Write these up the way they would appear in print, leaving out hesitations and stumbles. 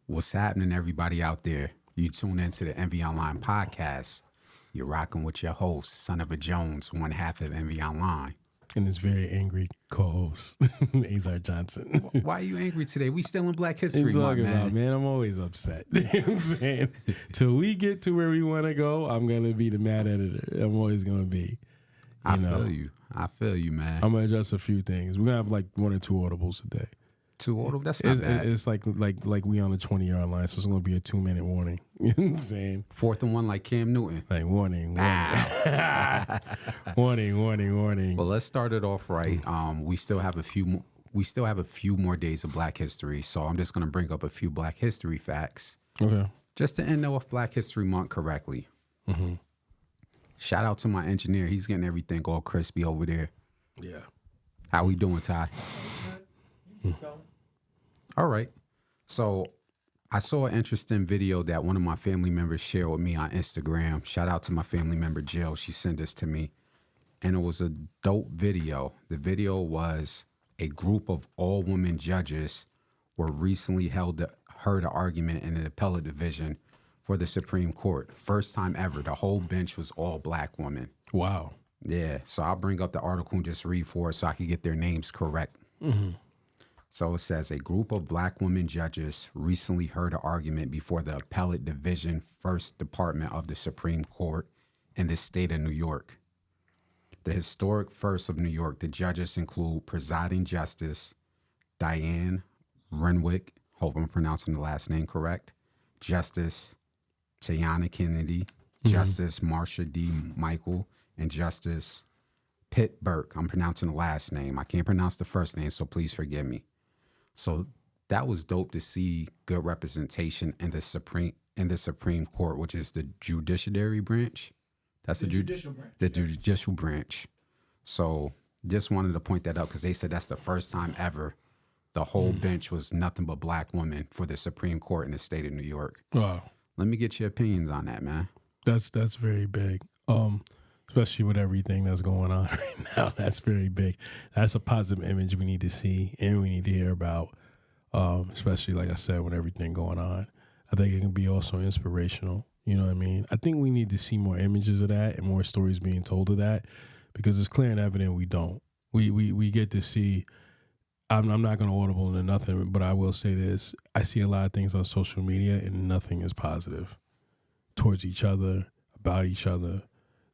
What's happening, everybody out there? You tune into the Enveonline podcast. You're rocking with your host, son of a Jones, one half of Enveonline. And his very angry co-host, Azar Johnson. Why are you angry today? We still in Black History Month, man. I'm always upset. You know what I'm saying? Till we get to where we want to go, I'm going to be the mad editor. I'm always going to be. I feel you, man. I'm going to adjust a few things. We're going to have like one or two audibles today. Two audibles? That's not bad. It's like we on the 20-yard line, so it's going to be a 2-minute warning. You know what I'm saying? Fourth and one like Cam Newton. Like warning. warning. Well, let's start it off right. We still have a few more days of Black History, so I'm just going to bring up a few Black History facts. Okay. Just to end off Black History Month correctly. Mm-hmm. Shout out to my engineer. He's getting everything all crispy over there. Yeah. How we doing, Ty? All right. So I saw an interesting video that one of my family members shared with me on Instagram. Shout out to my family member, Jill. She sent this to me. And it was a dope video. The video was a group of all-women judges were recently heard an argument in the appellate division for the Supreme Court. First time ever. The whole bench was all black women. Wow. Yeah. So I'll bring up the article and just read for it so I can get their names correct. Mm-hmm. So it says, a group of black women judges recently heard an argument before the Appellate Division First Department of the Supreme Court in the state of New York. The historic First of New York, the judges include presiding Justice Diane Renwick, hope I'm pronouncing the last name correct, Justice Tiana Kennedy, Justice Marsha D. Michael, and Justice Pitt Burke. I'm pronouncing the last name. I can't pronounce the first name, so please forgive me. So that was dope to see good representation in the Supreme Court, which is the judiciary branch. That's the judicial branch. The judicial branch. So just wanted to point that out because they said that's the first time ever the whole bench was nothing but black women for the Supreme Court in the state of New York. Wow. Let me get your opinions on that, man. That's very big. Especially with everything that's going on right now. That's very big. That's a positive image we need to see and we need to hear about, especially, like I said, with everything going on. I think it can be also inspirational. You know what I mean? I think we need to see more images of that and more stories being told of that because it's clear and evident we don't. We get to see, I'm not going to audible into nothing, but I will say this. I see a lot of things on social media and nothing is positive towards each other, about each other.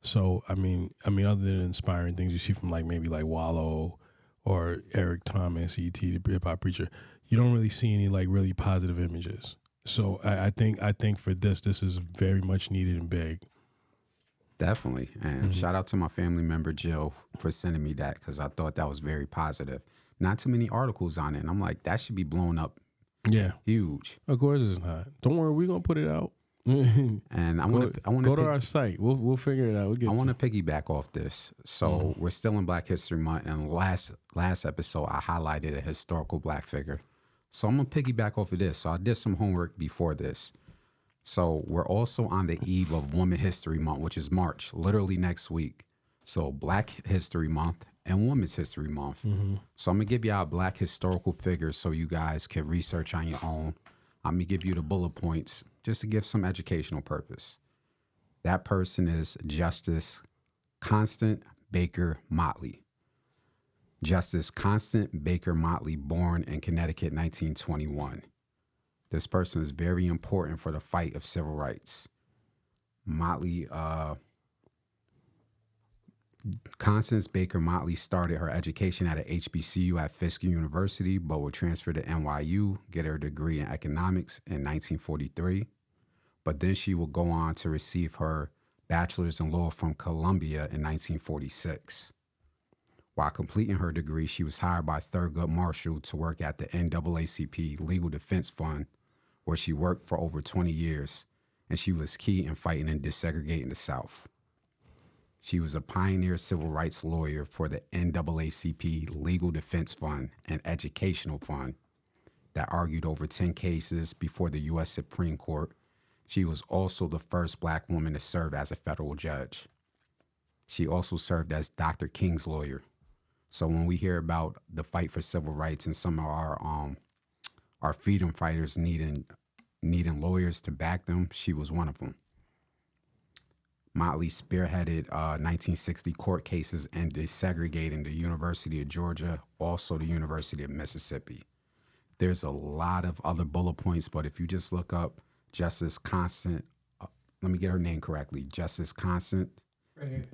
So, I mean, other than inspiring things you see from maybe Wallow or Erick Thomas, E.T., the hip hop preacher, you don't really see any really positive images. So I think for this is very much needed and big. Definitely. And shout out to my family member, Jill, for sending me that because I thought that was very positive. Not too many articles on it. And I'm like, that should be blown up. Yeah. Huge. Of course it's not. Don't worry, we're going to put it out. And I want to go to our site. We'll figure it out. I want to piggyback off this. So we're still in Black History Month, and last episode I highlighted a historical black figure. So I'm gonna piggyback off of this. So I did some homework before this. So we're also on the eve of Women History Month, which is March, literally next week. So Black History Month and Women's History Month. So I'm gonna give y'all black historical figures so you guys can research on your own. I'm gonna give you the bullet points just to give some educational purpose. That person is Justice Constance Baker Motley. Justice Constance Baker Motley, born in Connecticut, 1921. This person is very important for the fight of civil rights. Constance Baker Motley started her education at a HBCU at Fisk University, but will transfer to NYU, get her degree in economics in 1943. But then she will go on to receive her bachelor's in law from Columbia in 1946. While completing her degree, she was hired by Thurgood Marshall to work at the NAACP Legal Defense Fund, where she worked for over 20 years, and she was key in fighting and desegregating the South. She was a pioneer civil rights lawyer for the NAACP Legal Defense Fund, an educational fund that argued over 10 cases before the U.S. Supreme Court. She was also the first black woman to serve as a federal judge. She also served as Dr. King's lawyer. So when we hear about the fight for civil rights and some of our freedom fighters needing needing lawyers to back them, she was one of them. Motley spearheaded 1960 court cases and desegregating the University of Georgia, also the University of Mississippi. There's a lot of other bullet points, but if you just look up Justice Constance, let me get her name correctly, Justice Constance. Right here.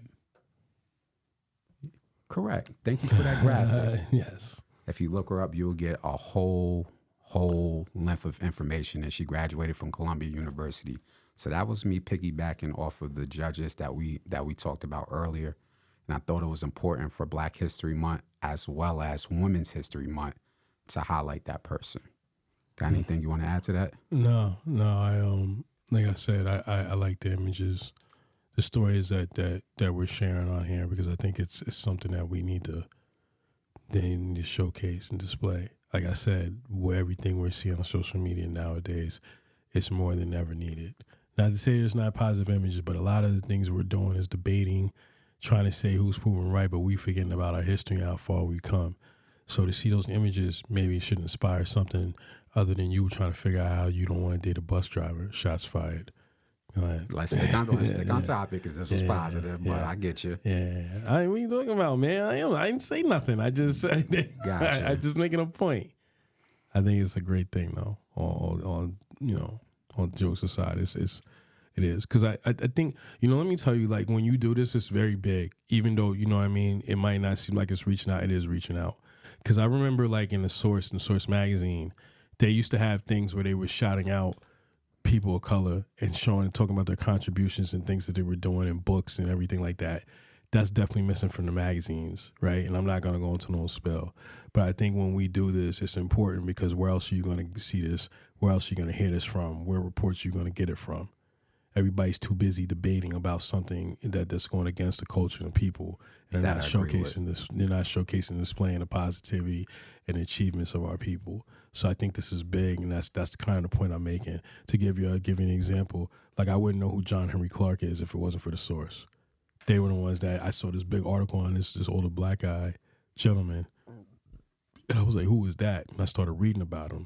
Correct. Thank you for that graphic. Yes. If you look her up, you'll get a whole length of information. And she graduated from Columbia University. So that was me piggybacking off of the judges that we talked about earlier. And I thought it was important for Black History Month as well as Women's History Month to highlight that person. Got anything you want to add to that? No. I like I said, I like the images, the stories that we're sharing on here, because I think it's something that we need to showcase and display. Like I said, where everything we're seeing on social media nowadays, it's more than ever needed. Not to say there's not positive images, but a lot of the things we're doing is debating, trying to say who's proven right, but we forgetting about our history and how far we've come. So to see those images, maybe it should inspire something other than you trying to figure out how you don't want to date a bus driver. Shots fired. Let's stick on topic, because this was positive, but I get you. Yeah. What are you talking about, man? I didn't say nothing. I just Gotcha. I just making a point. I think it's a great thing, though. On jokes aside, it is, because I think, let me tell you, like, when you do this, it's very big. Even though, it might not seem like it's reaching out, it is reaching out. Because I remember, like, in the Source magazine, they used to have things where they were shouting out people of color and talking about their contributions and things that they were doing in books and everything like that. That's definitely missing from the magazines, right? And I'm not going to go into no spill. But I think when we do this, it's important, because where else are you going to see this? Where else are you going to hear this from? Where reports are you going to get it from? Everybody's too busy debating about something that's going against the culture and the people. And they're not showcasing this. They're not showcasing and displaying the positivity and achievements of our people. So I think this is big, and that's kind of the point I'm making. To give you an example, like, I wouldn't know who John Henry Clark is if it wasn't for the Source. They were the ones that I saw this big article on this older Black guy gentleman, and I was like, who is that? And I started reading about him.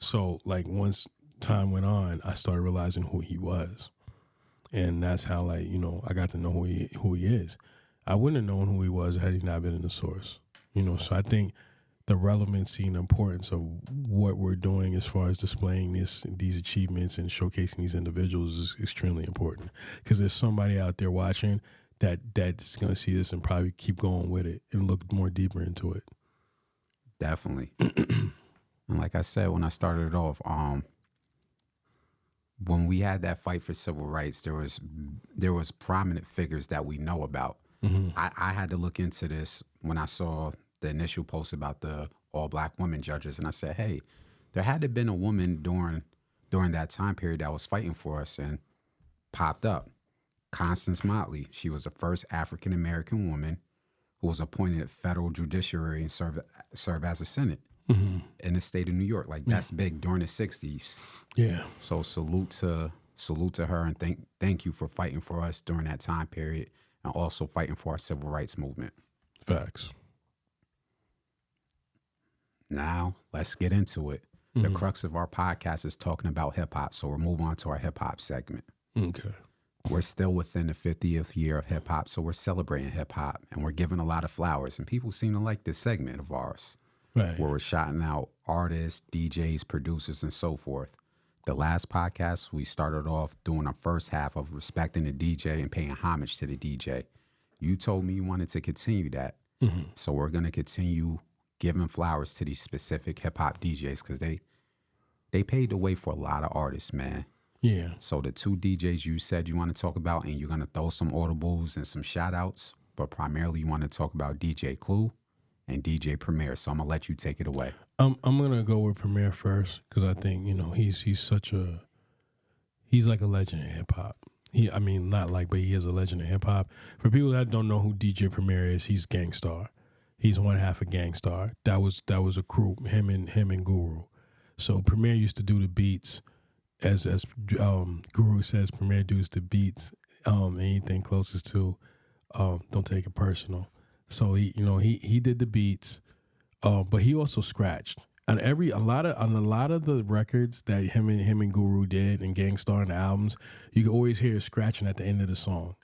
So, like, once time went on, I started realizing who he was. And that's how, like, I got to know who he is. I wouldn't have known who he was had he not been in the Source. So I think the relevancy and importance of what we're doing as far as displaying these achievements and showcasing these individuals is extremely important. Because there's somebody out there watching that's going to see this and probably keep going with it and look more deeper into it. Definitely. And like I said, when I started it off, when we had that fight for civil rights, there was prominent figures that we know about. Mm-hmm. I had to look into this when I saw the initial post about the all Black women judges, and I said, hey, there had to have been a woman during that time period that was fighting for us, and popped up. Constance Motley. She was the first African American woman who was appointed federal judiciary and serve as a Senate in the state of New York. Like, that's big during the 60s. Yeah. So salute to her, and thank you for fighting for us during that time period, and also fighting for our civil rights movement. Facts. Now, let's get into it. The crux of our podcast is talking about hip hop, so we'll move on to our hip hop segment. Okay. We're still within the 50th year of hip hop, so we're celebrating hip hop, and we're giving a lot of flowers, and people seem to like this segment of ours, right, where we're shouting out artists, DJs, producers, and so forth. The last podcast, we started off doing our first half of respecting the DJ and paying homage to the DJ. You told me you wanted to continue that, so we're going to continue giving flowers to these specific hip-hop DJs, because they paved the way for a lot of artists, man. Yeah. So the two DJs you said you want to talk about, and you're going to throw some audibles and some shout-outs, but primarily you want to talk about DJ Clue and DJ Premier. So I'm going to let you take it away. I'm going to go with Premier first, because I think, he's like a legend in hip-hop. But he is a legend in hip-hop. For people that don't know who DJ Premier is, he's Gangstar. He's one half of Gangstar. That was a crew, him and Guru. So Premier used to do the beats, as Guru says. Premier does the beats. Anything closest to, don't take it personal. So he did the beats, but he also scratched. on a lot of the records that him and Guru did and Gangstar and the albums, you can always hear scratching at the end of the song.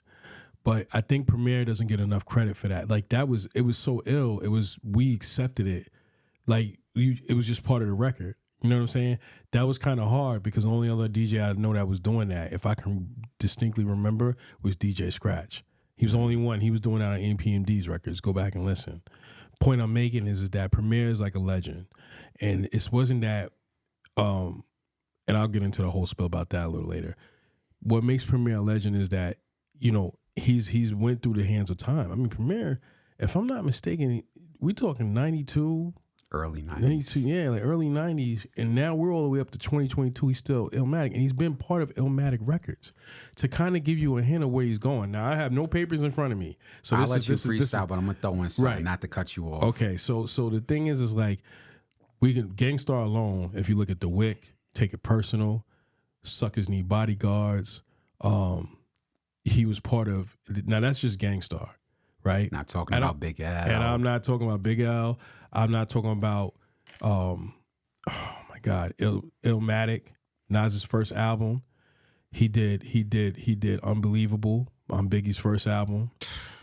But I think Premier doesn't get enough credit for that. Like it was so ill. We accepted it. Like it was just part of the record. You know what I'm saying? That was kind of hard because the only other DJ I know that was doing that, if I can distinctly remember, was DJ Scratch. He was the only one. He was doing that on NPMD's records. Go back and listen. Point I'm making is that Premier is like a legend. And it wasn't that, and I'll get into the whole spill about that a little later. What makes Premier a legend is that, you know, he's went through the hands of time. I mean, Premier, if I'm not mistaken, we talking 92, early 90s. 92, yeah, like early 90s. And now we're all the way up to 2022. He's still Illmatic. And he's been part of Illmatic Records to kind of give you a hint of where he's going. Now, I have no papers in front of me. So I'll let you freestyle, but I'm going to throw in something, right, not to cut you off. Okay, so the thing is like, we can, Gangstar alone, if you look at The Wick, Take It Personal, Suckers Need Bodyguards, he was part of, now that's just Gangstar, right? Not talking about Big L. And I'm not talking about Big L. I'm not talking about, oh my God, Illmatic, Nas's first album. He did Unbelievable on Biggie's first album.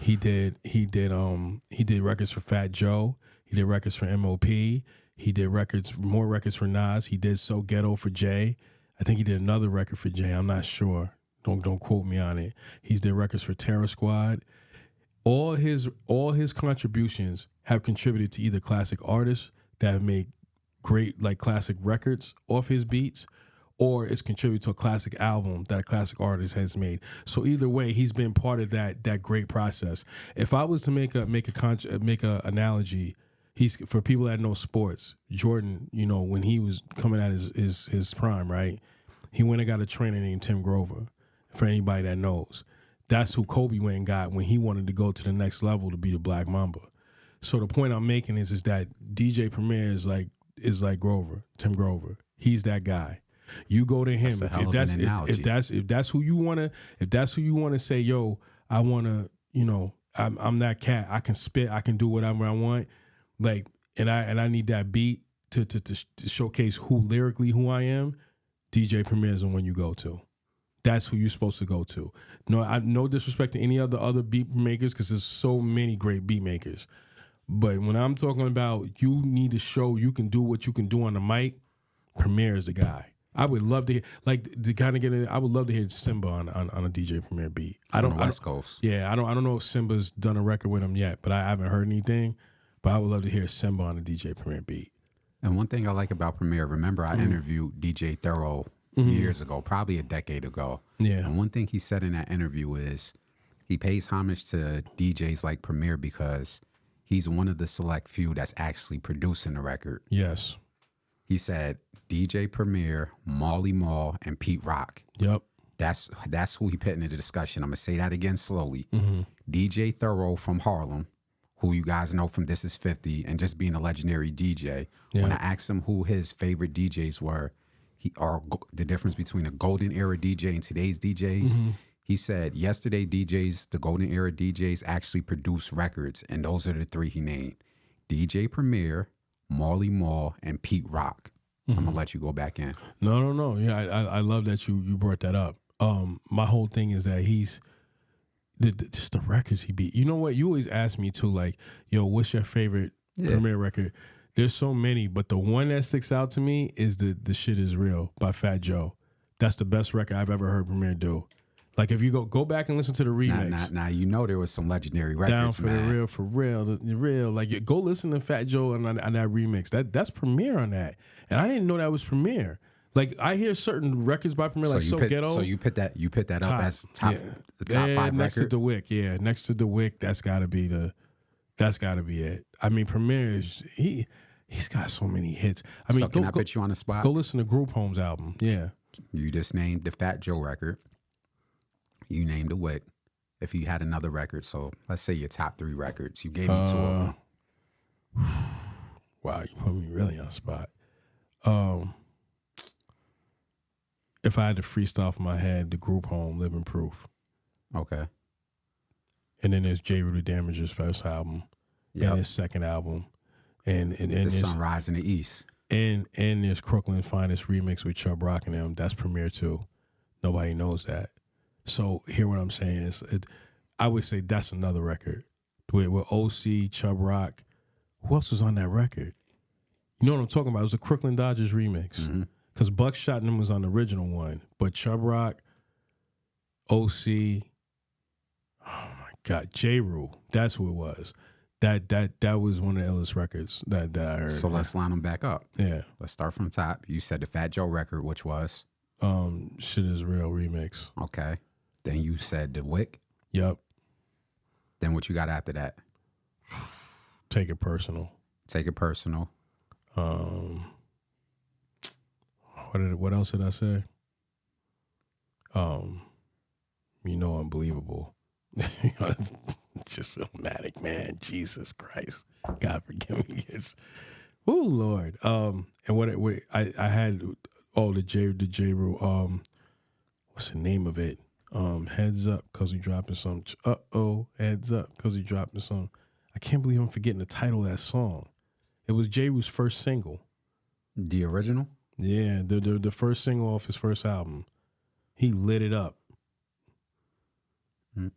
He did records for Fat Joe. He did records for M.O.P. He did more records for Nas. He did So Ghetto for Jay. I think he did another record for Jay. I'm not sure. Don't quote me on it. He's did records for Terror Squad. All his contributions have contributed to either classic artists that have made great like classic records off his beats, or it's contributed to a classic album that a classic artist has made. So either way, he's been part of that great process. If I was to make a analogy, he's, for people that know sports, Jordan, you know, when he was coming at his prime, right? He went and got a trainer named Tim Grover. For anybody that knows, that's who Kobe went and got when he wanted to go to the next level to be the Black Mamba. So the point I'm making is that DJ Premier is like Grover, Tim Grover. He's that guy. You go to him if that's who you wanna say, yo, I wanna, you know, I'm that cat. I can spit. I can do whatever I want. Like, and I need that beat to showcase lyrically who I am. DJ Premier is the one you go to. That's who you're supposed to go to. No disrespect to any other beat makers, because there's so many great beat makers. But when I'm talking about you need to show you can do what you can do on the mic, Premier is the guy. I would love to hear, I would love to hear Simba on a DJ Premier beat. West Coast. Yeah, I don't know if Simba's done a record with him yet, but I haven't heard anything. But I would love to hear Simba on a DJ Premier beat. And one thing I like about Premier, remember I interviewed DJ Thorough years ago, probably a decade ago. Yeah. And one thing he said in that interview is he pays homage to DJs like Premier because he's one of the select few that's actually producing the record. Yes. He said DJ Premier, Marley Marl, and Pete Rock. Yep. That's who he put into the discussion. I'm going to say that again slowly. DJ Thorough from Harlem, who you guys know from This Is 50 and just being a legendary DJ. Yeah. When I asked him who his favorite DJs were, the difference between a golden era DJ and today's DJs, he said yesterday DJs, the golden era DJs actually produce records, and those are the three he named. DJ Premier, Marley Marl, and Pete Rock. I'm going to let you go back in. No. Yeah, I love that you brought that up. My whole thing is that he's, just the records he beat. You know what? You always ask me too, like, yo, what's your favorite Premier record? There's so many, but the one that sticks out to me is the Shit Is Real by Fat Joe. That's the best record I've ever heard Premier do. Like, if you go back and listen to the remix. Now you know there was some legendary records, Down for man. the real. Like, go listen to Fat Joe on that remix. That's Premier on that. And I didn't know that was Premier. Like, I hear certain records by Premier, like So Ghetto. So you put that top, up as top, the top 5 next record? To The Wick, yeah. Next to The Wick, that's gotta be it. I mean, Premier is he's got so many hits. I mean, so can I put you on the spot? Go listen to Group Home's album. Yeah. You just named the Fat Joe record. You named The Wick. If you had another record, so let's say your top 3 records. You gave me 2 of them. Wow, you put me really on the spot. If I had to freestyle off my head, the Group Home, Living Proof. Okay. And then there's J. Rue the Damage's first album. And his second album. And The Sunrise in the East. And there's Crooklyn Finest remix with Chubb Rock and them. That's Premier too. Nobody knows that. So hear what I'm saying is, I would say that's another record with OC, Chubb Rock. Who else was on that record? You know what I'm talking about? It was a Crooklyn Dodgers remix. Because Buckshot and them was on the original one. But Chubb Rock, OC, oh my God, J. Rule. That's who it was. That was one of the illest records that I heard. So let's line them back up. Yeah. Let's start from the top. You said the Fat Joe record, which was? Shit Is Real remix. Okay. Then you said the Wick. Yep. Then what you got after that? Take It Personal. Take It Personal. What else did I say? Unbelievable. It's just Illmatic, man. Jesus Christ. God forgive me. Oh Lord. And what I had the J Rule, what's the name of it? Heads Up, cause he dropping some. Heads Up, cause he dropping some. I can't believe I'm forgetting the title of that song. It was J Rule's first single. The original? Yeah, the first single off his first album. He lit it up.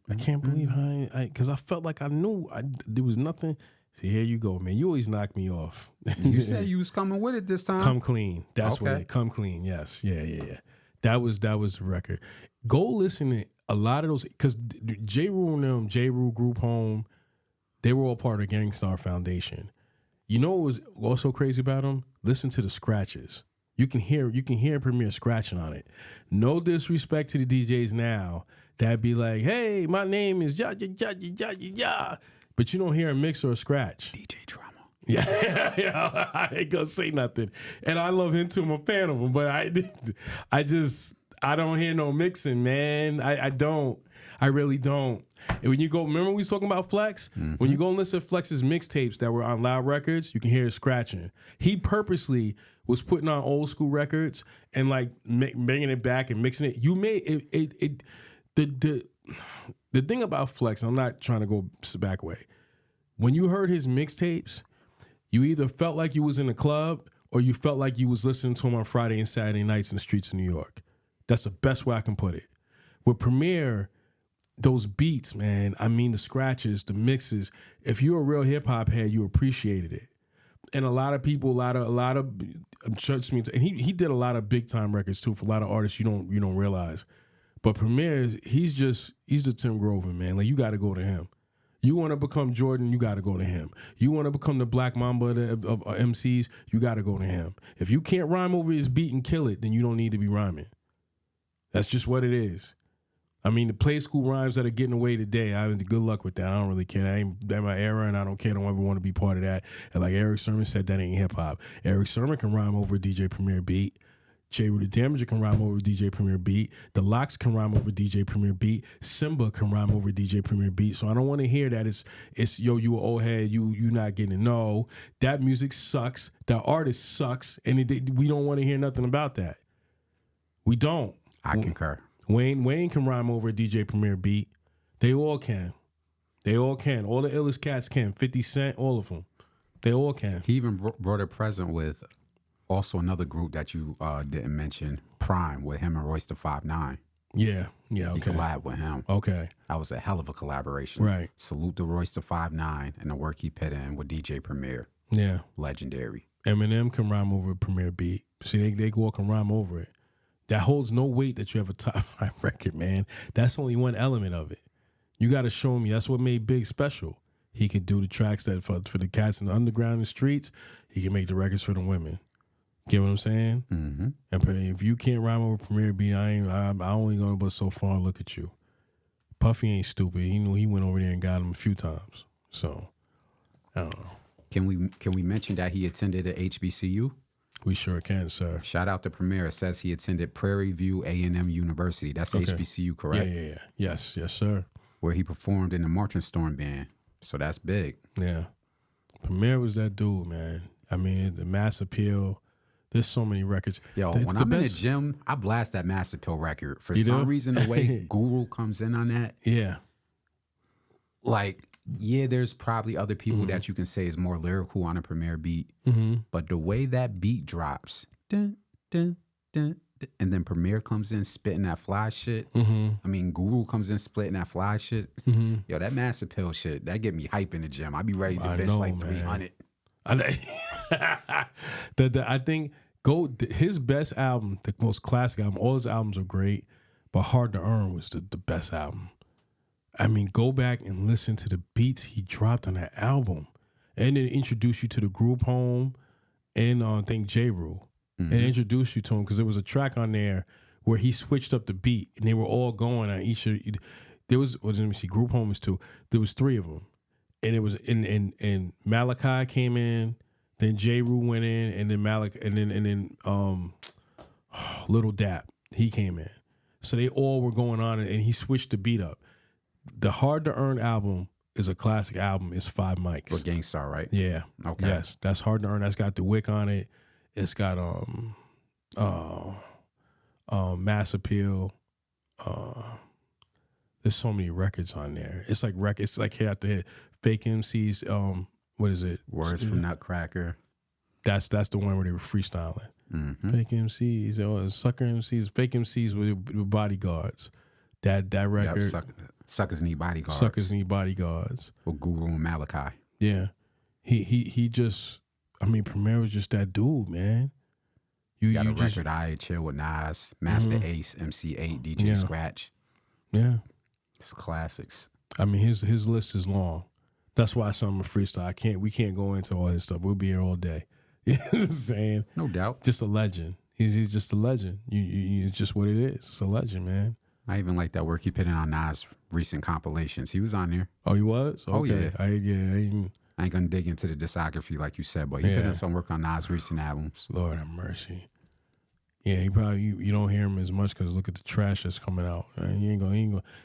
I can't believe because I felt like I knew there was nothing. See, here you go, man. You always knock me off. You said you was coming with it this time. Come Clean. That's okay. what it. Come Clean. Yes. Yeah. That was the record. Go listen to a lot of those because J. Rule and them, J. Rule Group Home, they were all part of the Gangstar Foundation. You know what was also crazy about them? Listen to the scratches. You can hear Premier scratching on it. No disrespect to the DJs now that be like, hey, my name is ja. But you don't hear a mix or a scratch. DJ Drama. Yeah, I ain't gonna say nothing. And I love him too. I'm a fan of him, but I don't hear no mixing, man. I don't. I really don't. And when you go, remember we was talking about Flex? Mm-hmm. When you go and listen to Flex's mixtapes that were on Loud Records, you can hear it scratching. He purposely was putting on old school records and like bringing it back and mixing it. You made it. The thing about Flex, I'm not trying to go back away. When you heard his mixtapes, you either felt like you was in a club or you felt like you was listening to him on Friday and Saturday nights in the streets of New York. That's the best way I can put it. With Premier, those beats, man, I mean the scratches, the mixes, if you're a real hip hop head, you appreciated it. And a lot of people, a lot of trust me, and he did a lot of big time records too for a lot of artists you don't realize. But Premier, he's the Tim Grover, man. Like you got to go to him. You want to become Jordan, you got to go to him. You want to become the Black Mamba of MCs, you got to go to him. If you can't rhyme over his beat and kill it, then you don't need to be rhyming. That's just what it is. I mean, the play school rhymes that are getting away today, good luck with that. I don't really care. That ain't my era, and I don't care. I don't ever want to be part of that. And like Erick Sermon said, that ain't hip-hop. Erick Sermon can rhyme over a DJ Premier beat. J. Rule the Damager can rhyme over DJ Premier beat. The Lox can rhyme over DJ Premier beat. Simba can rhyme over DJ Premier beat. So I don't want to hear that it's yo, you an old head, you not getting it. No, that music sucks. That artist sucks, and we don't want to hear nothing about that. We don't. I concur. Wayne can rhyme over a DJ Premier beat. They all can. All the illest cats can. 50 Cent, all of them. They all can. He even brought a present with also another group that you didn't mention, Prime, with him and Royce the 5'9". Yeah, okay. He collabed with him. Okay. That was a hell of a collaboration. Right. Salute to Royce the 5'9" and the work he put in with DJ Premier. Yeah. Legendary. Eminem can rhyme over a Premier beat. See, they go and rhyme over it. That holds no weight that you have a top 5 record, man. That's only one element of it. You got to show me. That's what made Big special. He could do the tracks that for the cats in the underground in the streets. He can make the records for the women. Get what I'm saying? Mm-hmm. And if you can't rhyme over Premier beat, I only going but so far. Look at you. Puffy ain't stupid. He knew he went over there and got him a few times. So I don't know. Can we mention that he attended at HBCU? We sure can, sir. Shout out to Premier. It says he attended Prairie View A&M University. That's okay. HBCU, correct? Yeah. Yes, sir. Where he performed in the Marching Storm Band. So that's big. Yeah. Premier was that dude, man. I mean, the Mass Appeal. There's so many records. Yo, when I'm in the gym, I blast that Mass Appeal record. For some reason, the way Guru comes in on that. Yeah. Like, Yeah, there's probably other people that you can say is more lyrical on a Premier beat, but the way that beat drops, dun, dun, dun, dun, and then Premier comes in spitting that fly shit. I mean, Guru comes in splitting that fly shit. Yo, that Mass Appeal shit, that get me hype in the gym. I be ready to bitch like 300. I think his best album, the most classic album. All his albums are great, but Hard to Earn was the best album. I mean, go back and listen to the beats he dropped on that album, and then introduce you to the group home, and I think J. Rule, and introduce you to him because there was a track on there where he switched up the beat, and they were all going on each of. There was let me see, group home was 2. There was 3 of them, and it was and Malachi came in, then J. Rule went in, and then and then Little Dap, he came in, so they all were going on, and he switched the beat up. The Hard to Earn album is a classic album. It's 5 mics. For Gangstar, right? Yeah. Okay. Yes, that's Hard to Earn. That's got the Wick on it. It's got Mass Appeal. There's so many records on there. It's like It's like hit after hit. Fake MCs. What is it? Words from Nutcracker. That's the one where they were freestyling. Fake MCs. Sucker MCs. Fake MCs with bodyguards. That record. Yep, Suckers Need Bodyguards. Suckers Need Bodyguards. With Guru and Malachi. Yeah. He just, I mean, Premier was just that dude, man. You got a record, I Chill with Nas, Master Ace, MC8, DJ Scratch. Yeah. It's classics. I mean, his list is long. That's why I'm a freestyle. We can't go into all his stuff. We'll be here all day. You know what I'm saying? No doubt. Just a legend. He's just a legend. It's just what it is. It's a legend, man. I even like that work he put in on Nas' recent compilations. He was on there. Oh, he was? Okay. Oh, yeah. I ain't going to dig into the discography like you said, but he put in some work on Nas' recent albums. Lord have mercy. Yeah, he probably, you don't hear him as much because look at the trash that's coming out.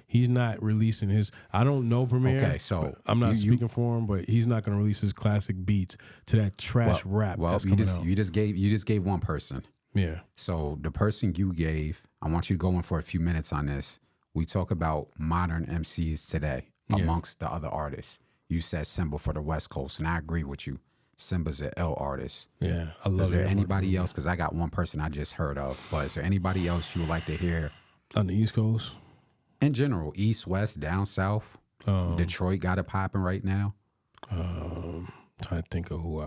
He's not releasing his, I don't know Premier. Okay, so. I'm not speaking for him, but he's not going to release his classic beats to that trash rap that's coming out. You just gave one person. Yeah. So the person you gave, I want you to go in for a few minutes on this. We talk about modern MCs today amongst the other artists. You said Simba for the West Coast, and I agree with you. Simba's an L artist. Yeah, I love it. Is there anybody else? Because I got one person I just heard of, but is there anybody else you would like to hear? On the East Coast? In general, East, West, down South. Detroit got it popping right now. Trying to think of who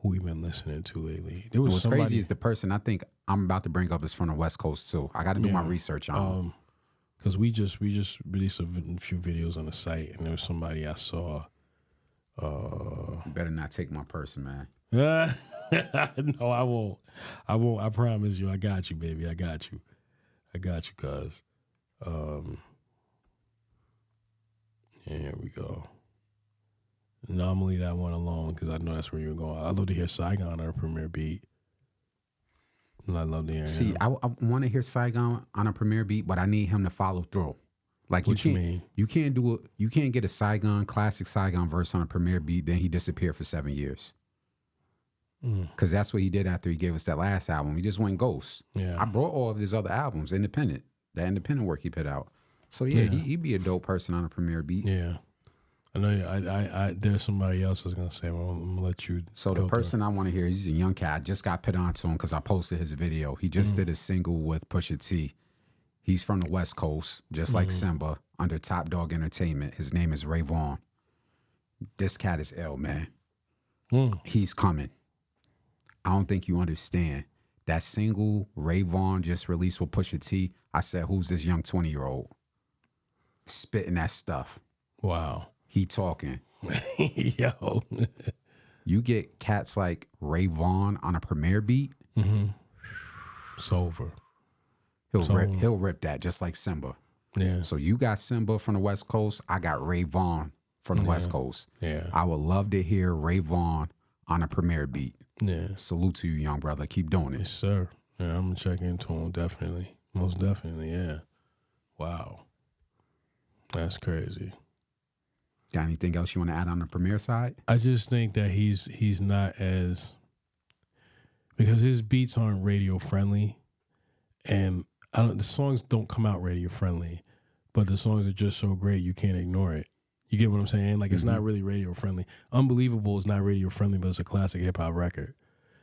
we've been listening to lately. What's crazy is the person I think I'm about to bring up is from the West Coast too. I got to do my research on because we just released a few videos on the site, and there was somebody I saw. You better not take my person, man. No, I won't. I promise you. I got you, baby. I got you, cuz. Here we go. No, I'm gonna leave that one alone because I know that's where you're going. I'd love to hear Saigon on a Premier beat. I love to hear him. See, I want to hear Saigon on a Premier beat, but I need him to follow through. Like what you mean? You can't do it. You can't get a classic Saigon verse on a Premier beat. Then he disappeared for 7 years. Because that's what he did after he gave us that last album. He just went ghost. Yeah. I brought all of his other albums, independent. That independent work he put out. So he'd be a dope person on a Premier beat. Yeah. I know. I there's somebody else I was gonna say. I'm gonna let you. So the person I want to hear, he's a young cat. I just got put onto him because I posted his video. He just did a single with Pusha T. He's from the West Coast, just like Simba, under Top Dog Entertainment. His name is Ray Vaughn. This cat is ill, man. He's coming. I don't think you understand. That single Ray Vaughn just released with Pusha T, I said, who's this young 20-year-old? Spitting that stuff. Wow. He talking. Yo. You get cats like Ray Vaughn on a Premier beat. It's over. He'll rip that just like Simba. Yeah. So you got Simba from the West Coast. I got Ray Vaughn from the West Coast. Yeah. I would love to hear Ray Vaughn on a Premier beat. Yeah. Salute to you, young brother. Keep doing it. Yes, sir. Yeah, I'm gonna check into him definitely. Most definitely, yeah. Wow. That's crazy. Got anything else you want to add on the Premier side? I just think that he's not as, because his beats aren't radio friendly, and the songs don't come out radio friendly, but the songs are just so great you can't ignore it. You get what I'm saying? Like, it's not really radio friendly. Unbelievable is not radio friendly, but it's a classic hip hop record.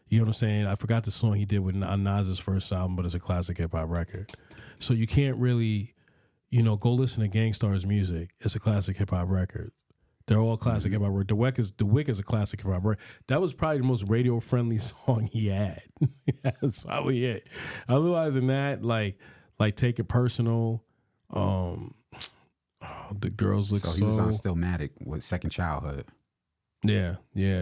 You know what I'm saying? I forgot the song he did with Nas's first album, but it's a classic hip hop record. So you can't really, go listen to Gangstar's music. It's a classic hip hop record. They're all classic hip hop records. The Wick is a classic hip hop record. That was probably the most radio friendly song he had. That's probably it. Otherwise than that, like Take It Personal. The girls look so. He was on Stillmatic with Second Childhood. Yeah.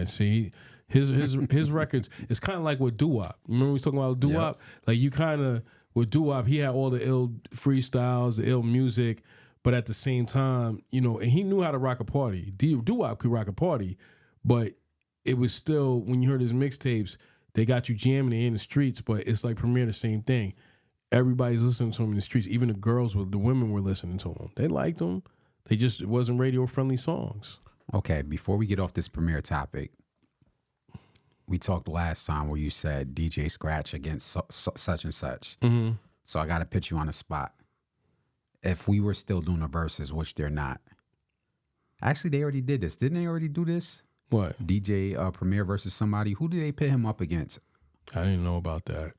See, his records. It's kind of like with doo-wop. Remember we was talking about doo-wop? Yep. Like you kind of with doo-wop, he had all the ill freestyles, the ill music, but at the same time, and he knew how to rock a party. Doo-wop could rock a party, but it was still when you heard his mixtapes, they got you jamming in the streets. But it's like Premier, the same thing. Everybody's listening to him in the streets. Even the women were listening to him. They liked him. It wasn't radio-friendly songs. Okay, before we get off this Premier topic, we talked last time where you said DJ Scratch against such and such. Mm-hmm. So I got to put you on the spot. If we were still doing the verses, which they're not. Actually, they already did this. Didn't they already do this? What? DJ Premier versus somebody. Who did they pit him up against? I didn't know about that.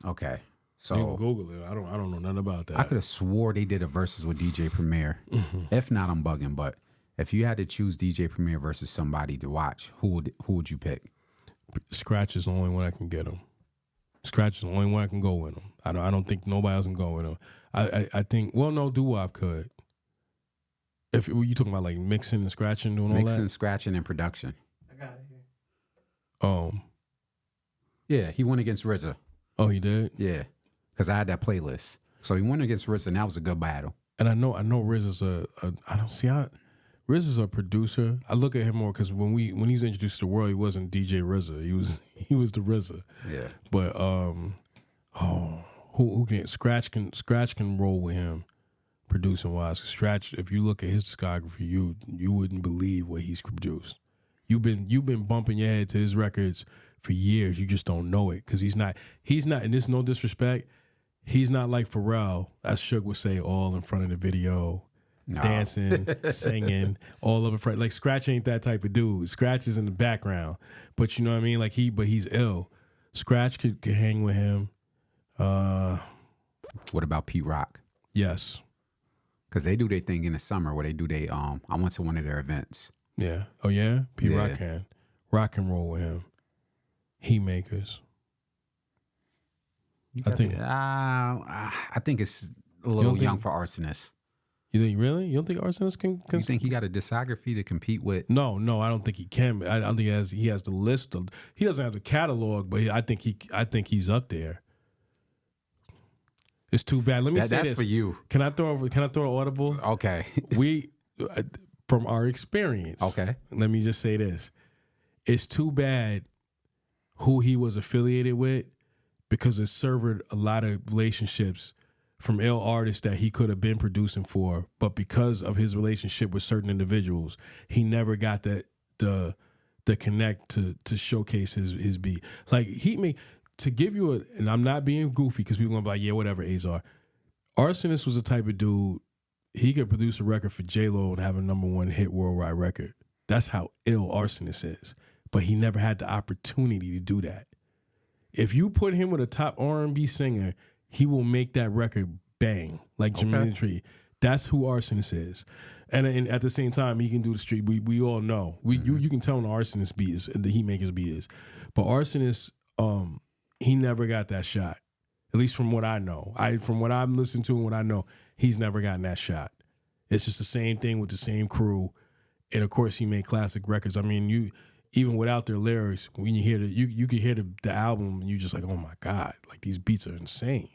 Okay. So you can Google it. I don't know nothing about that. I could have swore they did a versus with DJ Premier. Mm-hmm. If not, I'm bugging. But if you had to choose DJ Premier versus somebody to watch, who would you pick? Scratch is the only one I can get him. Scratch is the only one I can go with him. I don't think nobody else can go with him. I think no, doo-wop could. If you talking about like mixing and scratching, doing all that, mixing, scratching, and production. I got it here. Yeah, he went against RZA. Oh, he did. Yeah. Because I had that playlist. So he went against RZA, and that was a good battle. And I know RZA's RZA's a producer. I look at him more because when he was introduced to the world, he wasn't DJ RZA. He was the RZA. Yeah. But who can Scratch can roll with him producing wise. Scratch, if you look at his discography, you wouldn't believe what he's produced. You've been bumping your head to his records for years. You just don't know it because he's not, and this is no disrespect, he's not like Pharrell, as Suge would say, all in front of the video, dancing, singing, all of it. Like Scratch ain't that type of dude. Scratch is in the background, but you know what I mean? Like but he's ill. Scratch could hang with him. What about Pete Rock? Yes. Because they do their thing in the summer where they do I went to one of their events. Yeah. Oh, yeah? Pete Rock can. Rock and roll with him. Heat makers. I think it's a little young for Arsonist. You think really? You don't think Arsonist can? You think he got a discography to compete with? No, I don't think he can. I don't think he has the list of. He doesn't have the catalog, but I think he's up there. It's too bad. Let me say this. That's for you. Can I throw an audible? Okay. We, from our experience. Okay. Let me just say this. It's too bad who he was affiliated with because it severed a lot of relationships from ill artists that he could have been producing for, but because of his relationship with certain individuals, he never got the connect to showcase his beat. Like to give you and I'm not being goofy because people gonna be like, yeah, whatever, Azar. Arsonist was the type of dude, he could produce a record for J-Lo and have a #1 hit worldwide record. That's how ill Arsonist is. But he never had the opportunity to do that. If you put him with a top R&B singer, he will make that record bang like Jermaine Tree. That's who Arsonist is. And at the same time, he can do the street. We all know. You can tell when the Arsonist beat is, the Heat Makers beat is. But Arsonist, he never got that shot. At least from what I know. From what I'm listening to and what I know, he's never gotten that shot. It's just the same thing with the same crew. And of course, he made classic records. I mean, even without their lyrics, when you hear you can hear the album and you're just like, oh my God, like these beats are insane.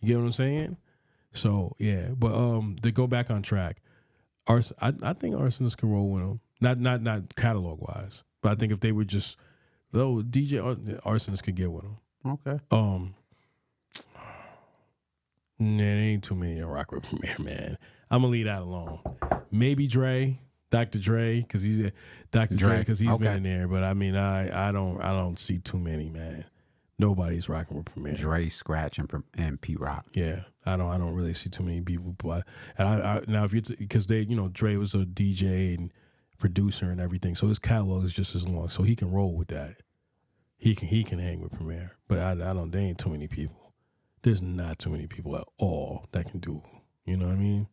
You get what I'm saying? So yeah, but to go back on track, I think Arsonist can roll with him. Not catalog wise, but I think if they were just DJ Arsonist could get with him. Okay. There ain't too many rock with Premier, man. I'm gonna leave that alone. Maybe Dr. Dre, because he's been in there. But I mean, I don't see too many, man. Nobody's rocking with Premier. Dre, Scratch, and Pete Rock. Yeah, I don't really see too many people. But I now if you because they Dre was a DJ and producer and everything, so his catalog is just as long, so he can roll with that. He can hang with Premier, but I don't. There ain't too many people. There's not too many people at all that can do. You know what I mean?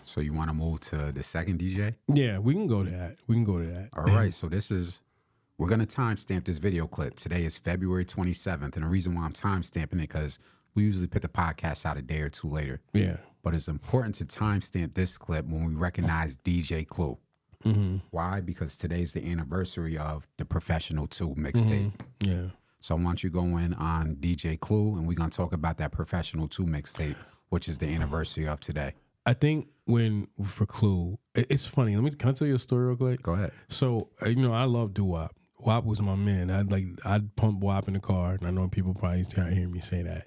So you want to move to the second DJ? Yeah, we can go to that. All right. So we're going to timestamp this video clip. Today is February 27th. And the reason why I'm timestamping it because we usually put the podcast out a day or two later. Yeah. But it's important to timestamp this clip when we recognize DJ Clue. Mm-hmm. Why? Because today's the anniversary of the Professional 2 mixtape. Yeah. So I want you to go in on DJ Clue, and we're going to talk about that Professional 2 mixtape, which is the anniversary of today. I think for Clue, it's funny. Can I tell you a story real quick? Go ahead. So, I love doo-wop. WAP was my man. I'd pump WAP in the car, and I know people probably can't hear me say that.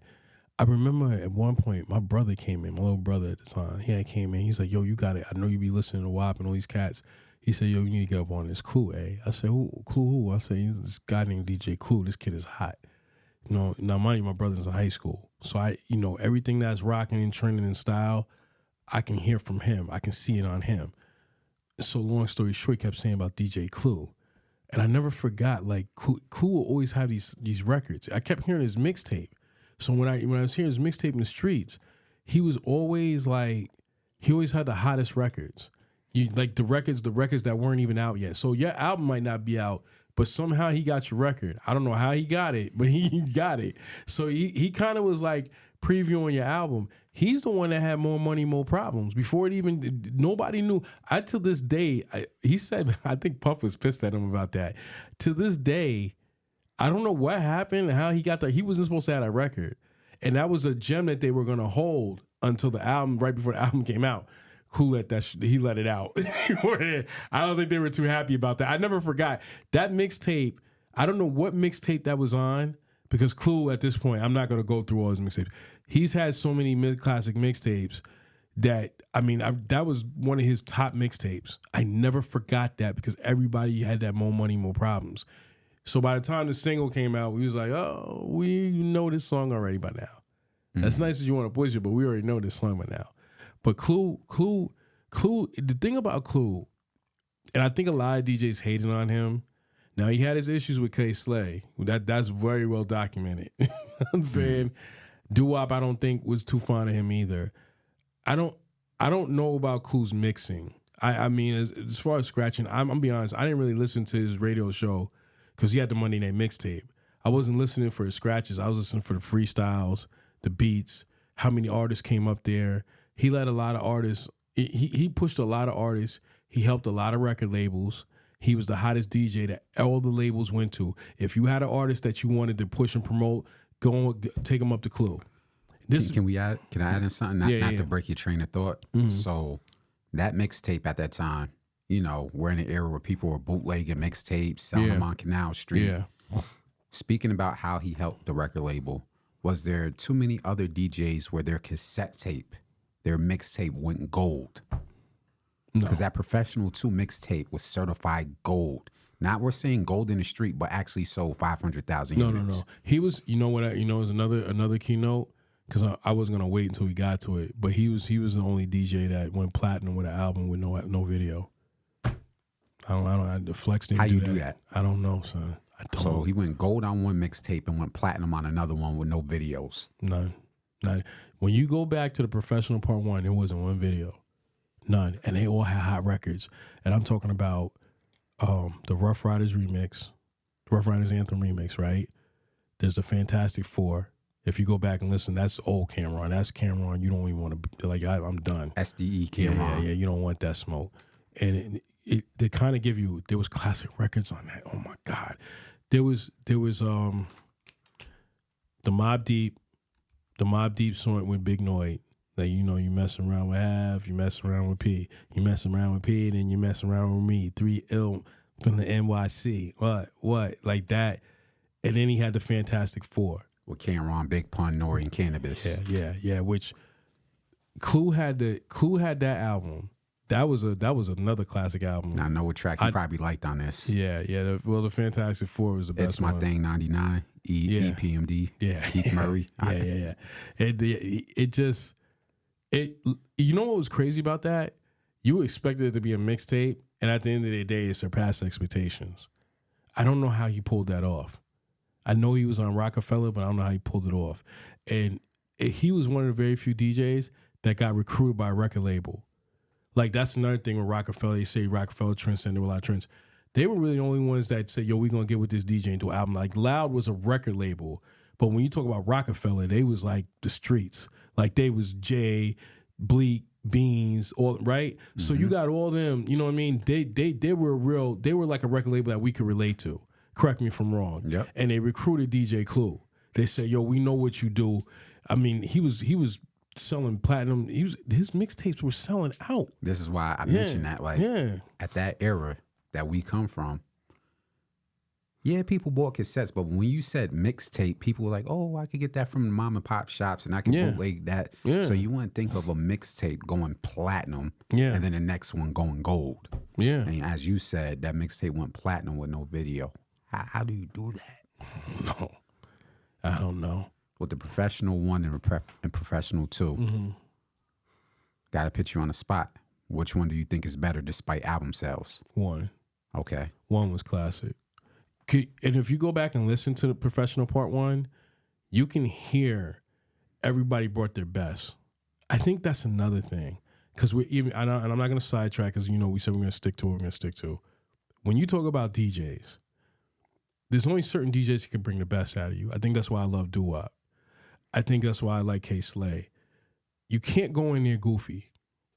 I remember at one point, my brother came in, my little brother at the time. He came in. He's like, yo, you got it. I know you be listening to WAP and all these cats. He said, yo, you need to get up on this Clue, eh? I said, who? Clue who? I said, he's this guy named DJ Clue. This kid is hot. Now mind you, my brother's in high school. So everything that's rocking and trending in style, I can hear from him. I can see it on him. So long story short, he kept saying about DJ Clue. And I never forgot, like, Clue will always have these records. I kept hearing his mixtape. So when I was hearing his mixtape in the streets, he was always like, he always had the hottest records. The records that weren't even out yet. So your album might not be out, but somehow he got your record. I don't know how he got it, but he got it. So he kind of was like previewing your album. He's the one that had More Money, More Problems. Before it even, nobody knew. To this day, he said, I think Puff was pissed at him about that. To this day, I don't know what happened, how he got that. He wasn't supposed to have that record. And that was a gem that they were going to hold until the album, right before the album came out. Clue he let it out. I don't think they were too happy about that. I never forgot. That mixtape, I don't know what mixtape that was on, because Clue at this point, I'm not going to go through all his mixtapes. He's had so many classic mixtapes that, that was one of his top mixtapes. I never forgot that because everybody had that More Money, More Problems. So by the time the single came out, we was like, oh, we know this song already by now. Mm-hmm. That's nice that you want to push it, but we already know this song by now. But Clue, the thing about Clue, and I think a lot of DJs hated on him. Now, he had his issues with K Slay. That's very well documented. I'm saying doo-wop, I don't think was too fond of him either. I don't know about Clue's mixing. As far as scratching, I'm gonna be honest, I didn't really listen to his radio show because he had the Monday Night Mixtape. I wasn't listening for his scratches. I was listening for the freestyles, the beats, how many artists came up there. He let a lot of artists, he pushed a lot of artists. He helped a lot of record labels. He was the hottest DJ that all the labels went to. If you had an artist that you wanted to push and promote, take them up to Clue. Can I add in something? Not to break your train of thought. Mm-hmm. So that mixtape at that time, we're in an era where people were bootlegging mixtapes, selling them on Canal Street. Yeah. Speaking about how he helped the record label, was there too many other DJs where their cassette tape, their mixtape went gold? Because that Professional 2 mixtape was certified gold. Not we're saying gold in the street, but actually sold 500,000 units. No. He was, was another keynote, because I was gonna wait until we got to it. But he was the only DJ that went platinum with an album with no video. The Flex didn't do that. I don't know, son. I don't. So he went gold on one mixtape and went platinum on another one with no videos. None. When you go back to the Professional Part 1, there wasn't one video. None. And they all had hot records. And I'm talking about the Rough Riders remix, Rough Riders Anthem remix, right? There's the Fantastic Four. If you go back and listen, that's old Cameron. That's Cameron. You don't even want to, I'm done. SDE Cameron. Yeah, you don't want that smoke. And they kind of give you, there was classic records on that. Oh my God. There was the Mobb Deep song with Big Noid. Like, you messing around with Av, you messing around with P, you messing around with P, and then you messing around with me. 3 ill from the NYC. What? Like that. And then he had the Fantastic Four. With Cameron, Big Pun, Nori, and Cannabis. Yeah. Which Clue had that album. that was another classic album. I know what track you probably liked on this. Yeah. The Fantastic Four was the best. It's My Thing 99, EPMD, Keith Murray. Yeah. It just you know what was crazy about that? You expected it to be a mixtape, and at the end of the day, it surpassed expectations. I don't know how he pulled that off. I know he was on Rockefeller, but I don't know how he pulled it off. And he was one of the very few DJs that got recruited by a record label. Like, that's another thing with Rockefeller. They say Rockefeller Trends, and there were a lot of trends. They were really the only ones that said, yo, we're going to get with this DJ and do an album. Like, Loud was a record label. But when you talk about Rockefeller, they was like the streets. Like, they was Jay, Bleak, Beans, all right. Mm-hmm. So you got all them. You know what I mean? They were real. They were like a record label that we could relate to. Correct me if I'm wrong. Yep. And they recruited DJ Clue. They said, "Yo, we know what you do." I mean, he was selling platinum. His mixtapes were selling out. This is why I mentioned that. Like, at that era that we come from, people bought cassettes, but when you said mixtape, people were like, "Oh, I could get that from the mom and pop shops, and I can bootleg that." Yeah. So you wouldn't think of a mixtape going platinum, Yeah. and then the next one going gold. Yeah. And as you said, that mixtape went platinum with no video. How do you do that? No, I don't know. With the Professional 1 and Professional 2, got to put you on the spot. Which one do you think is better despite album sales? 1. Okay. 1 was classic. And if you go back and listen to the Professional Part 1, you can hear everybody brought their best. I think that's another thing. Because and I'm not going to sidetrack because, we said we're going to stick to what we're going to stick to. When you talk about DJs, there's only certain DJs that can bring the best out of you. I think that's why I love doo-wop. I think that's why I like K-Slay. You can't go in there goofy.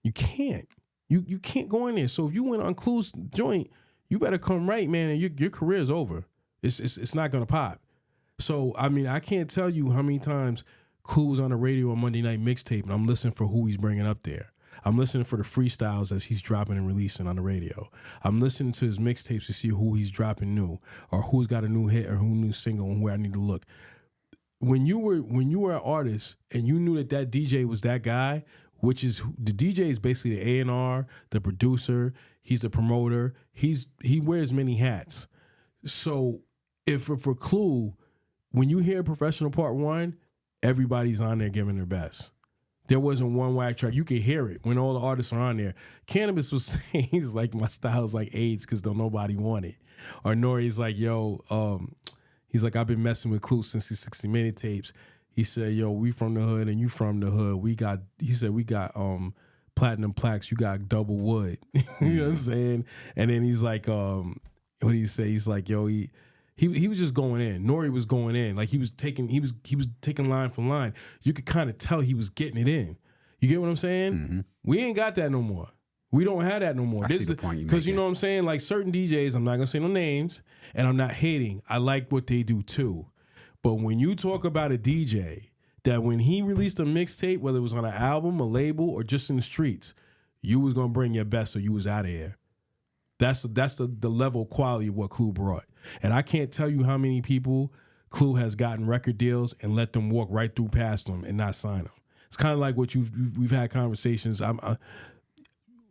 You can't. You can't go in there. So if you went on Clue's joint, you better come right, man, and your career's over. It's not gonna pop. So I mean, I can't tell you how many times Clue was on the radio on Monday Night Mixtape, and I'm listening for who he's bringing up there. I'm listening for the freestyles as he's dropping and releasing on the radio. I'm listening to his mixtapes to see who he's dropping new, or who's got a new hit, or who new single, and where I need to look. When you were an artist and you knew that DJ was that guy, which is the DJ is basically the A&R, the producer, he's the promoter, he wears many hats. So if for Clue, when you hear Professional Part 1, everybody's on there giving their best. There wasn't one whack track. You could hear it when all the artists are on there. Cannabis was saying, he's like, my style's like AIDS because don't nobody want it. Or Nori's like, yo, he's like, I've been messing with Clue since his 60 Minute tapes. He said, yo, we from the hood and you from the hood. We got platinum plaques. You got double wood. You know what I'm saying? And then he's like, what did he say? He's like, yo, he was just going in. Nori was going in. Like he was taking line for line. You could kind of tell he was getting it in. You get what I'm saying? Mm-hmm. We ain't got that no more. We don't have that no more. I see the point you make. Because you know what I'm saying? Like certain DJs, I'm not going to say no names, and I'm not hating. I like what they do too. But when you talk about a DJ that when he released a mixtape, whether it was on an album, a label, or just in the streets, you was going to bring your best or you was out of here. That's the level of quality of what Clue brought. And I can't tell you how many people Clue has gotten record deals and let them walk right through past them and not sign them. It's kind of like what we've had conversations.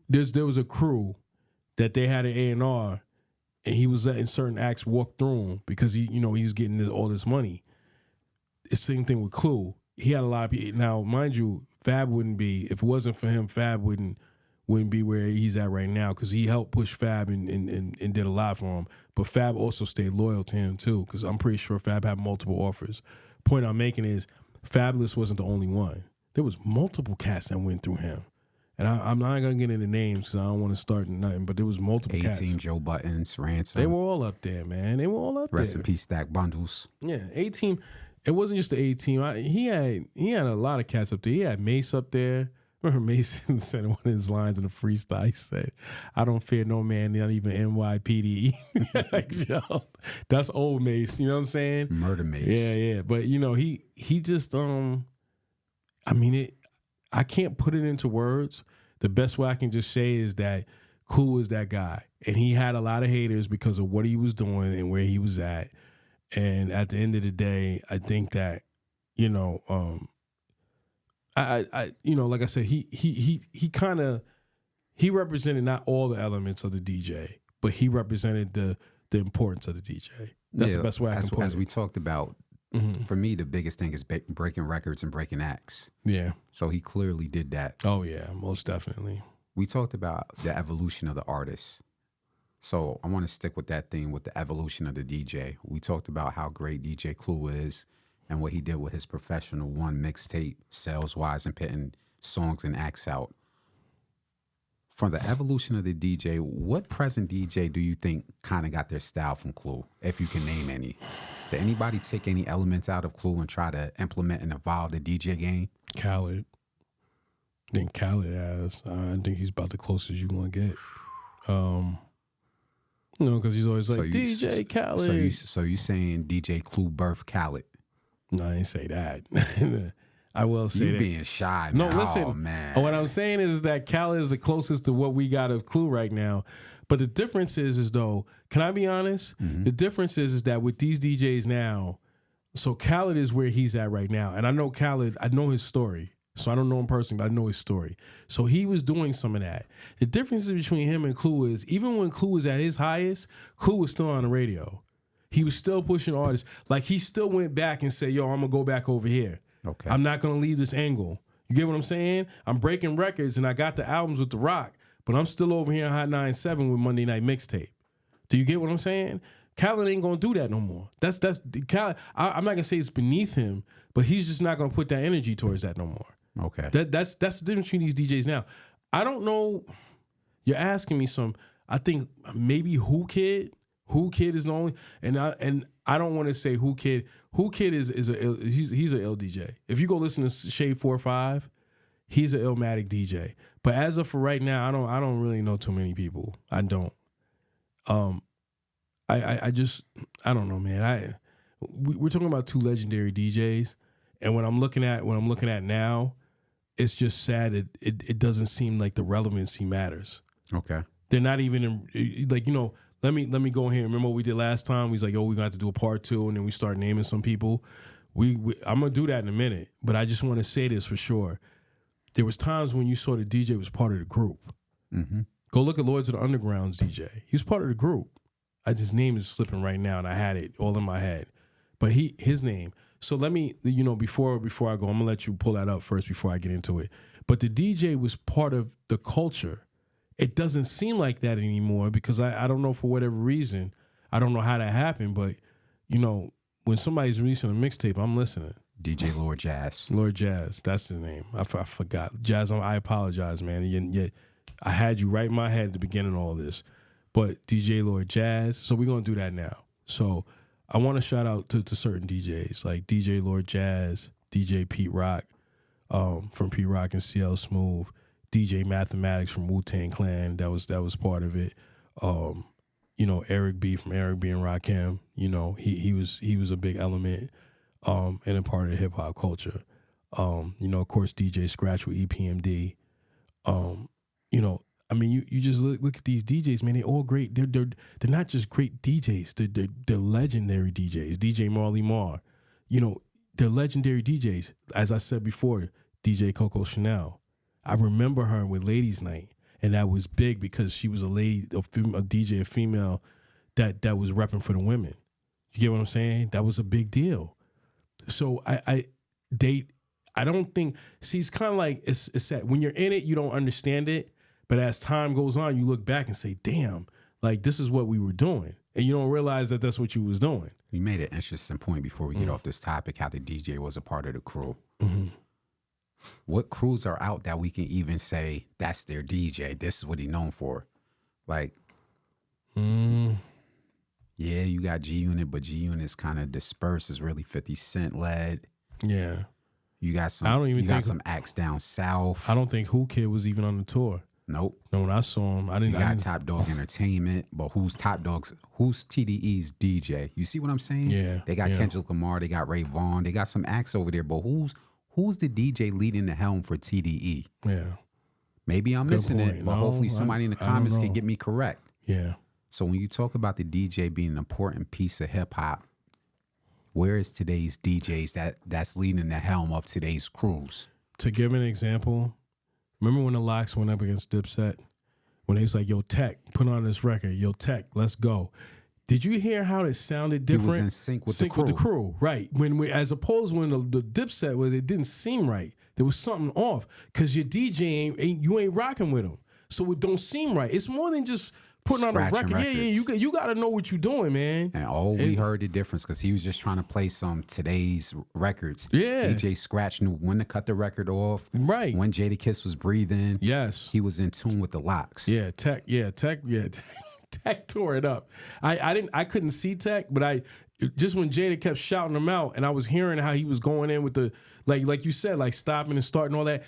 There was a crew that they had an A&R, and he was letting certain acts walk through him because he was getting all this money. It's the same thing with Clue. He had a lot of people. Now, mind you, Fab wouldn't be, if it wasn't for him, Fab wouldn't be where he's at right now because he helped push Fab and did a lot for him. But Fab also stayed loyal to him too because I'm pretty sure Fab had multiple offers. Point I'm making is Fabulous wasn't the only one. There was multiple cats that went through him. And I'm not going to get into names because I don't want to start nothing, but there was multiple cats. 18, Joe Buttons, Ransom. They were all up there, man. They were all up there. Rest in peace, Stack Bundles. Yeah, 18. It wasn't just the 18. He had a lot of cats up there. He had Mace up there. Remember Mason said one of his lines in the freestyle. He said, "I don't fear no man, not even NYPD." Like, yo, that's old Mace. You know what I'm saying? Murder Mace. Yeah. But he just I can't put it into words. The best way I can just say is that Clue is that guy. And he had a lot of haters because of what he was doing and where he was at. And at the end of the day, I think that, I like I said, he he represented not all the elements of the DJ, but he represented the importance of the DJ. That's the best way I can put it. As we talked about, for me, the biggest thing is breaking records and breaking acts. Yeah. So he clearly did that. Oh, yeah, most definitely. We talked about the evolution of the artist. So I want to stick with that theme with the evolution of the DJ. We talked about how great DJ Clue is and what he did with his Professional One mixtape, sales-wise, and putting songs and acts out. From the evolution of the DJ, what present DJ do you think kind of got their style from Clue, if you can name any? Did anybody take any elements out of Clue and try to implement and evolve the DJ game? Khaled. I think Khaled has. I think he's about the closest you're going to get. Because he's always like, DJ Khaled. So you saying DJ Clue birthed Khaled? No, I didn't say that. I will say you being shy, man. No, listen. Oh, man. What I'm saying is that Khaled is the closest to what we got of Clue right now. But the difference is though, can I be honest? The difference is that with these DJs now, so Khaled is where he's at right now. And I know Khaled, I know his story. So I don't know him personally, but I know his story. So he was doing some of that. The difference between him and Clue is, even when Clue was at his highest, Clue was still on the radio. He was still pushing artists. Like, he still went back and said, yo, I'm going to go back over here. Okay. I'm not going to leave this angle. You get what I'm saying? I'm breaking records, and I got the albums with The Rock, but I'm still over here on Hot 97 with Monday Night Mixtape. Do you get what I'm saying? Khaled ain't going to do that no more. That's Khaled. I'm not going to say it's beneath him, but he's just not going to put that energy towards that no more. Okay. That's the difference between these DJs now. I don't know. You're asking me some. I think maybe Who Kid. Who Kid is the only, and I don't want to say Who Kid. Who Kid he's an ill DJ. If you go listen to Shade 4-5, he's an illmatic DJ. But as of for right now, I don't really know too many people. I don't. I just don't know, man. We're talking about two legendary DJs, and what I'm looking at now, it's just sad that it doesn't seem like the relevancy matters. Okay. They're not even in, like, you know. Let me go here. Remember what we did last time? We was like, oh, we're going to have to do a part 2, and then we start naming some people. I'm going to do that in a minute, but I just want to say this for sure. There was times when you saw the DJ was part of the group. Mm-hmm. Go look at Lords of the Underground's DJ. He was part of the group. His name is slipping right now, and I had it all in my head. But his name. So let me, before I go, I'm going to let you pull that up first before I get into it. But the DJ was part of the culture. It doesn't seem like that anymore because I don't know, for whatever reason. I don't know how that happened, but, when somebody's releasing a mixtape, I'm listening. DJ Lord Jazz. Lord Jazz, that's his name. I forgot. Jazz, I apologize, man. Yet I had you right in my head at the beginning of all this. But DJ Lord Jazz, so we're going to do that now. So I want to shout out to certain DJs, like DJ Lord Jazz, DJ Pete Rock from Pete Rock and CL Smooth, DJ Mathematics from Wu-Tang Clan, that was part of it. Erick B from Erick B and Rakim, he was a big element and a part of the hip hop culture. Of course DJ Scratch with EPMD. You just look at these DJs, man, they're all great. They're not just great DJs, they're legendary DJs. DJ Marley Marr, they're legendary DJs. As I said before, DJ Coco Chanel. I remember her with Ladies Night, and that was big because she was a lady, a DJ, a female that was repping for the women. You get what I'm saying? That was a big deal. So I don't think. See, it's kind of like it's sad. When you're in it, you don't understand it, but as time goes on, you look back and say, "Damn, like this is what we were doing," and you don't realize that that's what you was doing. You made an interesting point before we get off this topic. How the DJ was a part of the crew. Mm-hmm. What crews are out that we can even say that's their DJ? This is what he's known for. Like, yeah, you got G Unit, but G Unit's kind of dispersed. It's really 50 Cent led. Yeah, you got some. You got some acts down south. I don't think Who Kid was even on the tour. Nope. No, when I saw him, I didn't. You got Top Dog Entertainment, but who's Top Dog's? Who's TDE's DJ? You see what I'm saying? Yeah. They got Kendrick Lamar. They got Ray Vaughn. They got some acts over there, but Who's the DJ leading the helm for TDE? Yeah. Maybe I'm missing it, but hopefully somebody in the comments can get me correct. Yeah. So when you talk about the DJ being an important piece of hip hop, where is today's DJs that's leading the helm of today's crews? To give an example, remember when the Locks went up against Dipset? when they was like, yo, Tech, put on this record. Yo, Tech, let's go. Did you hear how it sounded different? He was in sync with the crew. Right. As opposed when the Dipset was, it didn't seem right. There was something off because your DJ ain't rocking with him. So it don't seem right. It's more than just putting on a record. Records. Yeah, you got to know what you're doing, man. And we heard the difference because he was just trying to play some today's records. Yeah. DJ Scratch knew when to cut the record off. Right. When Jadakiss was breathing. Yes. He was in tune with the locks. Yeah, Tech. Tech tore it up. I couldn't see Tech, but just when Jada kept shouting him out and I was hearing how he was going in with the like you said, like stopping and starting all that,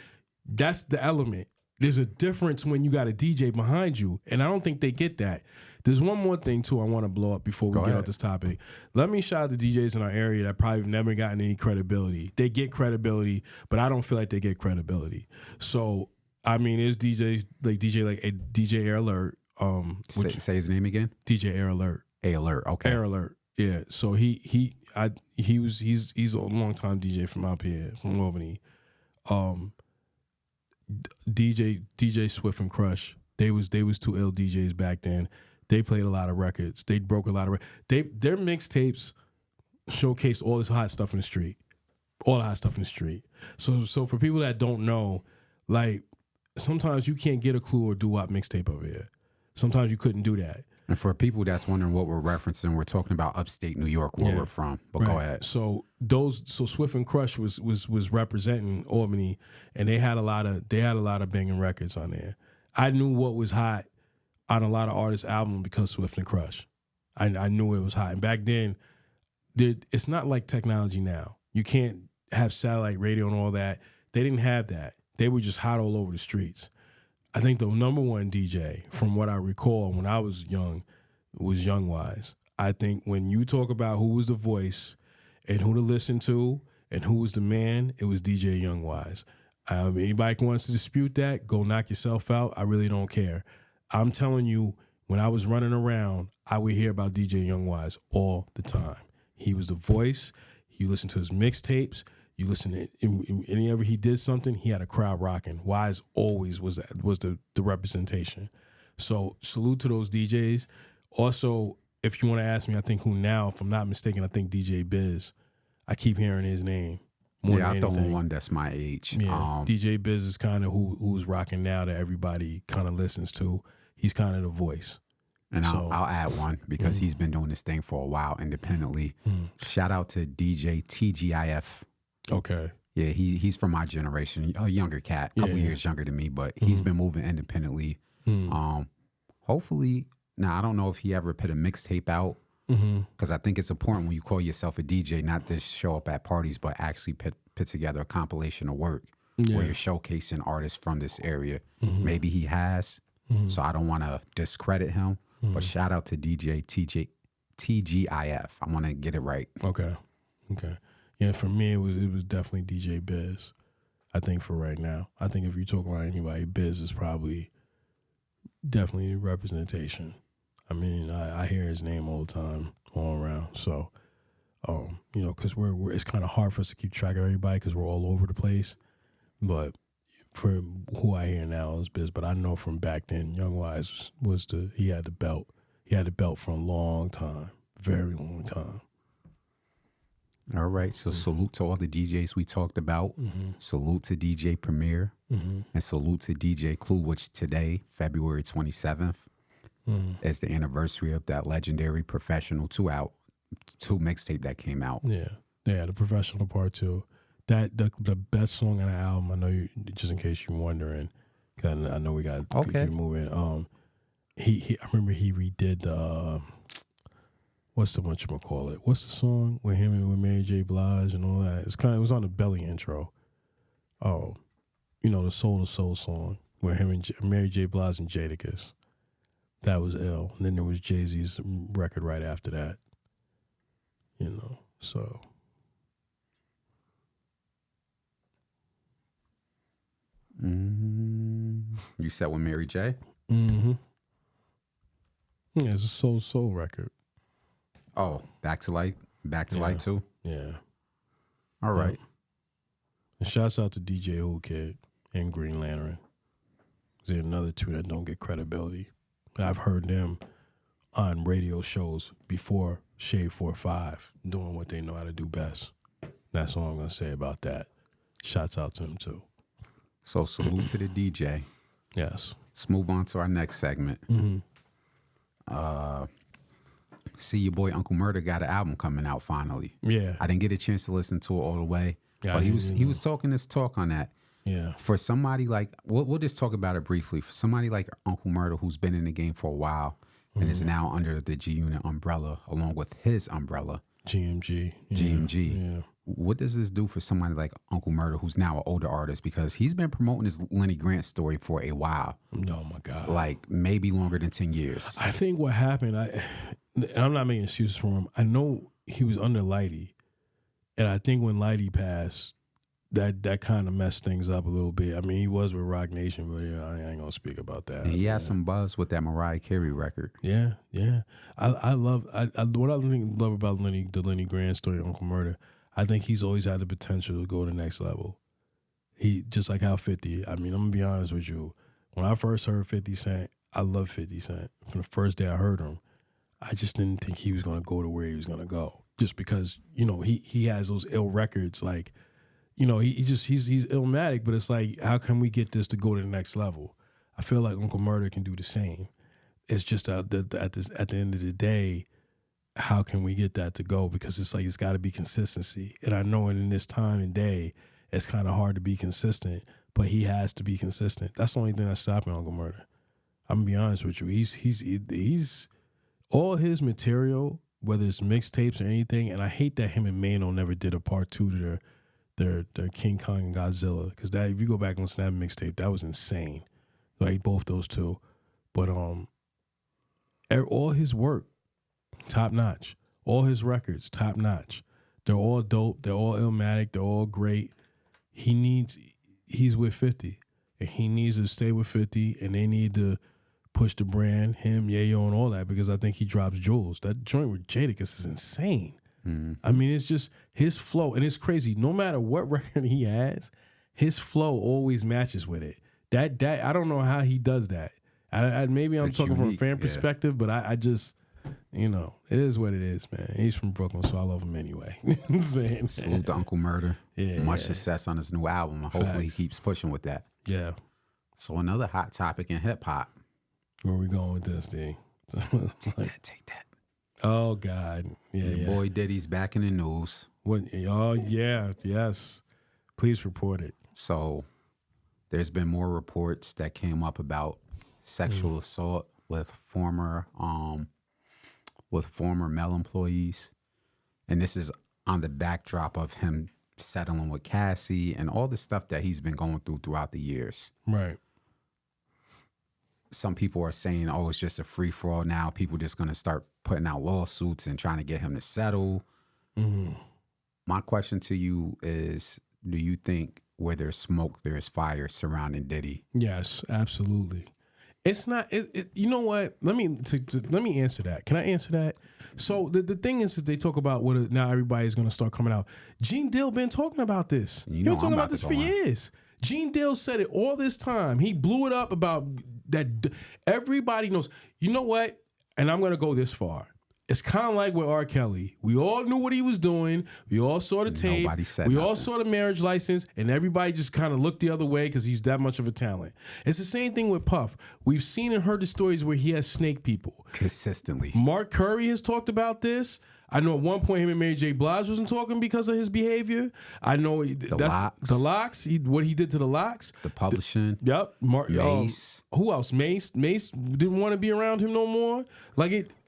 that's the element. There's a difference when you got a DJ behind you, and I don't think they get that. There's one more thing too I want to blow up before we get off this topic. Let me shout out the DJs in our area that probably have never gotten any credibility. They get credibility, but I don't feel like they get credibility. So I mean, there's DJs like DJ Air Alert. Say his name again. DJ Air Alert. A Alert. Okay. Air Alert. Yeah. So he's a long time DJ from up here from Albany. DJ Swift and Crush. They was two ill DJs back then. They played a lot of records. They broke a lot of their mixtapes showcased all this hot stuff in the street. All the hot stuff in the street. So for people that don't know, like sometimes you can't get a Clue or doo-wop mixtape over here. Sometimes you couldn't do that. And for people that's wondering what we're referencing, we're talking about upstate New York, where we're from. But go ahead. So Swift and Crush was representing Albany, and they had a lot of banging records on there. I knew what was hot on a lot of artists' albums because Swift and Crush. I knew it was hot. And back then, it's not like technology now. You can't have satellite radio and all that. They didn't have that. They were just hot all over the streets. I think the number one DJ, from what I recall when I was young, was Young Wise. I think when you talk about who was the voice and who to listen to and who was the man, it was DJ Young Wise. Anybody wants to dispute that, go knock yourself out. I really don't care. I'm telling you, when I was running around, I would hear about DJ Young Wise all the time. He was the voice. You listen to his mixtapes. You listen to whenever he did something, he had a crowd rocking. Wise always was the representation. So salute to those DJs. Also, if you want to ask me, I think who now, if I'm not mistaken, I think DJ Biz. I keep hearing his name. I thought one that's my age. Yeah, DJ Biz is kind of who's rocking now that everybody kind of listens to. He's kind of the voice. And I'll add one because he's been doing this thing for a while independently. Shout out to DJ TGIF. Okay. Yeah, he's from my generation, a younger cat, a couple years younger than me, but he's been moving independently. Hopefully, now I don't know if he ever put a mixtape out because I think it's important when you call yourself a DJ not to show up at parties, but actually put together a compilation of work where you're showcasing artists from this area. Maybe he has, so I don't want to discredit him, but shout out to DJ TGIF. I want to get it right. Okay. Yeah, for me, it was definitely DJ Biz. I think for right now. I think if you talk about anybody, Biz is probably definitely representation. I mean, I hear his name all the time, all around. So, because it's kind of hard for us to keep track of everybody because we're all over the place. But for who I hear now is Biz. But I know from back then, Young Wise he had the belt. He had the belt for a long time, very long time. All right, so salute to all the DJs we talked about. Salute to DJ Premier, and salute to DJ Clue, which today, February 27th, is the anniversary of that legendary Professional 2 mixtape that came out. Yeah, the Professional Part 2. That the best song on the album. I know you, just in case you're wondering, because I know we got to keep moving. I remember he redid the. What's the whatchamacallit? What's the song with him and with Mary J. Blige and all that? It was on the Belly intro. Oh, the Soul to Soul song where him and Mary J. Blige and Jadakiss. That was ill. And then there was Jay-Z's record right after that. So. You said with Mary J? Yeah, it's a soul record. Oh, Back to Light too? Yeah. All right. And shouts out to DJ Who Kid and Green Lantern. There's another two that don't get credibility. I've heard them on radio shows before Shade 4-5 doing what they know how to do best. That's all I'm going to say about that. Shouts out to them, too. So salute to the DJ. Yes. Let's move on to our next segment. See, your boy Uncle Murder got an album coming out finally. Yeah. I didn't get a chance to listen to it all the way, Yeah, but he was talking this talk on that. Yeah. For somebody like, we'll just talk about it briefly. For somebody like Uncle Murder, who's been in the game for a while and is now under the G Unit umbrella, along with his umbrella, GMG. GMG. What does this do for somebody like Uncle Murder, who's now an older artist? Because he's been promoting this Lenny Grant story for a while. Oh, my God. Like maybe longer than 10 years. I think what happened, I'm not making excuses for him. I know he was under Lighty. And I think when Lighty passed, that kind of messed things up a little bit. I mean, he was with Rock Nation, but yeah, I ain't gonna speak about that. And he had some buzz with that Mariah Carey record. Yeah. I love what I love about the Lenny Grant story, Uncle Murder. I think he's always had the potential to go to the next level. He just like how 50. I mean, I'm gonna be honest with you. When I first heard 50 Cent, I loved 50 Cent. From the first day I heard him, I just didn't think he was gonna go to where he was gonna go. Just because, he has those ill records, like. He's illmatic, but it's like, how can we get this to go to the next level? I feel like Uncle Murder can do the same. It's just at the end of the day, how can we get that to go? Because it's like, it's got to be consistency. And I know in this time and day, it's kind of hard to be consistent, but he has to be consistent. That's the only thing that's stopping Uncle Murder. I'm going to be honest with you. He's all his material, whether it's mixtapes or anything, and I hate that him and Mano never did a part 2 to their King Kong and Godzilla, because that, if you go back and listen to that mixtape, that was insane. Like both those two, but all his work, top notch. All his records, top notch. They're all dope. They're all Illmatic. They're all great. He's with 50, and he needs to stay with 50, and they need to push the brand, him, Yayo, and all that, because I think he drops jewels. That joint with Jadakiss is insane. I mean, it's just his flow, and it's crazy. No matter what record he has, his flow always matches with it. That I don't know how he does that. Maybe I'm talking from a fan perspective, but I just, it is what it is, man. He's from Brooklyn, so I love him anyway. Salute to Uncle Murder. Yeah, much success on his new album. Hopefully he keeps pushing with that. Yeah. So another hot topic in hip hop. Where we going with this, D? Take that. Oh God, Your boy Diddy's back in the news. What? Oh yeah, yes. Please report it. So, there's been more reports that came up about sexual assault with former male employees, and this is on the backdrop of him settling with Cassie and all the stuff that he's been going through throughout the years. Right. Some people are saying, oh, it's just a free-for-all now. People just going to start putting out lawsuits and trying to get him to settle. My question to you is, do you think where there's smoke, there's fire surrounding Diddy? Yes, absolutely. It's not, you know what? Let me answer that. Can I answer that? So the thing is they talk about now everybody's going to start coming out. Gene Dill been talking about this. He's been talking about this for years. Gene Dill said it all this time. He blew it up about that. Everybody knows. You know what? And I'm going to go this far. It's kind of like with R. Kelly. We all knew what he was doing. We all saw the tape. Nobody said we nothing. all saw the marriage license, and everybody just kind of looked the other way because he's that much of a talent. It's the same thing with Puff. We've seen and heard the stories where he has snake people. Consistently. Mark Curry has talked about this. I know at one point him and Mary J. Blige wasn't talking because of his behavior. I know Locks. The Locks. What he did to the Locks. The publishing. Yep. Mace. Who else? Mace didn't want to be around him no more.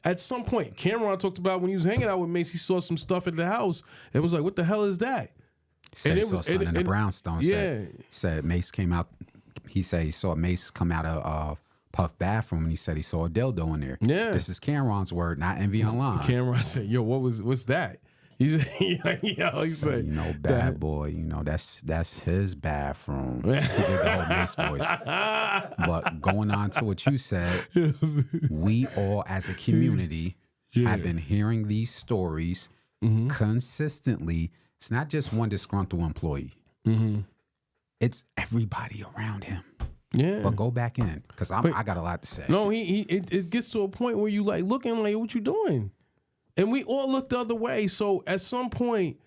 At some point, Cameron talked about when he was hanging out with Mace, he saw some stuff at the house and was like, "What the hell is that?" Said he saw something in the brownstone. Yeah. Said Mace came out. He said he saw Mace come out of Puff bathroom, and he said he saw a dildo in there. Yeah. This is Cameron's word, not Enveonline. Cameron said, "Yo, what's that?" He said, bad boy, that's his bathroom. He did the whole Mace voice. But going on to what you said, we all as a community have been hearing these stories consistently. It's not just one disgruntled employee. It's everybody around him. Yeah. But go back in, because I got a lot to say. No, it gets to a point where you like looking like, what you doing? And we all look the other way. So at some point,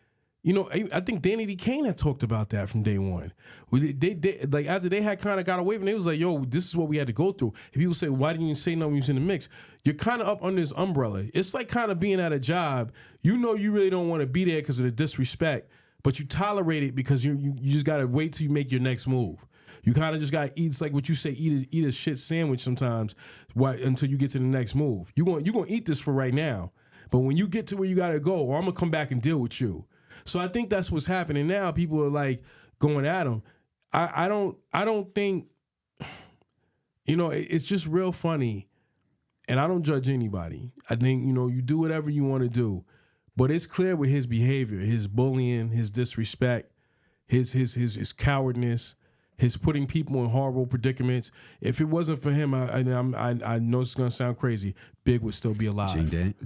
you know, I think Danny D. Kane had talked about that from day one. They like after they had kind of got away from it, was like, yo, this is what we had to go through. If people say, why didn't you say nothing when you was in the mix? You're kind of up under this umbrella. It's like kind of being at a job. You know you really don't want to be there because of the disrespect, but you tolerate it because you just got to wait till you make your next move. You kind of just got to eat. It's like what you say, eat a shit sandwich sometimes until you get to the next move. You're going to eat this for right now. But when you get to where you got to go, or I'm going to come back and deal with you. So I think that's what's happening now. People are like going at him. I don't think, you know, it's just real funny. And I don't judge anybody. I think, you know, you do whatever you want to do. But it's clear with his behavior, his bullying, his disrespect, his cowardness, his putting people in horrible predicaments. If it wasn't for him, I know it's going to sound crazy, Big would still be alive.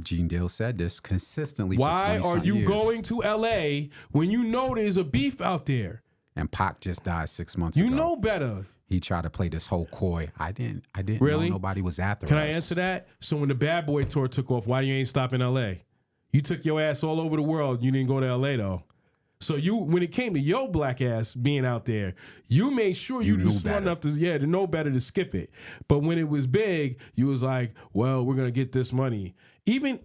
Gene Dale said this consistently. Why for 20 are you years. going to L.A. when you know there's a beef out there? And Pac just died 6 months ago. You know better. He tried to play this whole coy. I didn't really? know nobody was after Can us. I answer that? So when the Bad Boy tour took off, why you ain't stop in L.A.? You took your ass all over the world. You didn't go to L.A. though. So when it came to your black ass being out there, you made sure you knew smart enough to know better to skip it. But when it was big, you was like, well, we're gonna get this money. Even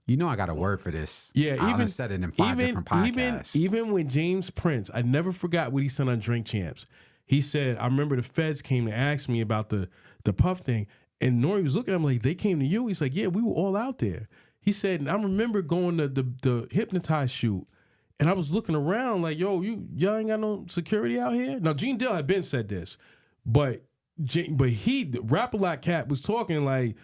you know I got a word for this. Yeah, I even said it in 5 different podcasts. Even when James Prince, I never forgot what he said on Drink Champs. He said, I remember the feds came to ask me about the Puff thing, and Nori was looking at him like, they came to you? He's like, yeah, we were all out there. He said, and I remember going to the Hypnotize shoot. And I was looking around like, yo, y'all ain't got no security out here? Now, Gene Dale had been said this, but Rap-A-Lot Cat was talking like,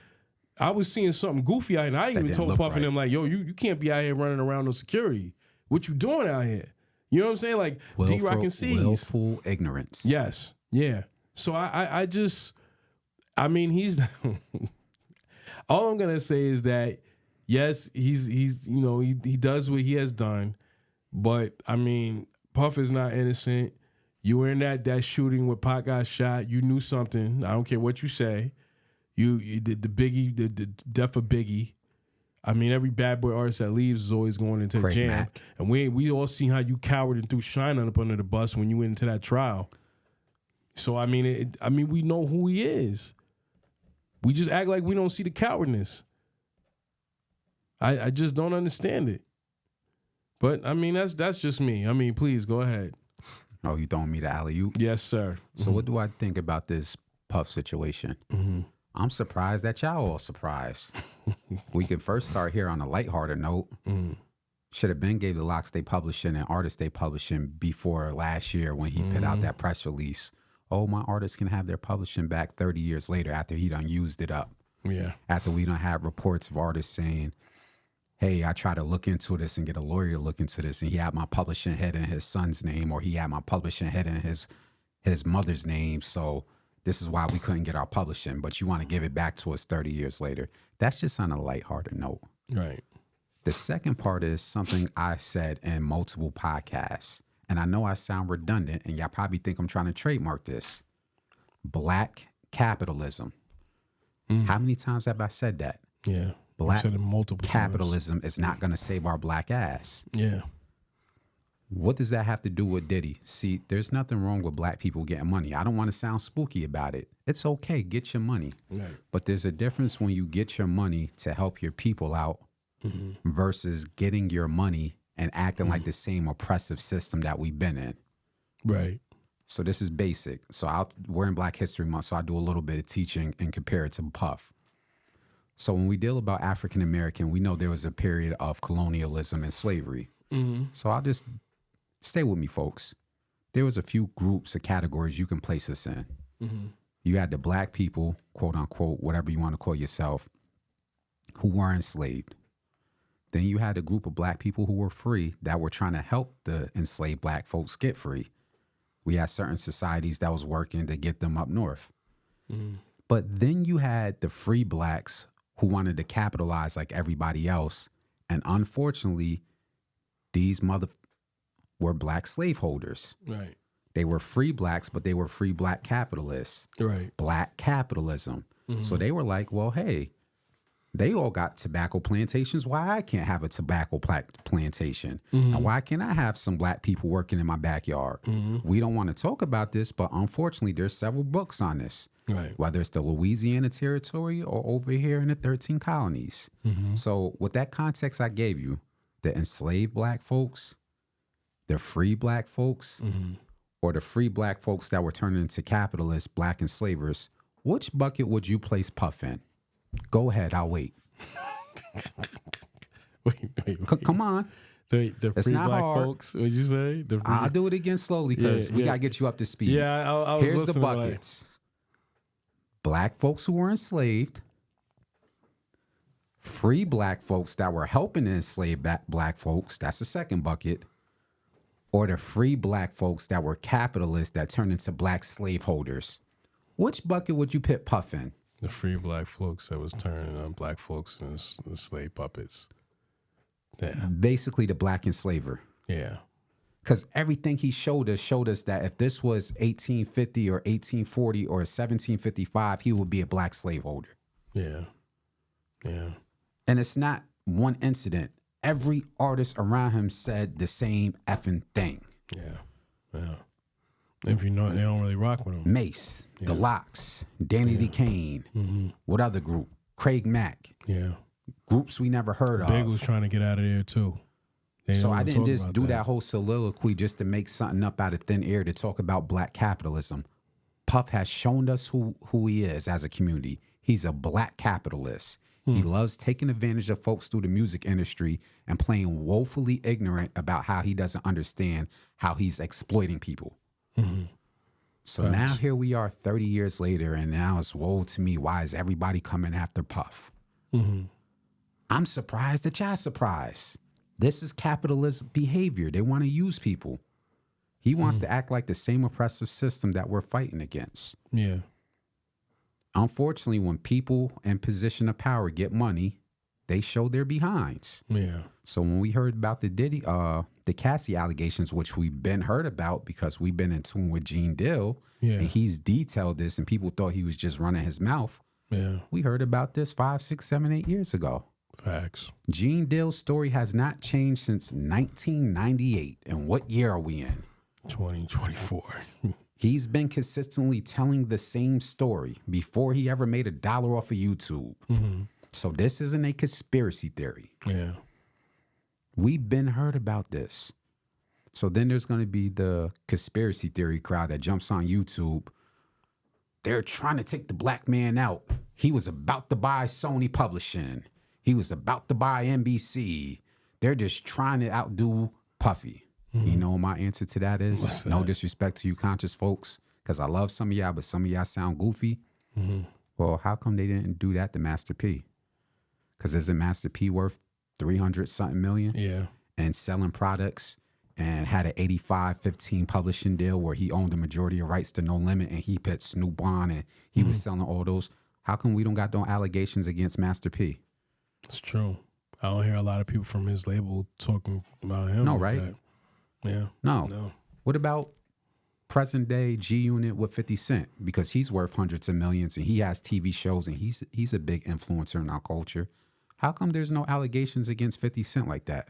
I was seeing something goofy out here. And I even told Puff and them like, yo, you can't be out here running around no security. What you doing out here? You know what I'm saying? Like, D-Rock and C's. Willful ignorance. Yes. Yeah. So I mean, all I'm going to say is that, yes, he's you know, he does what he has done. But, I mean, Puff is not innocent. You were in that shooting where Pac got shot. You knew something. I don't care what you say. You did the death of Biggie. I mean, every Bad Boy artist that leaves is always going into Craig jam. Mack. And we all seen how you cowered and threw Shine up under the bus when you went into that trial. So, I mean, we know who he is. We just act like we don't see the cowardness. I just don't understand it. But, I mean, that's just me. I mean, please, go ahead. Oh, you throwing me the alley-oop? Yes, sir. So what do I think about this Puff situation? Mm-hmm. I'm surprised that y'all all surprised. We can first start here on a lighthearted note. Mm. Should have been gave the Locks They Publishing and Artists They Publishing before last year when he put out that press release. Oh, my artists can have their publishing back 30 years later after he done used it up. Yeah. After we done have reports of artists saying, hey, I tried to look into this and get a lawyer to look into this, and he had my publishing head in his son's name, or he had my publishing head in his mother's name, so this is why we couldn't get our publishing, but you want to give it back to us 30 years later. That's just on a lighthearted note. Right. The second part is something I said in multiple podcasts, and I know I sound redundant, and y'all probably think I'm trying to trademark this. Black capitalism. How many times have I said that? Yeah. Black multiple capitalism times. is not going to save our black ass. Yeah. What does that have to do with Diddy? See, there's nothing wrong with black people getting money. I don't want to sound spooky about it. It's okay, get your money. Right. But there's a difference when you get your money to help your people out versus getting your money and acting like the same oppressive system that we've been in. Right. So this is basic. So we're in Black History Month, so I do a little bit of teaching and compare it to Puff. So when we deal about African American, we know there was a period of colonialism and slavery. Mm-hmm. So I'll just stay with me, folks. There was a few groups or categories you can place us in. Mm-hmm. You had the black people, quote unquote, whatever you want to call yourself, who were enslaved. Then you had a group of black people who were free that were trying to help the enslaved black folks get free. We had certain societies that was working to get them up north. Mm-hmm. But then you had the free blacks who wanted to capitalize like everybody else. And unfortunately, these were black slaveholders. Right. They were free blacks, but they were free black capitalists. Right. Black capitalism. So they were like, well, hey, they all got tobacco plantations. Why I can't have a tobacco plantation? And why can't I have some black people working in my backyard? We don't want to talk about this, but unfortunately, there's several books on this. Right. Whether it's the Louisiana Territory or over here in the 13 colonies. So with that context I gave you, the enslaved black folks, the free black folks, or the free black folks that were turned into capitalists, black enslavers, which bucket would you place Puff in? Go ahead, I'll wait. wait. Come on. The It's free not black hard. folks, what'd you say? I'll do it again slowly because we got to get you up to speed. Yeah, I was Here's the listening, like- buckets. Black folks who were enslaved, free black folks that were helping to enslave black folks, that's the second bucket, or the free black folks that were capitalists that turned into black slaveholders. Which bucket would you put Puff in? The free black folks that was turning on black folks and the slave puppets. Yeah. Basically the black enslaver. Yeah. Because everything he showed us that if this was 1850 or 1840 or 1755, he would be a black slaveholder. Yeah. Yeah. And it's not one incident. Every artist around him said the same effing thing. Yeah. Yeah. If you know, they don't really rock with him. Mace, The Lox, Danny D. Kane, what other group? Craig Mack. Yeah. Groups we never heard Big of. was trying to get out of there too. They So don't I wanna didn't talk just about do that whole soliloquy just to make something up out of thin air to talk about black capitalism. Puff has shown us who he is as a community. He's a black capitalist. He loves taking advantage of folks through the music industry and playing woefully ignorant about how he doesn't understand how he's exploiting people. So now here we are 30 years later, and now it's woe to me. Why is everybody coming after Puff? I'm surprised that y'all surprised. This is capitalist behavior. They want to use people. He wants to act like the same oppressive system that we're fighting against. Yeah. Unfortunately, when people in position of power get money, they show their behinds. Yeah. So when we heard about the Diddy, the Cassie allegations, which we've been heard about because we've been in tune with Gene Dill, and he's detailed this, and people thought he was just running his mouth. Yeah. We heard about this 5, 6, 7, 8 years ago. Facts. Gene Dill's story has not changed since 1998. And what year are we in? 2024. He's been consistently telling the same story before he ever made $1 off of YouTube. So this isn't a conspiracy theory. Yeah. We've been heard about this. So then there's going to be the conspiracy theory crowd that jumps on YouTube. They're trying to take the black man out. He was about to buy Sony Publishing. He was about to buy NBC. They're just trying to outdo Puffy. You know what my answer to that is? What's No that? disrespect to you conscious folks, because I love some of y'all, but some of y'all sound goofy. Well, how come they didn't do that to Master P? Because isn't Master P worth 300-something million? Yeah. And selling products and had an 85-15 publishing deal where he owned the majority of rights to No Limit and he put Snoop on and he was selling all those. How come we don't got no allegations against Master P? It's true. I don't hear a lot of people from his label talking about him. No, like right? that. Yeah. No. What about present day G Unit with 50 Cent? Because he's worth hundreds of millions and he has TV shows and he's a big influencer in our culture. How come there's no allegations against 50 Cent like that?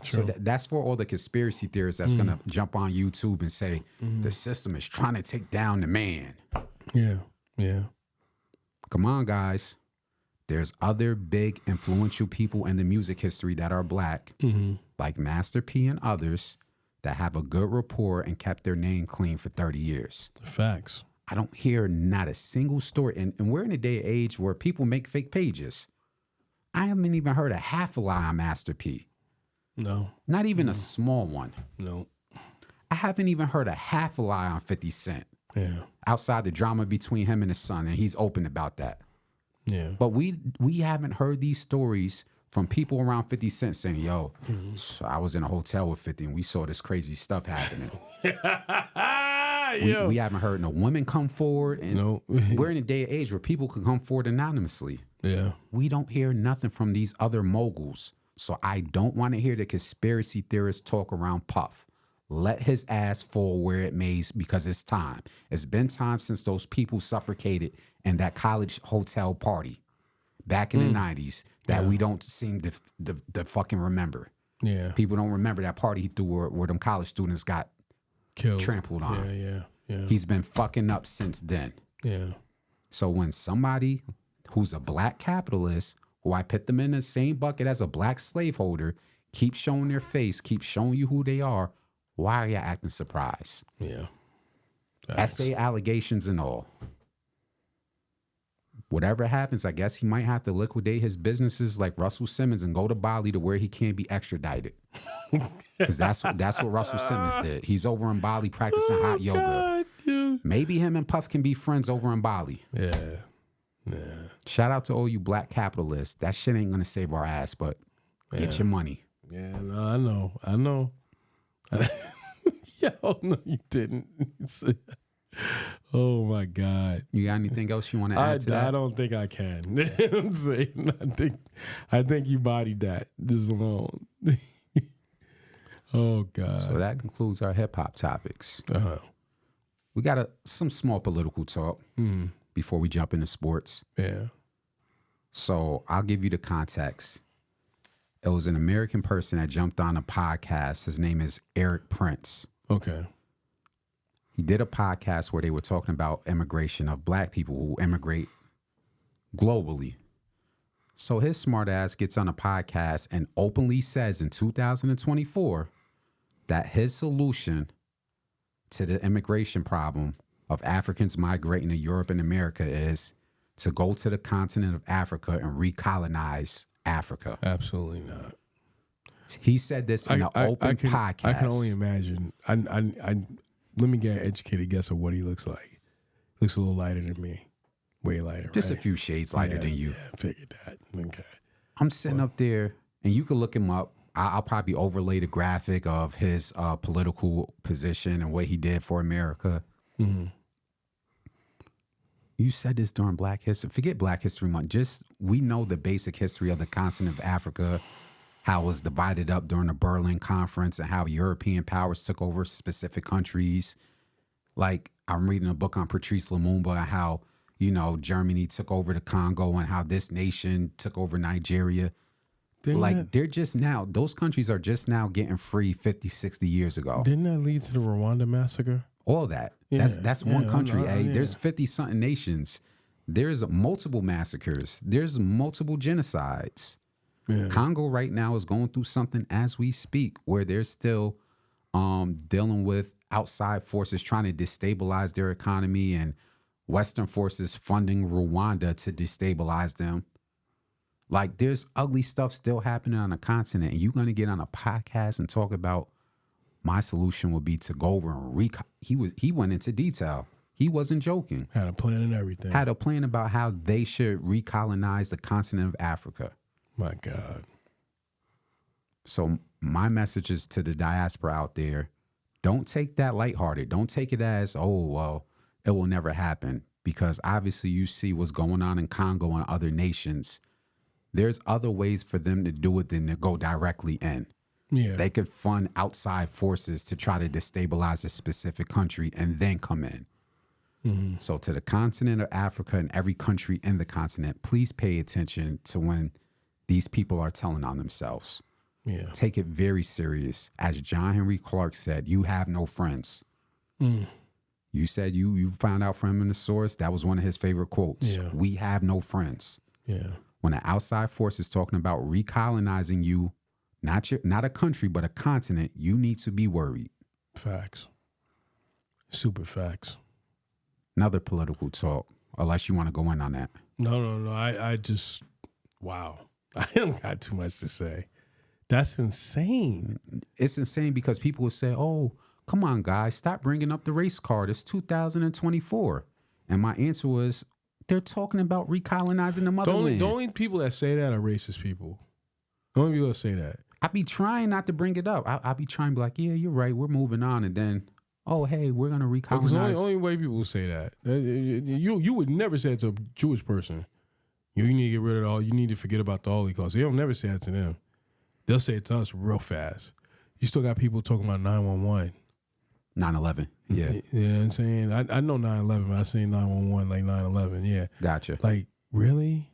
True. So that's for all the conspiracy theorists that's going to jump on YouTube and say the system is trying to take down the man. Yeah. Yeah. Come on, guys. There's other big influential people in the music history that are black, like Master P and others, that have a good rapport and kept their name clean for 30 years. Facts. I don't hear not a single story. And we're in a day and age where people make fake pages. I haven't even heard a half a lie on Master P. No. Not even a small one. No. I haven't even heard a half a lie on 50 Cent. Yeah. Outside the drama between him and his son, and he's open about that. Yeah. But we haven't heard these stories from people around 50 Cent saying, yo, so I was in a hotel with 50 and we saw this crazy stuff happening. We haven't heard no women come forward. And No. we're in a day and age where people can come forward anonymously. Yeah. We don't hear nothing from these other moguls. So I don't want to hear the conspiracy theorists talk around Puff. let his ass fall where it may, because it's time. It's been time since those people suffocated in that college hotel party back in the 90s that we don't seem to fucking remember. Yeah. People don't remember that party he threw where them college students got Killed. trampled on. Yeah. He's been fucking up since then. Yeah. So when somebody who's a black capitalist, who I put them in the same bucket as a black slaveholder, keeps showing their face, keeps showing you who they are, why are you acting surprised? Yeah. Essay allegations and all. Whatever happens, I guess he might have to liquidate his businesses like Russell Simmons and go to Bali to where he can't be extradited. Because that's what Russell Simmons did. He's over in Bali practicing hot yoga. God, maybe him and Puff can be friends over in Bali. Yeah. Shout out to all you black capitalists. That shit ain't gonna save our ass, but get your money. Yeah, no, I know. Yo, no, you didn't. Oh my God! You got anything else you want to add to that? I don't think I can. I'm saying, I think you bodied that this alone. Oh God! So that concludes our hip hop topics. We got some small political talk before we jump into sports. Yeah. So I'll give you the context. It was an American person that jumped on a podcast. His name is Erick Prince. Okay. He did a podcast where they were talking about immigration of black people who immigrate globally. So his smart ass gets on a podcast and openly says in 2024 that his solution to the immigration problem of Africans migrating to Europe and America is to go to the continent of Africa and recolonize Africa. Absolutely not. He said this in an open podcast. I can only imagine. Let me get an educated guess of what he looks like. Looks a little lighter than me. Way lighter. Just right? a few shades lighter than you. Yeah, figured that. Okay. I'm sitting up there, and you can look him up. I'll probably overlay the graphic of his political position and what he did for America. Mm-hmm. You said this during Black History. Forget Black History Month. Just, we know the basic history of the continent of Africa, how it was divided up during the Berlin Conference and how European powers took over specific countries. Like, I'm reading a book on Patrice Lumumba and how, Germany took over the Congo and how this nation took over Nigeria. They're just now, those countries are just now getting free 50, 60 years ago. Didn't that lead to the Rwanda massacre? All that. Yeah. That's one country. There's 50-something nations. There's multiple massacres. There's multiple genocides. Yeah. Congo right now is going through something as we speak where they're still dealing with outside forces trying to destabilize their economy and Western forces funding Rwanda to destabilize them. Like, there's ugly stuff still happening on the continent, and you're going to get on a podcast and talk about my solution would be to go over and he went into detail. He wasn't joking. Had a plan and everything. Had a plan about how they should recolonize the continent of Africa. My God. So my message is to the diaspora out there, don't take that lighthearted. Don't take it as, oh, well, it will never happen. Because obviously you see what's going on in Congo and other nations. There's other ways for them to do it than to go directly in. Yeah. They could fund outside forces to try to destabilize a specific country and then come in. Mm-hmm. So to the continent of Africa and every country in the continent, please pay attention to when these people are telling on themselves. Yeah. Take it very serious. As John Henry Clark said, you have no friends. Mm. You said you found out from him in the source. That was one of his favorite quotes. Yeah. We have no friends. Yeah. When an outside force is talking about recolonizing you, not a country, but a continent, you need to be worried. Facts. Super facts. Another political talk, unless you want to go in on that. No. I just, wow. I don't got too much to say. That's insane. It's insane because people will say, oh, come on, guys, stop bringing up the race card. It's 2024. And my answer was, they're talking about recolonizing the motherland. The only people that say that are racist people. The only people that say that. I be trying not to bring it up. I be trying to be like, yeah, you're right. We're moving on. And then, oh, hey, we're going to recolonize. Because the only way people say that. You would never say it to a Jewish person. You need to get rid of all. You need to forget about the Holocaust. They don't never say that to them. They'll say it to us real fast. You still got people talking about 911. 9/11. Yeah. You know what I'm saying? I know 9/11, but I seen 911 like 9/11. Yeah. Gotcha. Like, really?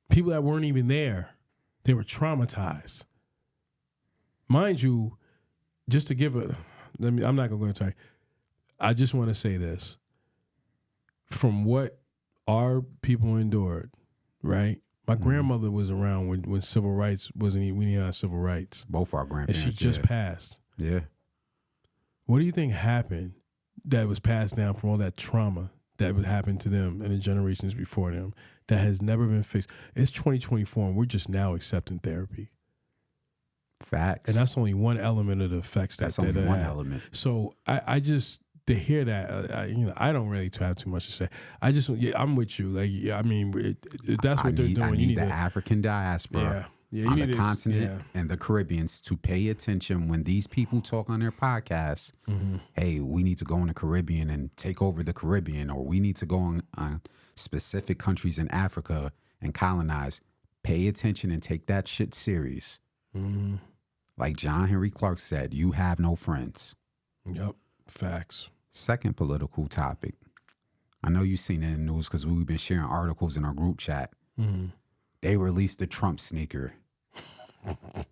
People that weren't even there, they were traumatized. Mind you, just to give I'm not going to go into it. I just want to say this. From what our people endured, right? My grandmother was around when civil rights we didn't have civil rights. Both our grandparents. And she just passed. Yeah. What do you think happened that was passed down from all that trauma that would happen to them and the generations before them that has never been fixed? It's 2024 and we're just now accepting therapy. Facts. And that's only one element of the effects. That's only one element. So I just, to hear that, I don't really have too much to say. I'm with you. Like, I mean, that's what they're doing. I you need need the to, African diaspora on the continent and the Caribbeans to pay attention when these people talk on their podcasts. Mm-hmm. Hey, we need to go in the Caribbean and take over the Caribbean, or we need to go on specific countries in Africa and colonize. Pay attention and take that shit serious. Mm-hmm. Like John Henry Clark said, you have no friends. Yep. Facts. Second political topic. I know you've seen it in the news because we've been sharing articles in our group chat. Mm-hmm. They released the Trump sneaker.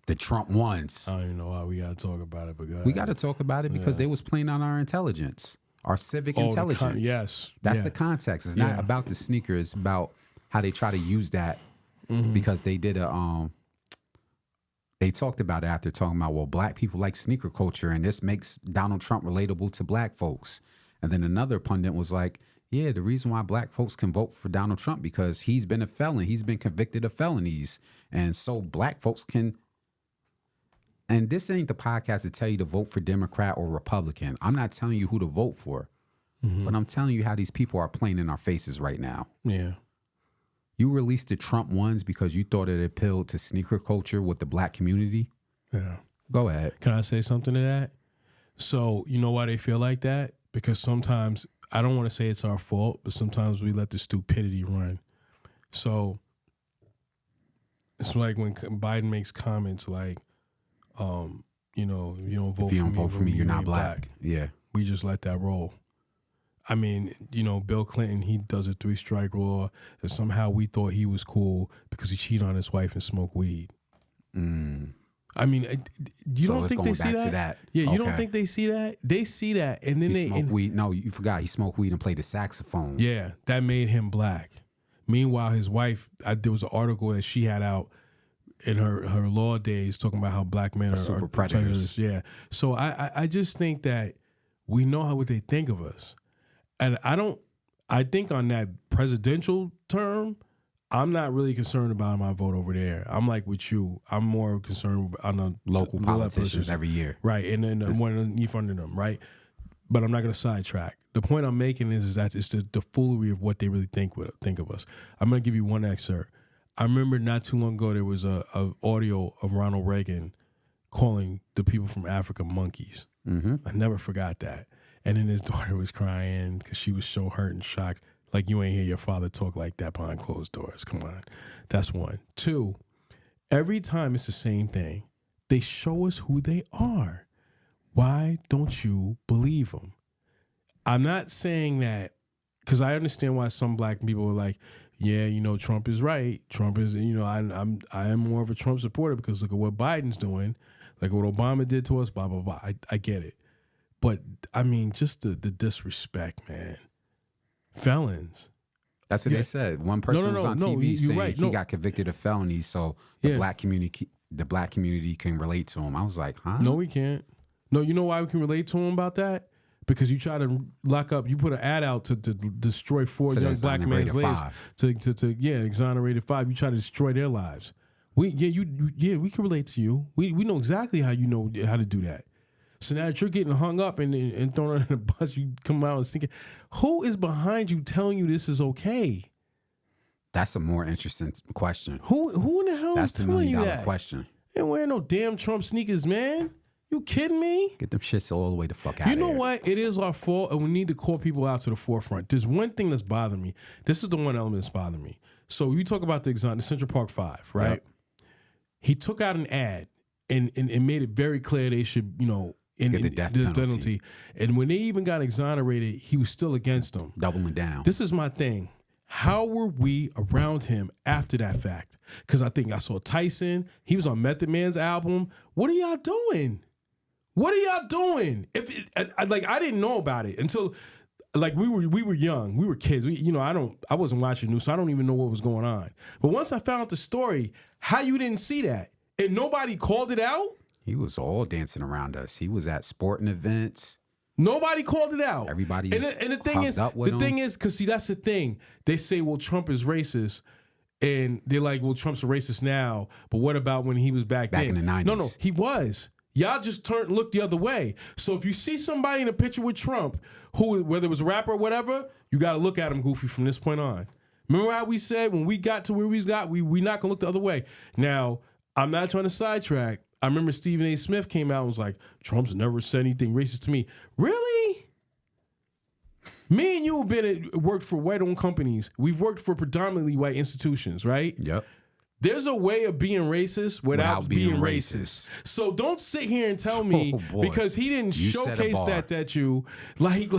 The Trump ones. I don't even know why we got to talk about it, but we got to talk about it because they was playing on our intelligence, our civic intelligence. Yes. That's the context. It's not about the sneaker. It's about how they try to use that because they did they talked about it after talking about, well, black people like sneaker culture and this makes Donald Trump relatable to black folks. And then another pundit was like, yeah, the reason why black folks can vote for Donald Trump because he's been a felon. He's been convicted of felonies. And so black folks can. And this ain't the podcast to tell you to vote for Democrat or Republican. I'm not telling you who to vote for, but I'm telling you how these people are playing in our faces right now. Yeah. You released the Trump ones because you thought it appealed to sneaker culture with the black community. Yeah. Go ahead. Can I say something to that? So you know why they feel like that? Because sometimes, I don't want to say it's our fault, but sometimes we let the stupidity run. So it's like when Biden makes comments like, you know, if you don't vote for me, you're not black. Yeah. We just let that roll. I mean, you know, Bill Clinton, he does a 3-strike law, and somehow we thought he was cool because he cheated on his wife and smoked weed. I mean, you don't think they see that? Yeah, you don't think they see that? They see that, and then he smoked weed. No, you forgot he smoked weed and played the saxophone. Yeah, that made him black. Meanwhile, his wife, there was an article that she had out in her law days talking about how black men are super predators. Yeah, so I just think that we know what they think of us. And I think on that presidential term, I'm not really concerned about my vote over there. I'm like with you. I'm more concerned on the local politicians every year. Right. And then one underneath under them, right? But I'm not going to sidetrack. The point I'm making is that it's the foolery of what they really think of us. I'm going to give you one excerpt. I remember not too long ago, there was a audio of Ronald Reagan calling the people from Africa monkeys. Mm-hmm. I never forgot that. And then his daughter was crying because she was so hurt and shocked. Like, you ain't hear your father talk like that behind closed doors. Come on. That's one. Two, every time it's the same thing. They show us who they are. Why don't you believe them? I'm not saying that because I understand why some black people are like, yeah, you know, Trump is right. Trump is, you know, I am more of a Trump supporter because look at what Biden's doing. Like what Obama did to us, blah, blah, blah. I get it. But, I mean, just the disrespect, man. Felons. That's what they said. One person was on TV saying he got convicted of felonies, so the black community can relate to him. I was like, huh? No, we can't. No, you know why we can relate to him about that? Because you try to lock up, you put an ad out to destroy 4 young black men's lives. Exonerated 5. You try to destroy their lives. We can relate to you. We know exactly how you know how to do that. So now that you're getting hung up and thrown under the bus, you come out and thinking, who is behind you telling you this is okay? That's a more interesting question. Who in the hell is telling you that? That's the $1 million question. Ain't wearing no damn Trump sneakers, man. You kidding me? Get them shits all the way the fuck out of here. You know what? It is our fault, and we need to call people out to the forefront. There's one thing that's bothering me. This is the one element that's bothering me. So you talk about the Central Park 5, right? Yep. He took out an ad and made it very clear they should, Get the death penalty. And when they even got exonerated, he was still against them. Doubling down. This is my thing. How were we around him after that fact? Because I think I saw Tyson. He was on Method Man's album. What are y'all doing? What are y'all doing? I didn't know about it until we were young. We were kids. I wasn't watching news, so I don't even know what was going on. But once I found out the story, how you didn't see that and nobody called it out? He was all dancing around us. He was at sporting events. Nobody called it out. Everybody and the thing is, because see, that's the thing. They say, well, Trump is racist, and they're like, well, Trump's a racist now, but what about when he was back then? in the 90s. No, he was. Y'all just looked the other way. So if you see somebody in a picture with Trump, whether it was a rapper or whatever, you got to look at him goofy from this point on. Remember how we said when we got to where we got, we not gonna look the other way. Now, I'm not trying to sidetrack. I remember Stephen A. Smith came out and was like, Trump's never said anything racist to me. Really? Me and you have worked for white-owned companies. We've worked for predominantly white institutions, right? Yep. There's a way of being racist without being racist. So don't sit here and tell me because he didn't showcase that at you, like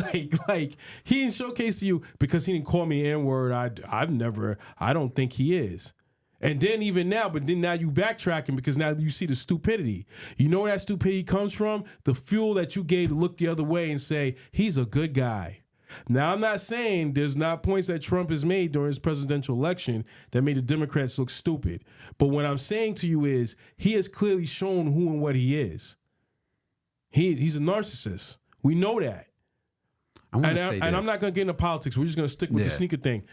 he didn't showcase to you because he didn't call me N-word. I don't think he is. And then even now, but then now you backtracking because now you see the stupidity. You know where that stupidity comes from? The fuel that you gave to look the other way and say, he's a good guy. Now, I'm not saying there's not points that Trump has made during his presidential election that made the Democrats look stupid. But what I'm saying to you is he has clearly shown who and what he is. He's a narcissist. We know that. And I'm not going to get into politics. We're just going to stick with the sneaker thing.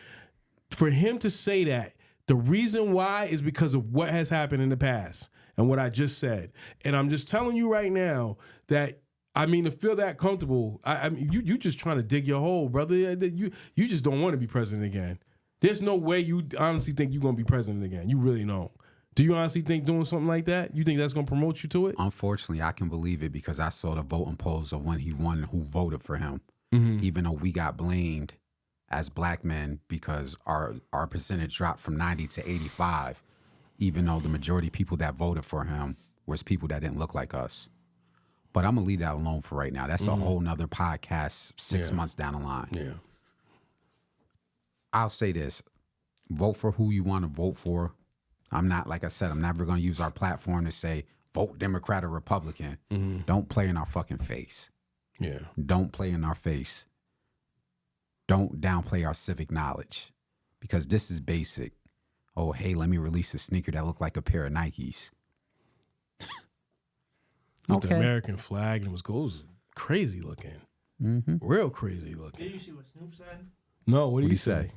For him to say that, the reason why is because of what has happened in the past and what I just said. And I'm just telling you right now that, to feel that comfortable, you just trying to dig your hole, brother. You just don't want to be president again. There's no way you honestly think you're going to be president again. You really don't. Do you honestly think doing something like that, you think that's going to promote you to it? Unfortunately, I can believe it because I saw the voting polls of when he won, who voted for him. Even though we got blamed as black men because our percentage dropped from 90 to 85, even though the majority of people that voted for him was people that didn't look like us. But I'm going to leave that alone for right now. That's a whole nother podcast 6 months down the line. Yeah. I'll say this. Vote for who you want to vote for. I'm not, like I said, I'm never going to use our platform to say, vote Democrat or Republican. Don't play in our fucking face. Yeah. Don't play in our face. Don't downplay our civic knowledge because this is basic. Oh, hey, let me release a sneaker that looked like a pair of Nikes. With the American flag and it was gold. It was crazy looking. Real crazy looking. Did you see what Snoop said? No, what did he say?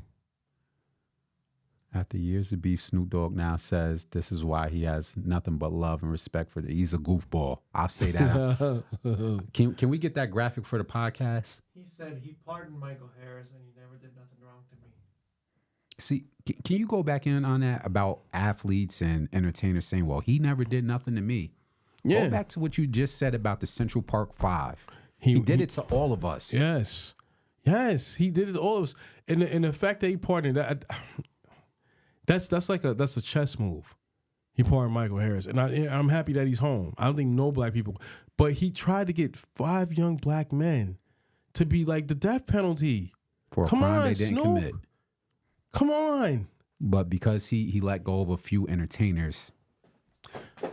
After years of beef, Snoop Dogg now says this is why he has nothing but love and respect for he's a goofball. I'll say that. Can we get that graphic for the podcast? He said he pardoned Michael Harris and he never did nothing wrong to me. See, can you go back in on that about athletes and entertainers saying, well, he never did nothing to me? Yeah. Go back to what you just said about the Central Park Five. He did it to all of us. Yes. Yes, he did it to all of us. And the fact that he pardoned, that's a chess move. He pardoned Michael Harris. And I'm happy that he's home. I don't think no black people. But he tried to get 5 young black men to be like the death penalty. For a crime they didn't commit. Come on. But because he let go of a few entertainers.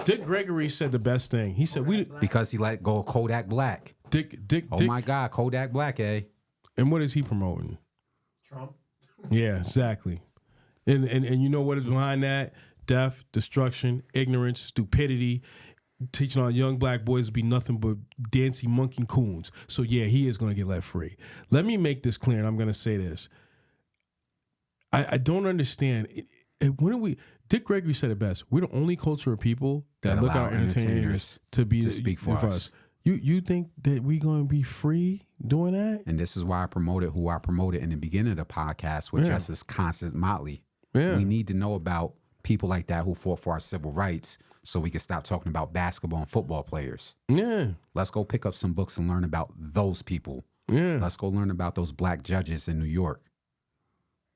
Dick Gregory said the best thing. He said because he let go of Kodak Black. Dick. Oh my God, Kodak Black, eh? And what is he promoting? Trump. Yeah, exactly. And you know what is behind that? Death, destruction, ignorance, stupidity, teaching our young black boys to be nothing but dancing monkey coons. So yeah, he is going to get let free. Let me make this clear, and I'm going to say this. I don't understand. Dick Gregory said it best. We're the only culture of people that look our entertainers to speak for us. You think that we're going to be free doing that? And this is why I promoted who I promoted in the beginning of the podcast with Justice Constance Motley. Yeah. We need to know about people like that who fought for our civil rights so we can stop talking about basketball and football players. Yeah. Let's go pick up some books and learn about those people. Yeah. Let's go learn about those black judges in New York.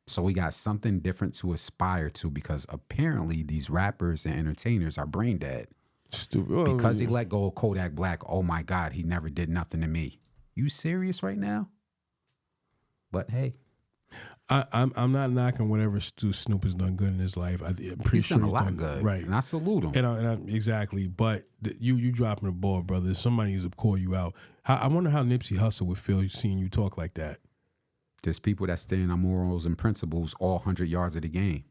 So we got something different to aspire to because apparently these rappers and entertainers are brain dead. Stupid. Because he let go of Kodak Black, oh my God, he never did nothing to me. You serious right now? But hey. I'm not knocking whatever Snoop has done good in his life. I'm pretty He's sure done a lot good. Right. And I salute him. Exactly. But you dropping the ball, brother. Somebody needs to call you out. I wonder how Nipsey Hussle would feel seeing you talk like that. There's people that stand on morals and principles all 100 yards of the game.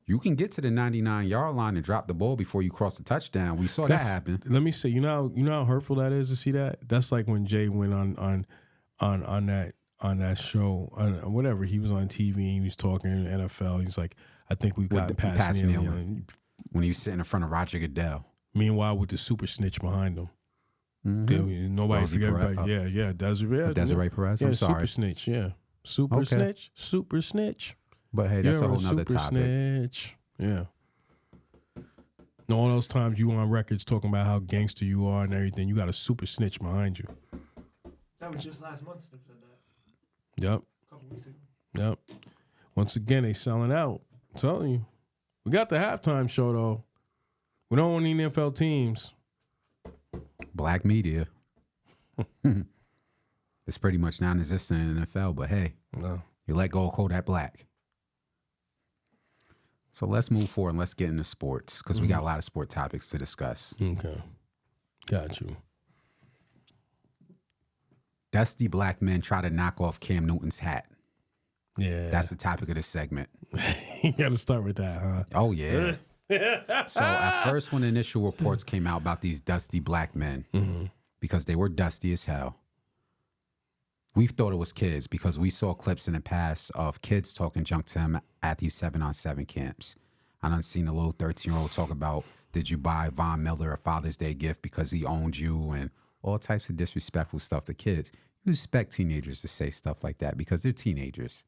You can get to the 99-yard line and drop the ball before you cross the touchdown. We saw that happen. Let me say, you know how hurtful that is to see that? That's like when Jay went on that show, on whatever, he was on TV and he was talking in the NFL. He's like, I think we've gotten past Neil. When he was sitting in front of Roger Goodell. Meanwhile, with the super snitch behind him. Mm-hmm. Nobody forget about yeah, Desiree Perez. Yeah, I'm sorry. super snitch, yeah. Super snitch. But hey, that's a whole nother topic. Snitch. Yeah. And all those times you on records talking about how gangster you are and everything, you got a super snitch behind you. That was just last month Snoop said that. Yep. A couple weeks ago. Yep. Once again, they selling out. I'm telling you. We got the halftime show, though. We don't want any NFL teams. Black media. It's pretty much non-existent in the NFL, but hey, no. You let go of Kodak Black. So let's move forward and let's get into sports because we got a lot of sport topics to discuss. Okay. Got you. Dusty black men try to knock off Cam Newton's hat. Yeah. That's the topic of this segment. You got to start with that, huh? Oh, yeah. So at first when initial reports came out about these dusty black men, because they were dusty as hell, we thought it was kids because we saw clips in the past of kids talking junk to him at these 7-on-7 camps. I done seen a little 13-year-old talk about, did you buy Von Miller a Father's Day gift because he owned you, and all types of disrespectful stuff to kids. You expect teenagers to say stuff like that because they're teenagers.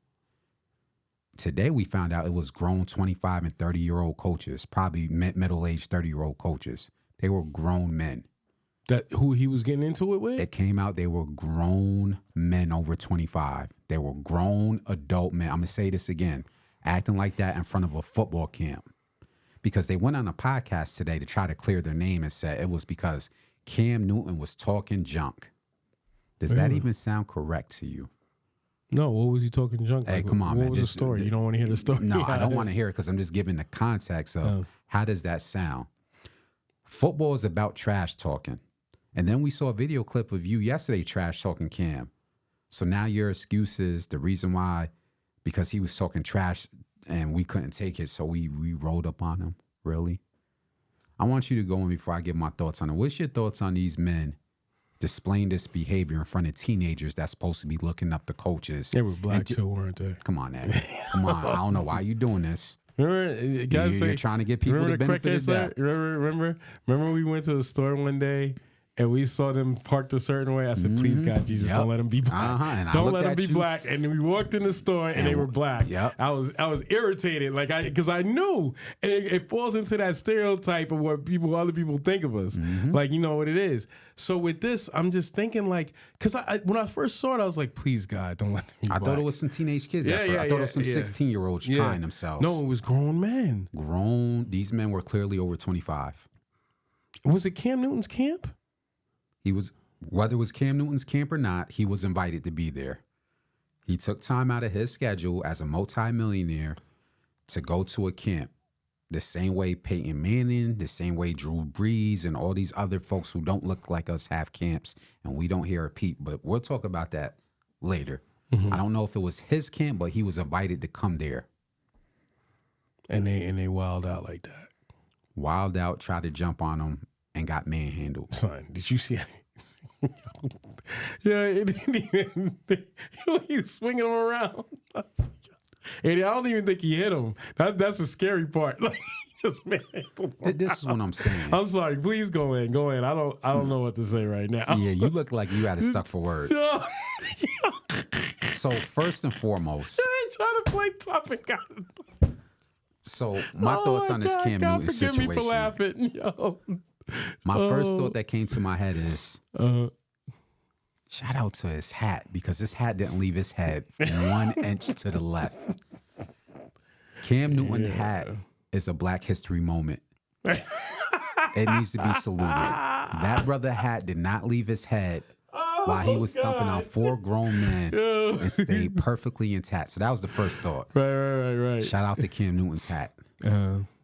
Today we found out it was grown 25 and 30-year-old coaches, probably middle-aged 30-year-old coaches. They were grown men. That who he was getting into it with? It came out they were grown men over 25. They were grown adult men. I'm going to say this again. Acting like that in front of a football camp. Because they went on a podcast today to try to clear their name and said it was because Cam Newton was talking junk. Does that even sound correct to you? No, what was he talking junk? Hey, like, come on, what man. Was the story? You don't want to hear the story? No, I don't want to hear it because I'm just giving the context of how does that sound. Football is about trash talking. And then we saw a video clip of you yesterday trash talking Cam. So now your excuse is the reason why, because he was talking trash and we couldn't take it, so we rolled up on him. Really? I want you to go in before I give my thoughts on it. What's your thoughts on these men displaying this behavior in front of teenagers that's supposed to be looking up the coaches? They were black too, weren't they? Come on, Ed. Come on. I don't know why you're doing this. Remember, you're trying to get people the benefit of that. Remember we went to the store one day and we saw them parked a certain way. I said, please, God, Jesus, don't let them be black. Don't let them be black. And then we walked in the store and they were black. I was irritated, because I knew. And it falls into that stereotype of what other people think of us. Like, you know what it is. So with this, I'm just thinking because when I first saw it, I was like, please, God, don't let them be black. I thought it was some teenage kids at first. I thought it was some 16-year-olds trying themselves. No, it was grown men. These men were clearly over 25. Was it Cam Newton's camp? Whether it was Cam Newton's camp or not, he was invited to be there. He took time out of his schedule as a multimillionaire to go to a camp. The same way Peyton Manning, the same way Drew Brees, and all these other folks who don't look like us have camps, and we don't hear a peep. But we'll talk about that later. I don't know if it was his camp, but he was invited to come there. And they wild out like that. Wild out, tried to jump on him, and got manhandled. Son, did you see? It didn't even. He was swinging him around, and I don't even think he hit him. That's the scary part. This is what I'm saying. I'm sorry. Please go in. I don't know what to say right now. Yeah, you look like you had it stuck for words. So first and foremost, trying to play tough and got it. So my thoughts on this Cam Newton situation. Forgive me for laughing, yo. My first thought that came to my head is, shout out to his hat, because his hat didn't leave his head 1 inch to the left. Cam Newton hat is a Black History moment. It needs to be saluted. That brother hat did not leave his head while he was thumping out 4 grown men and stayed perfectly intact. So that was the first thought. Right. Shout out to Cam Newton's hat.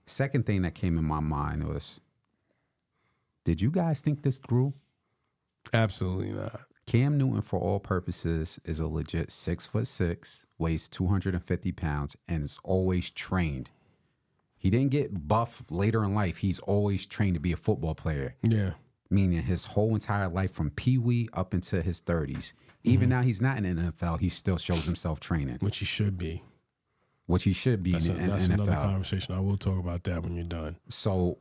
Second thing that came in my mind was, did you guys think this through? Absolutely not. Cam Newton, for all purposes, is a legit 6'6", weighs 250 pounds, and is always trained. He didn't get buff later in life. He's always trained to be a football player. Yeah. Meaning his whole entire life from Pee-wee up into his 30s. Even now he's not in the NFL, he still shows himself training. Which he should be. Which he should be That's in the NFL. That's another conversation. I will talk about that when you're done. So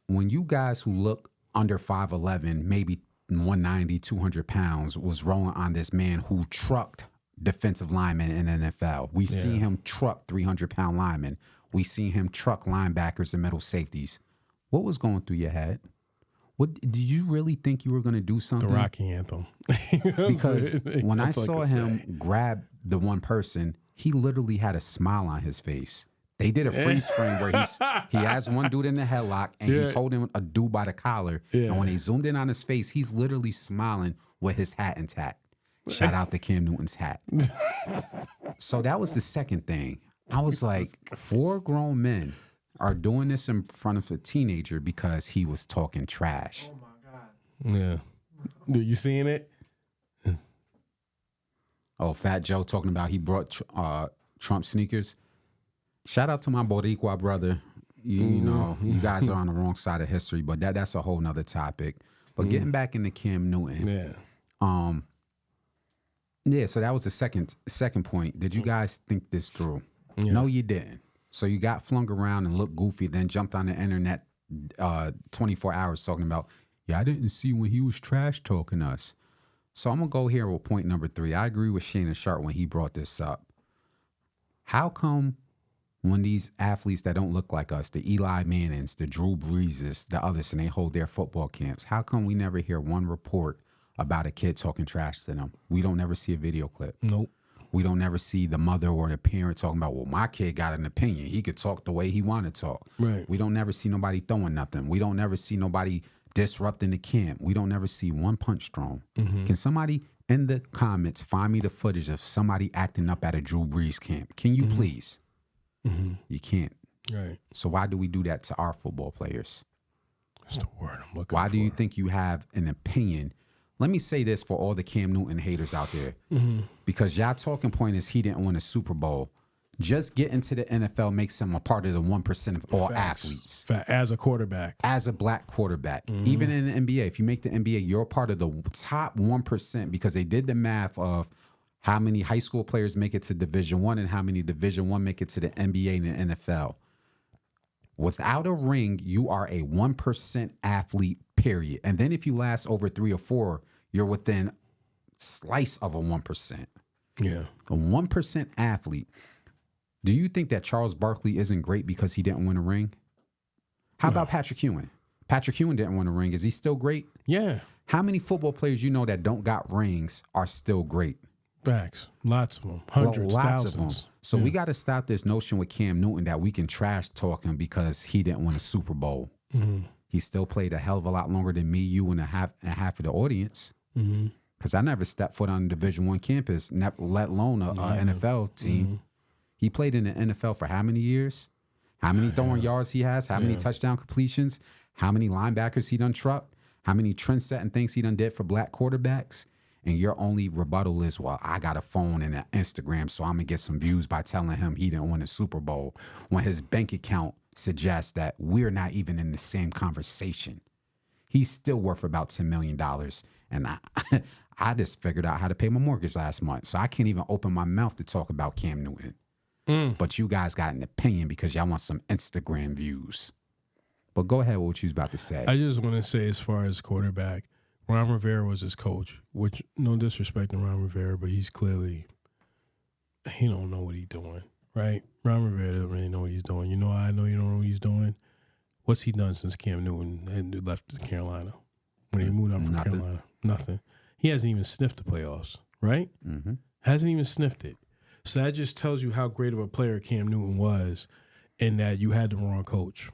when you guys who look under 5'11", maybe 190, 200 pounds, was rolling on this man who trucked defensive linemen in the NFL. We see him truck 300-pound linemen. We see him truck linebackers and middle safeties. What was going through your head? What did you really think you were going to do something? The Rocky anthem. Because when I saw him grab the one person, he literally had a smile on his face. They did a freeze frame where he has one dude in the headlock and he's holding a dude by the collar. And when they zoomed in on his face, he's literally smiling with his hat intact. Shout out to Cam Newton's hat. So that was the second thing. I was like, 4 grown men are doing this in front of a teenager because he was talking trash. Oh my God. Yeah. You seeing it? Oh, Fat Joe talking about he brought Trump sneakers. Shout out to my Boricua brother. You know, you guys are on the wrong side of history, but that's a whole nother topic. But getting back into Cam Newton. Yeah, so that was the second point. Did you guys think this through? Yeah. No, you didn't. So you got flung around and looked goofy, then jumped on the internet 24 hours talking about, I didn't see when he was trash talking us. So I'm going to go here with point number 3. I agree with Shannon Sharp when he brought this up. How come when these athletes that don't look like us, the Eli Mannings, the Drew Breeses, the others, and they hold their football camps, how come we never hear one report about a kid talking trash to them? We don't never see a video clip. Nope. We don't never see the mother or the parent talking about, well, my kid got an opinion. He could talk the way he wanted to talk. Right. We don't never see nobody throwing nothing. We don't never see nobody disrupting the camp. We don't never see one punch thrown. Can somebody in the comments find me the footage of somebody acting up at a Drew Brees camp? Can you please? You can't. Right. So why do we do that to our football players? That's the word I'm looking for. Why do you think you have an opinion? Let me say this for all the Cam Newton haters out there. Because y'all talking point is he didn't win a Super Bowl. Just getting to the NFL makes him a part of the 1% of all athletes. As a quarterback. As a black quarterback. Even in the NBA, if you make the NBA, you're part of the top 1% because they did the math of how many high school players make it to Division I and how many Division I make it to the NBA and the NFL. Without a ring, you are a 1% athlete, period. And then if you last over 3 or 4, you're within slice of a 1%. Yeah. A 1% athlete. Do you think that Charles Barkley isn't great because he didn't win a ring? How about Patrick Ewing? Patrick Ewing didn't win a ring. Is he still great? Yeah. How many football players you know that don't got rings are still great? Facts. Lots of them. Hundreds, thousands. Of them. So we got to stop this notion with Cam Newton that we can trash talk him because he didn't win a Super Bowl. He still played a hell of a lot longer than me, you, and half of the audience. Because I never stepped foot on a Division I campus, let alone a NFL team. He played in the NFL for how many years? How many throwing yards he has? How many touchdown completions? How many linebackers he done trucked? How many trend-setting things he done did for black quarterbacks? And your only rebuttal is, well, I got a phone and an Instagram, so I'm going to get some views by telling him he didn't win a Super Bowl, when his bank account suggests that we're not even in the same conversation. He's still worth about $10 million. And I just figured out how to pay my mortgage last month, so I can't even open my mouth to talk about Cam Newton. But you guys got an opinion because y'all want some Instagram views. But go ahead with what you was about to say. I just want to say, as far as quarterback, Ron Rivera was his coach, which, no disrespect to Ron Rivera, but he's clearly, he don't know what he's doing, right? Ron Rivera doesn't really know what he's doing. You know how I know you don't know what he's doing? What's he done since Cam Newton had left Carolina? When he moved up from Carolina? Nothing. He hasn't even sniffed the playoffs, right? Hasn't even sniffed it. So that just tells you how great of a player Cam Newton was, and that you had the wrong coach.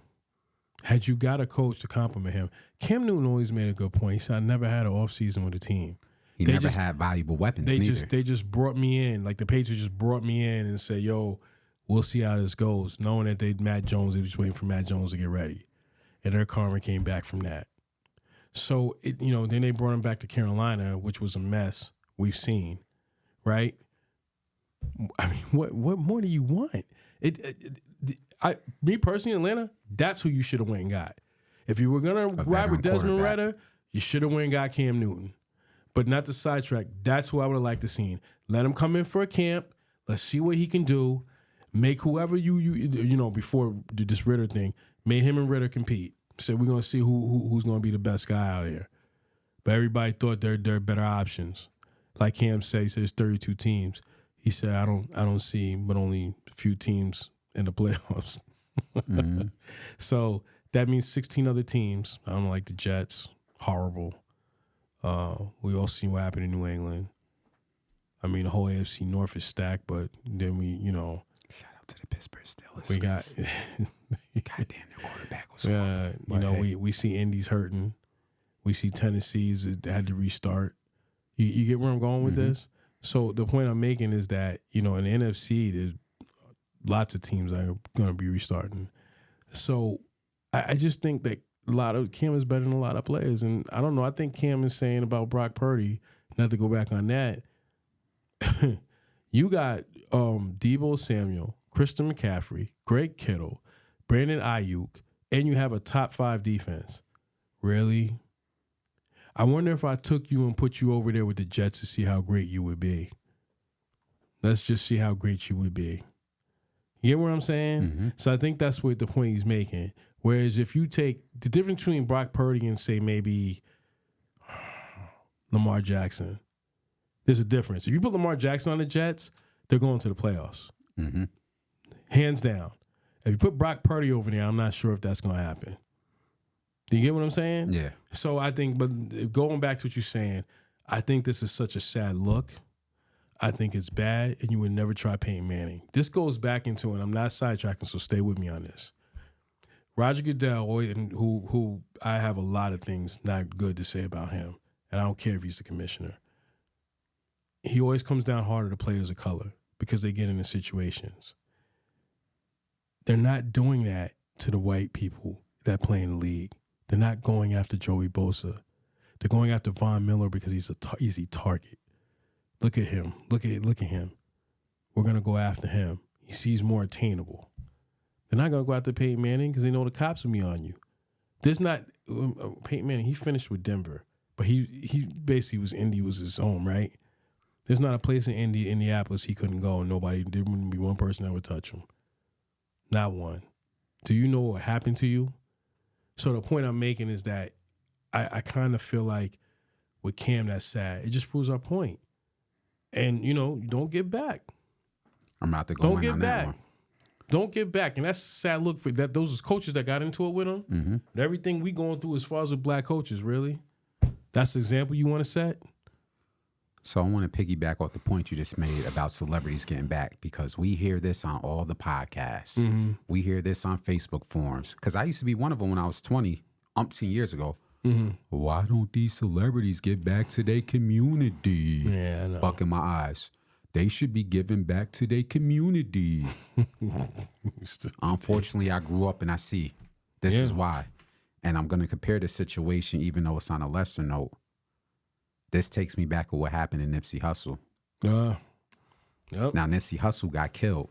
Had you got a coach to compliment him, Cam Newton always made a good point. He said, I never had an offseason with a team. He never had valuable weapons neither. They just brought me in. Like the Patriots just brought me in and said, yo, we'll see how this goes. Knowing that they were just waiting for Matt Jones to get ready. And their karma came back from that. So, then they brought him back to Carolina, which was a mess we've seen, right? I mean, what more do you want? Me personally, Atlanta, that's who you should have went and got. If you were going to ride with Desmond Ritter, you should have went and got Cam Newton. But not the sidetrack. That's who I would have liked to see. Let him come in for a camp. Let's see what he can do. Make whoever before this Ritter thing, made him and Ritter compete. So we're gonna see who's gonna be the best guy out here. But everybody thought there are better options. Like Cam said, he said there's 32 teams. He said I don't see but only a few teams in the playoffs. Mm-hmm. So that means 16 other teams. I don't like the Jets. Horrible. We all seen what happened in New England. I mean, the whole AFC North is stacked, but then shout out to the Pittsburgh Steelers. We got goddamn, their quarterback was we see Indy's hurting. We see Tennessee's had to restart. You get where I'm going with this? So the point I'm making is that, in the NFC, there's lots of teams that are going to be restarting. So I just think that Cam is better than a lot of players. And I don't know. I think Cam is saying about Brock Purdy, not to go back on that. You got Deebo Samuel, Christian McCaffrey, Greg Kittle, Brandon Ayuk, and you have a top 5 defense. Really? I wonder if I took you and put you over there with the Jets to see how great you would be. Let's just see how great you would be. You get what I'm saying? Mm-hmm. So I think that's what the point he's making. Whereas if you take the difference between Brock Purdy and, say, maybe Lamar Jackson, there's a difference. If you put Lamar Jackson on the Jets, they're going to the playoffs. Mm-hmm. Hands down. If you put Brock Purdy over there, I'm not sure if that's going to happen. Do you get what I'm saying? Yeah. So I think, but going back to what you're saying, I think this is such a sad look. I think it's bad, and you would never try Peyton Manning. This goes back into, and I'm not sidetracking, so stay with me on this. Roger Goodell, who I have a lot of things not good to say about him, and I don't care if he's the commissioner. He always comes down harder to players of color because they get into situations. They're not doing that to the white people that play in the league. They're not going after Joey Bosa. They're going after Von Miller because he's an easy target. Look at him. Look at him. We're going to go after him. He's more attainable. They're not going to go after Peyton Manning because they know the cops will be on you. There's not Peyton Manning. He finished with Denver, but he basically Indy was his home, right? There's not a place in Indianapolis he couldn't go, and there wouldn't be one person that would touch him. Not one. Do you know what happened to you? So the point I'm making is that I kind of feel like with Cam, that's sad. It just proves our point. And, don't get back. I'm about to go in on that one. Don't get back. And that's a sad look for that. Those coaches that got into it with him. Mm-hmm. Everything we going through as far as with black coaches, really? That's the example you want to set? So I want to piggyback off the point you just made about celebrities getting back, because we hear this on all the podcasts. Mm-hmm. We hear this on Facebook forums. Because I used to be one of them when I was 20, umpteen years ago. Mm-hmm. Why don't these celebrities get back to their community? Yeah, I know. Buck in my eyes. They should be giving back to their community. Unfortunately, I grew up and I see this is why. And I'm going to compare the situation, even though it's on a lesser note. This takes me back to what happened in Nipsey Hussle. Yep. Now, Nipsey Hussle got killed.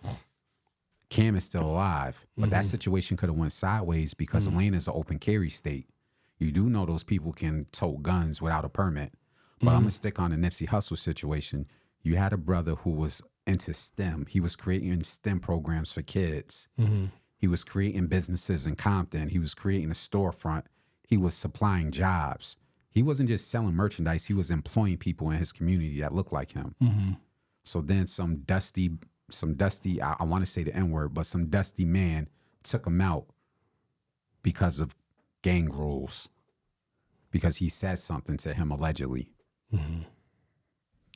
Cam is still alive. But that situation could have went sideways because Atlanta's an open carry state. You do know those people can tote guns without a permit. But I'm going to stick on the Nipsey Hussle situation. You had a brother who was into STEM. He was creating STEM programs for kids. Mm-hmm. He was creating businesses in Compton. He was creating a storefront. He was supplying jobs. He wasn't just selling merchandise. He was employing people in his community that looked like him. Mm-hmm. So then some dusty, I want to say the N-word, but some dusty man took him out because of gang rules, because he said something to him allegedly. Mm-hmm.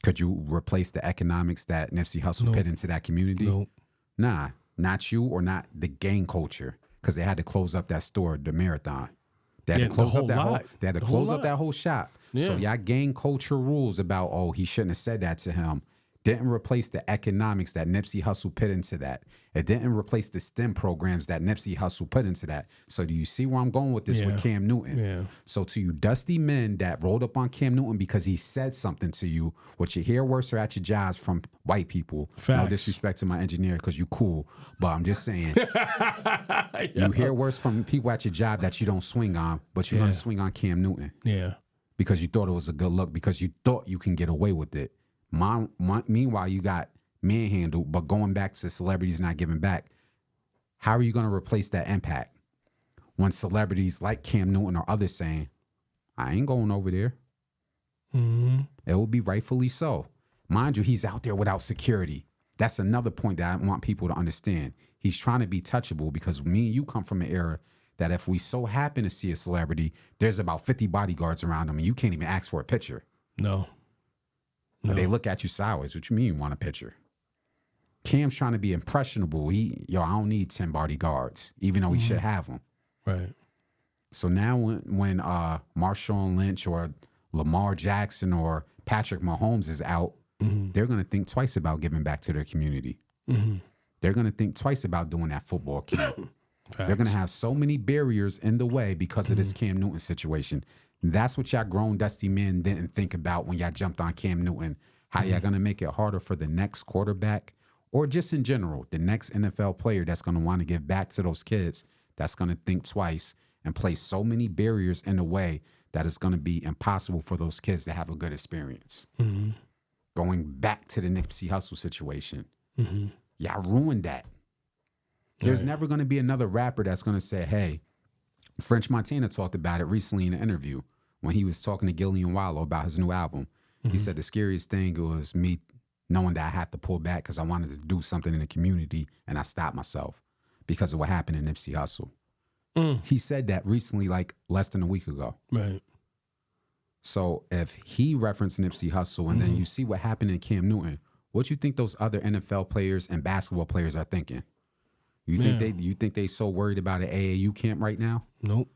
Could you replace the economics that Nipsey Hussle put into that community? Nope. Nah, not you or not the gang culture. because they had to close up that store, the Marathon. They had Yeah, to close the up that whole whole. lot. They had to The whole close up lot. that whole shop. So Yeah. y'all gang culture rules about he shouldn't have said that to him. Didn't replace the economics that Nipsey Hussle put into that. It didn't replace the STEM programs that Nipsey Hussle put into that. So do you see where I'm going with this with Cam Newton? Yeah. So to you dusty men that rolled up on Cam Newton because he said something to you, what you hear worse are at your jobs from white people. No Facts. disrespect to my engineer because you cool, but I'm just saying you hear worse from people at your job that you don't swing on, but you're gonna swing on Cam Newton. Yeah. Because you thought it was a good look, because you thought you can get away with it. Meanwhile, you got manhandled, but going back to celebrities not giving back, how are you going to replace that impact when celebrities like Cam Newton or others saying, I ain't going over there? Mm-hmm. It will be rightfully so. Mind you, he's out there without security. That's another point that I want people to understand. He's trying to be touchable because me and you come from an era that if we so happen to see a celebrity, there's about 50 bodyguards around him and you can't even ask for a picture. No. But they look at you sideways. What you mean you want a picture? Cam's trying to be impressionable. I don't need 10 bodyguards, even though he should have them. Right. So now when Marshawn Lynch or Lamar Jackson or Patrick Mahomes is out, they're going to think twice about giving back to their community. They're going to think twice about doing that football camp. They're going to have so many barriers in the way because of this Cam Newton situation. That's what y'all grown dusty men didn't think about when y'all jumped on Cam Newton. How y'all going to make it harder for the next quarterback or just in general, the next NFL player that's going to want to give back to those kids, that's going to think twice and place so many barriers in the way that it's going to be impossible for those kids to have a good experience. Going back to the Nipsey Hussle situation, y'all ruined that. There's never going to be another rapper that's going to say, hey, French Montana talked about it recently in an interview when he was talking to Gillian Wallow about his new album. He said the scariest thing was me knowing that I had to pull back because I wanted to do something in the community and I stopped myself because of what happened in Nipsey Hussle. He said that recently, like less than a week ago. Right. So if he referenced Nipsey Hussle and then you see what happened in Cam Newton, what you think those other NFL players and basketball players are thinking? You think they so worried about an AAU camp right now? Nope.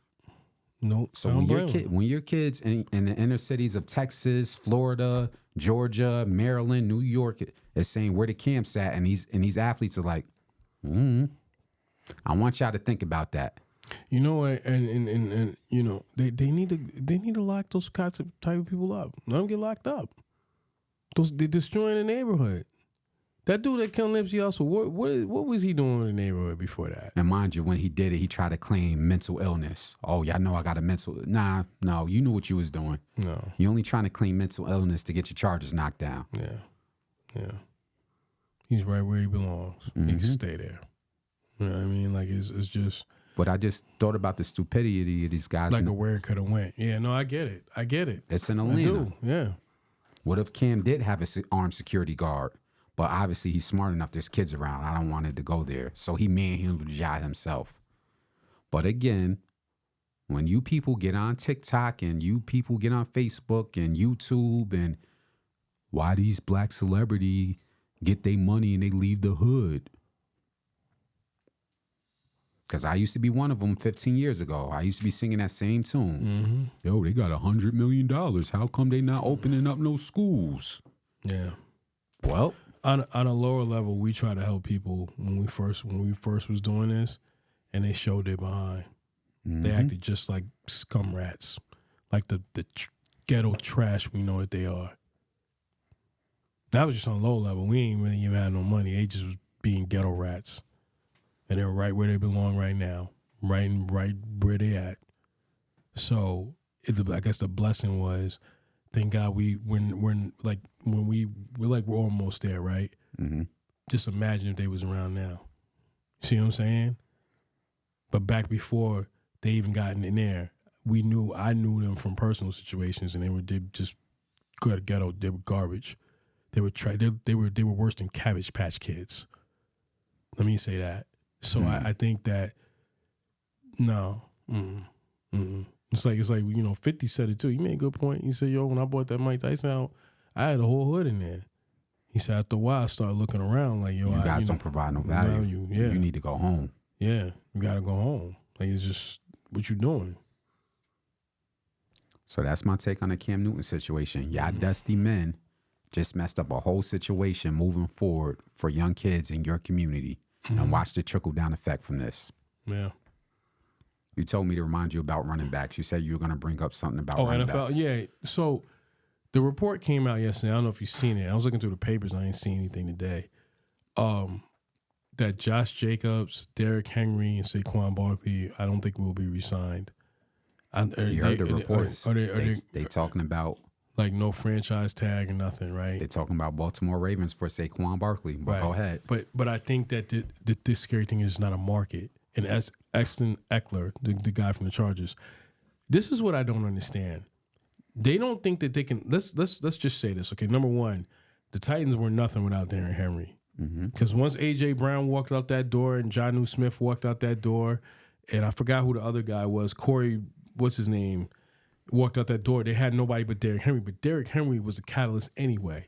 So when your kids in the inner cities of Texas, Florida, Georgia, Maryland, New York is saying where the camp's at, and these athletes are like, I want y'all to think about that. You know what? And you know they need to lock those type of people up. Let them get locked up. They're destroying the neighborhood. That dude that killed Nipsey Hussle, what was he doing in the neighborhood before that? And mind you, when he did it, he tried to claim mental illness. Oh, y'all know I got a mental... Nah, no, you knew what you was doing. No. You only trying to claim mental illness to get your charges knocked down. Yeah. He's right where he belongs. He can stay there. You know what I mean? Like, it's just... But I just thought about the stupidity of these guys. Like where it could have went. Yeah, no, I get it. It's in Atlanta. I do, yeah. What if Cam did have an armed security guard? But obviously he's smart enough. There's kids around. I don't want it to go there. So he manhandled the job himself. But again, when you people get on TikTok and you people get on Facebook and YouTube and why these black celebrities get their money and they leave the hood? Because I used to be one of them 15 years ago. I used to be singing that same tune. Yo, they got $100 million. How come they not opening up no schools? Yeah. Well... On a lower level, we try to help people when we first was doing this, and they showed their behind. They acted just like scum rats, like the ghetto trash we know that they are. That was just on a low level. We ain't really even had no money. They just was being ghetto rats, and they're right where they belong right now, right where they at. So I guess the blessing was. Thank God we're almost there, right? Just imagine if they was around now. See what I'm saying? But back before they even gotten in there, I knew them from personal situations, and they just ghetto. They were garbage. They were worse than Cabbage Patch Kids. Let me say that. So I think that no. It's like 50 said it too. He made a good point. He said, yo, when I bought that Mike Tyson out, I had a whole hood in there. He said after a while I started looking around like, yo, you guys don't provide no value. Yeah. You need to go home. Yeah, you got to go home. Like, it's just what you doing. So that's my take on the Cam Newton situation. Y'all dusty men just messed up a whole situation moving forward for young kids in your community. And watch the trickle-down effect from this. Yeah. You told me to remind you about running backs. You said you were going to bring up something about running NFL, backs. yeah. So the report came out yesterday. I don't know if you've seen it. I was looking through the papers. I ain't seen anything today. That Josh Jacobs, Derrick Henry, and Saquon Barkley, I don't think will be re-signed. You heard the reports. They talking about like no franchise tag or nothing, right? They're talking about Baltimore Ravens for Saquon Barkley. But right. Go ahead. But I think that this scary thing is not a market. And as Exton Eckler, the guy from the Chargers, this is what I don't understand. They don't think that they can. Let's just say this, okay? Number one, the Titans were nothing without Derrick Henry. Because once A.J. Brown walked out that door and Jonnu Smith walked out that door, and I forgot who the other guy was, Corey, what's his name, walked out that door, they had nobody but Derrick Henry. But Derrick Henry was a catalyst anyway,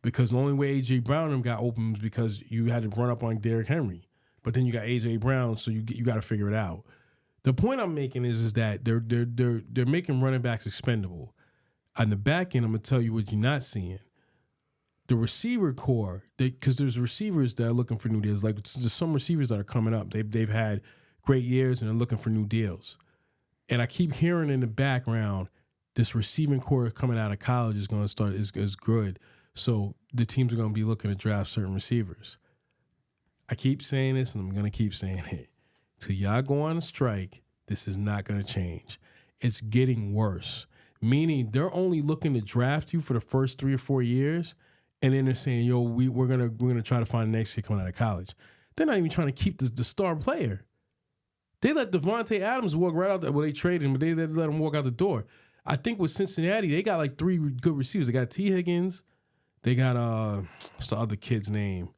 because the only way A.J. Brown and them got open was because you had to run up on Derrick Henry. But then you got A.J. Brown, so you got to figure it out. The point I'm making is that they're making running backs expendable. On the back end, I'm going to tell you what you're not seeing. The receiver core, because there's receivers that are looking for new deals. Like there's some receivers that are coming up. They've had great years and they're looking for new deals. And I keep hearing in the background, this receiving core coming out of college is going to start is good. So the teams are going to be looking to draft certain receivers. I keep saying this, and I'm going to keep saying it. Till y'all go on a strike, this is not going to change. It's getting worse. Meaning they're only looking to draft you for the first 3 or 4 years. And then they're saying, yo, we're gonna try to find the next kid coming out of college. They're not even trying to keep the star player. They let Devontae Adams walk right out there. Well, they traded him, but they let him walk out the door. I think with Cincinnati, they got like 3 good receivers. They got T. Higgins. They got what's the other kid's name?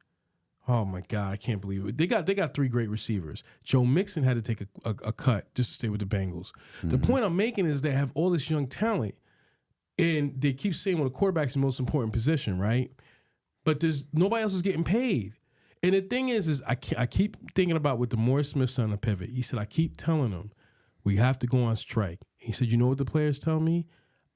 Oh my God, I can't believe it. They got 3 great receivers. Joe Mixon had to take a cut just to stay with the Bengals. The point I'm making is they have all this young talent. And they keep saying, well, the quarterback's the most important position, right? But there's nobody else is getting paid. And the thing is I keep thinking about what DeMaurice Smith said on the pivot. He said, I keep telling them, we have to go on strike. He said, you know what the players tell me?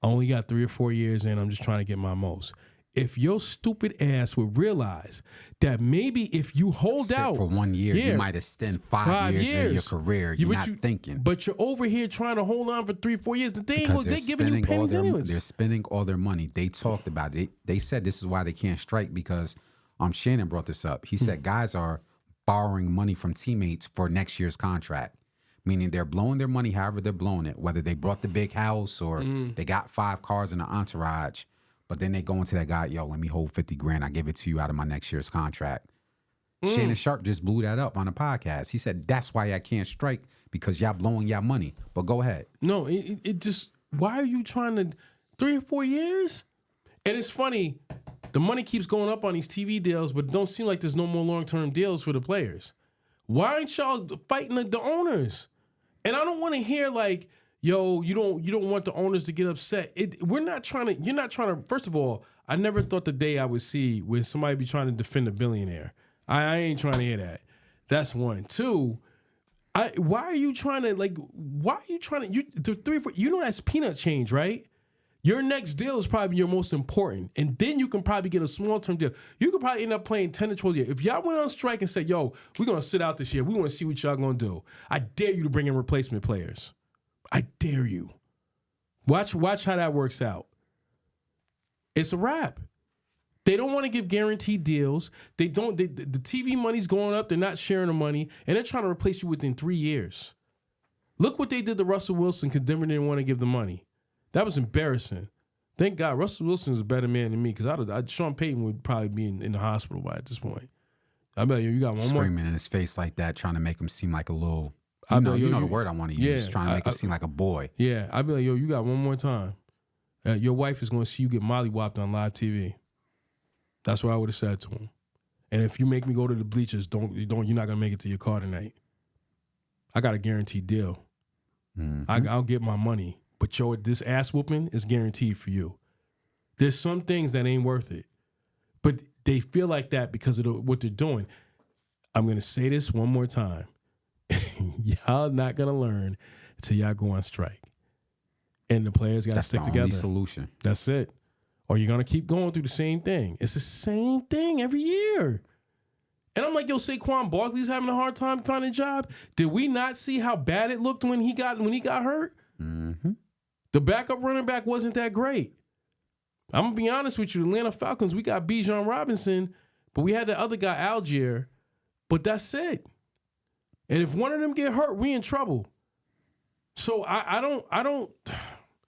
I only got 3 or 4 years in. I'm just trying to get my most. If your stupid ass would realize that maybe if you hold out for 1 year, you might extend 5 years of your career. You're not thinking. But you're over here trying to hold on for 3 or 4 years. The thing was, they're giving you pennies anyways. They're spending all their money. They talked about it. They said this is why they can't strike because Shannon brought this up. He said guys are borrowing money from teammates for next year's contract, meaning they're blowing their money however they're blowing it, whether they brought the big house or they got 5 cars in the entourage. But then they go into that guy, yo, let me hold 50 grand. I give it to you out of my next year's contract. Shannon Sharp just blew that up on a podcast. He said, that's why I can't strike, because y'all blowing y'all money. But go ahead. No, it just, why are you trying to, 3 or 4 years? And it's funny, the money keeps going up on these TV deals, but it don't seem like there's no more long-term deals for the players. Why aren't y'all fighting the owners? And I don't want to hear like, yo, you don't want the owners to get upset. You're not trying to, first of all, I never thought the day I would see where somebody be trying to defend a billionaire. I ain't trying to hear that. That's one. 2, why are you trying to, the 3 or 4, you know that's peanut change, right? Your next deal is probably your most important. And then you can probably get a small-term deal. You could probably end up playing 10 to 12 years. If y'all went on strike and said, yo, we're going to sit out this year. We want to see what y'all going to do. I dare you to bring in replacement players. I dare you. Watch how that works out. It's a wrap. They don't want to give guaranteed deals. The TV money's going up. They're not sharing the money. And they're trying to replace you within 3 years. Look what they did to Russell Wilson because Denver didn't want to give the money. That was embarrassing. Thank God Russell Wilson is a better man than me because Sean Payton would probably be in the hospital by at this point. I bet you got one more. Screaming in his face like that, trying to make him seem like a little... You know the word I want to use. Trying to make him seem like a boy. Yeah, I'd be like, yo, you got one more time. Your wife is going to see you get mollywopped on live TV. That's what I would have said to him. And if you make me go to the bleachers, you're not going to make it to your car tonight. I got a guaranteed deal. Mm-hmm. I'll get my money. But this ass whooping is guaranteed for you. There's some things that ain't worth it. But they feel like that because of what they're doing. I'm going to say this one more time. y'all not going to learn until y'all go on strike. And the players got to stick together. That's the only solution. That's it. Or you're going to keep going through the same thing. It's the same thing every year. And I'm like, yo, Saquon Barkley's having a hard time finding a job. Did we not see how bad it looked when he got hurt? Mm-hmm. The backup running back wasn't that great. I'm going to be honest with you. Atlanta Falcons, we got Bijan Robinson, but we had the other guy, Algier. But that's it. And if one of them get hurt, we in trouble. So I don't.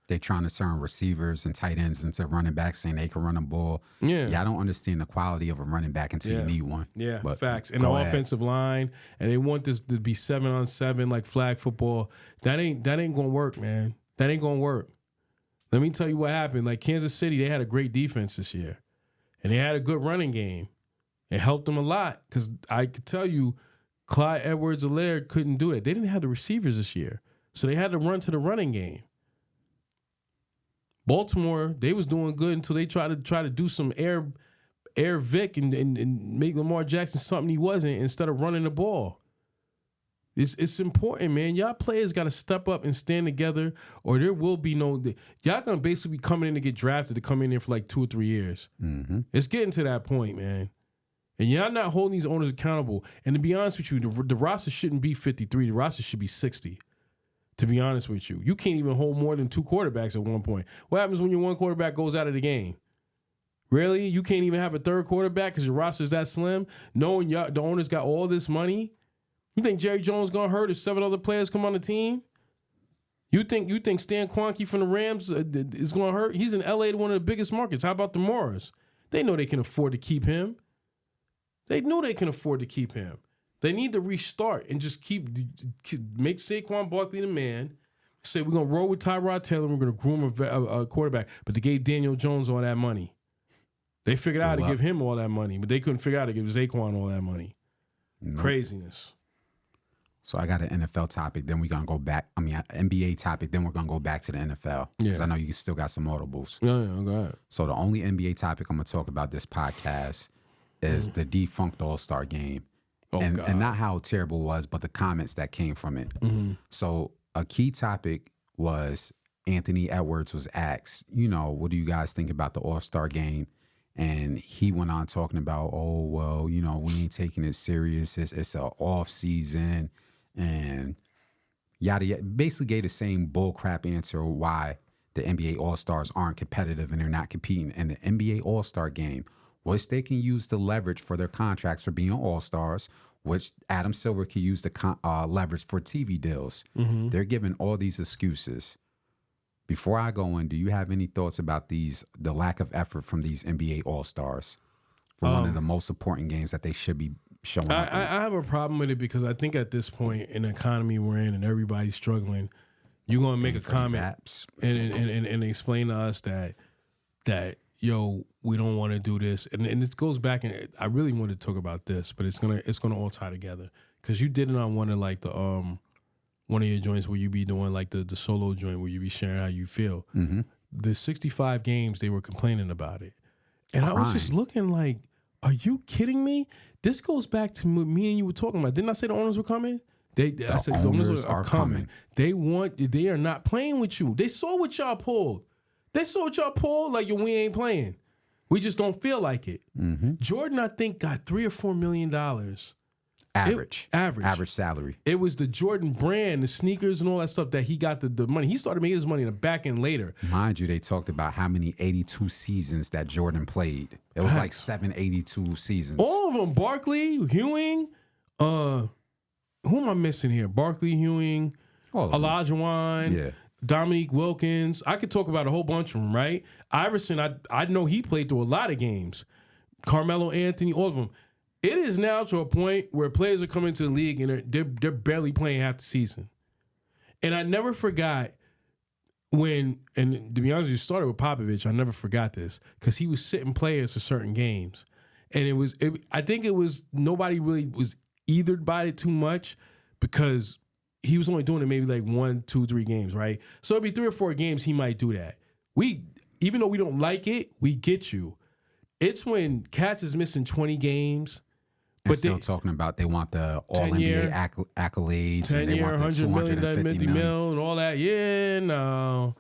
They trying to turn receivers and tight ends into running backs, saying they can run a ball. Yeah, I don't understand the quality of a running back until you need one. Yeah, but facts. And the offensive line, and they want this to be 7-on-7 like flag football. That ain't gonna work, man. That ain't gonna work. Let me tell you what happened. Like Kansas City, they had a great defense this year, and they had a good running game. It helped them a lot because I could tell you, Clyde Edwards-Helaire couldn't do it. They didn't have the receivers this year, so they had to run to the running game. Baltimore, they was doing good until they tried to do some air Vic and make Lamar Jackson something he wasn't instead of running the ball. It's important, man. Y'all players got to step up and stand together, or there will be no. Y'all gonna basically be coming in to get drafted to come in there for like 2 or 3 years. Mm-hmm. It's getting to that point, man. And y'all not holding these owners accountable. And to be honest with you, the roster shouldn't be 53. The roster should be 60. To be honest with you, you can't even hold more than 2 quarterbacks at one point. What happens when your one quarterback goes out of the game? Really? You can't even have a third quarterback because your roster's that slim? Knowing the owners got all this money? You think Jerry Jones gonna hurt if 7 other players come on the team? You think Stan Kroenke from the Rams is gonna hurt? He's in LA, one of the biggest markets. How about the Morris? They know they can afford to keep him. They know they can afford to keep him. They need to restart and just make Saquon Barkley the man. Say we're gonna roll with Tyrod Taylor. We're gonna groom a quarterback, but they gave Daniel Jones all that money. They figured out how to give him all that money, but they couldn't figure out how to give Saquon all that money. Nope. Craziness. So I got an NFL topic. Then we're gonna go back. I mean, NBA topic. Then we're gonna go back to the NFL because I know you still got some audibles. Yeah, go ahead. So the only NBA topic I'm gonna talk about this podcast is the defunct All-Star game. And not how terrible it was, but the comments that came from it. Mm-hmm. So a key topic was Anthony Edwards was asked, what do you guys think about the All-Star game? And he went on talking about, we ain't taking it serious. It's an off season and yada yada. Basically gave the same bullcrap answer why the NBA All-Stars aren't competitive and they're not competing. And the NBA All-Star game, which they can use the leverage for their contracts for being All-Stars, which Adam Silver can use the leverage for TV deals. Mm-hmm. They're giving all these excuses. Before I go in, do you have any thoughts about the lack of effort from these NBA All-Stars for one of the most important games that they should be showing up in? I have a problem with it because I think at this point in the economy we're in and everybody's struggling, you're going to make a comment and explain to us that yo, we don't want to do this, and it goes back, and I really want to talk about this, but it's gonna all tie together because you did it on one of like the one of your joints where you be doing like the solo joint where you be sharing how you feel. Mm-hmm. The 65 games they were complaining about it, and I was just looking like, are you kidding me? This goes back to what me and you were talking about. Didn't I say the owners were coming? I said the owners are coming. They are not playing with you. They saw what y'all pulled. Like, yo, we ain't playing. We just don't feel like it. Mm-hmm. Jordan, I think, got $3 or $4 million. Average salary. It was the Jordan brand, the sneakers and all that stuff that he got the money. He started making his money in the back end later. Mind you, they talked about how many 82 seasons that Jordan played. It was like 782 seasons. All of them. Barkley, Ewing, who am I missing here? Barkley, Ewing, Olajuwon. Yeah. Dominique Wilkins. I could talk about a whole bunch of them, right? Iverson, I know he played through a lot of games. Carmelo Anthony, all of them. It is now to a point where players are coming to the league and they're barely playing half the season. And I never forgot when, and to be honest, you started with Popovich. I never forgot this because he was sitting players for certain games. And I think it was, nobody really was ethered by it too much because he was only doing it maybe like 1, 2, 3 games, right? So it'd be 3 or 4 games he might do that. Even though we don't like it, we get you. It's when Cats is missing 20 games, And still talking about they want the All NBA accolades 10 and they year, want the 100 $250 million. and all that. Yeah, no,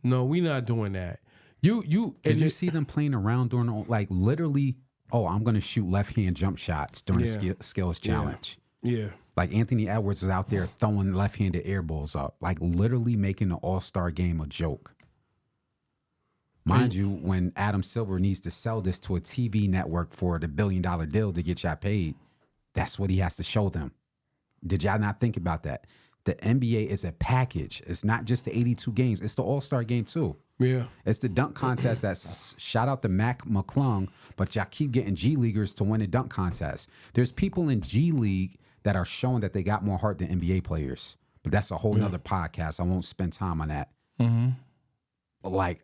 we not doing that. Did you see them playing around during like literally? Oh, I'm gonna shoot left hand jump shots during the skills challenge. Yeah. Like Anthony Edwards was out there throwing left-handed air balls up, like literally making the All-Star game a joke. Mind you, when Adam Silver needs to sell this to a TV network for the $1 billion deal to get y'all paid, that's what he has to show them. Did y'all not think about that? The NBA is a package. It's not just the 82 games. It's the All-Star game too. Yeah. It's the dunk contest that's shout out to Mac McClung, but y'all keep getting G Leaguers to win the dunk contest. There's people in G League that are showing that they got more heart than NBA players. But that's a whole nother podcast. I won't spend time on that. Mm-hmm. Like,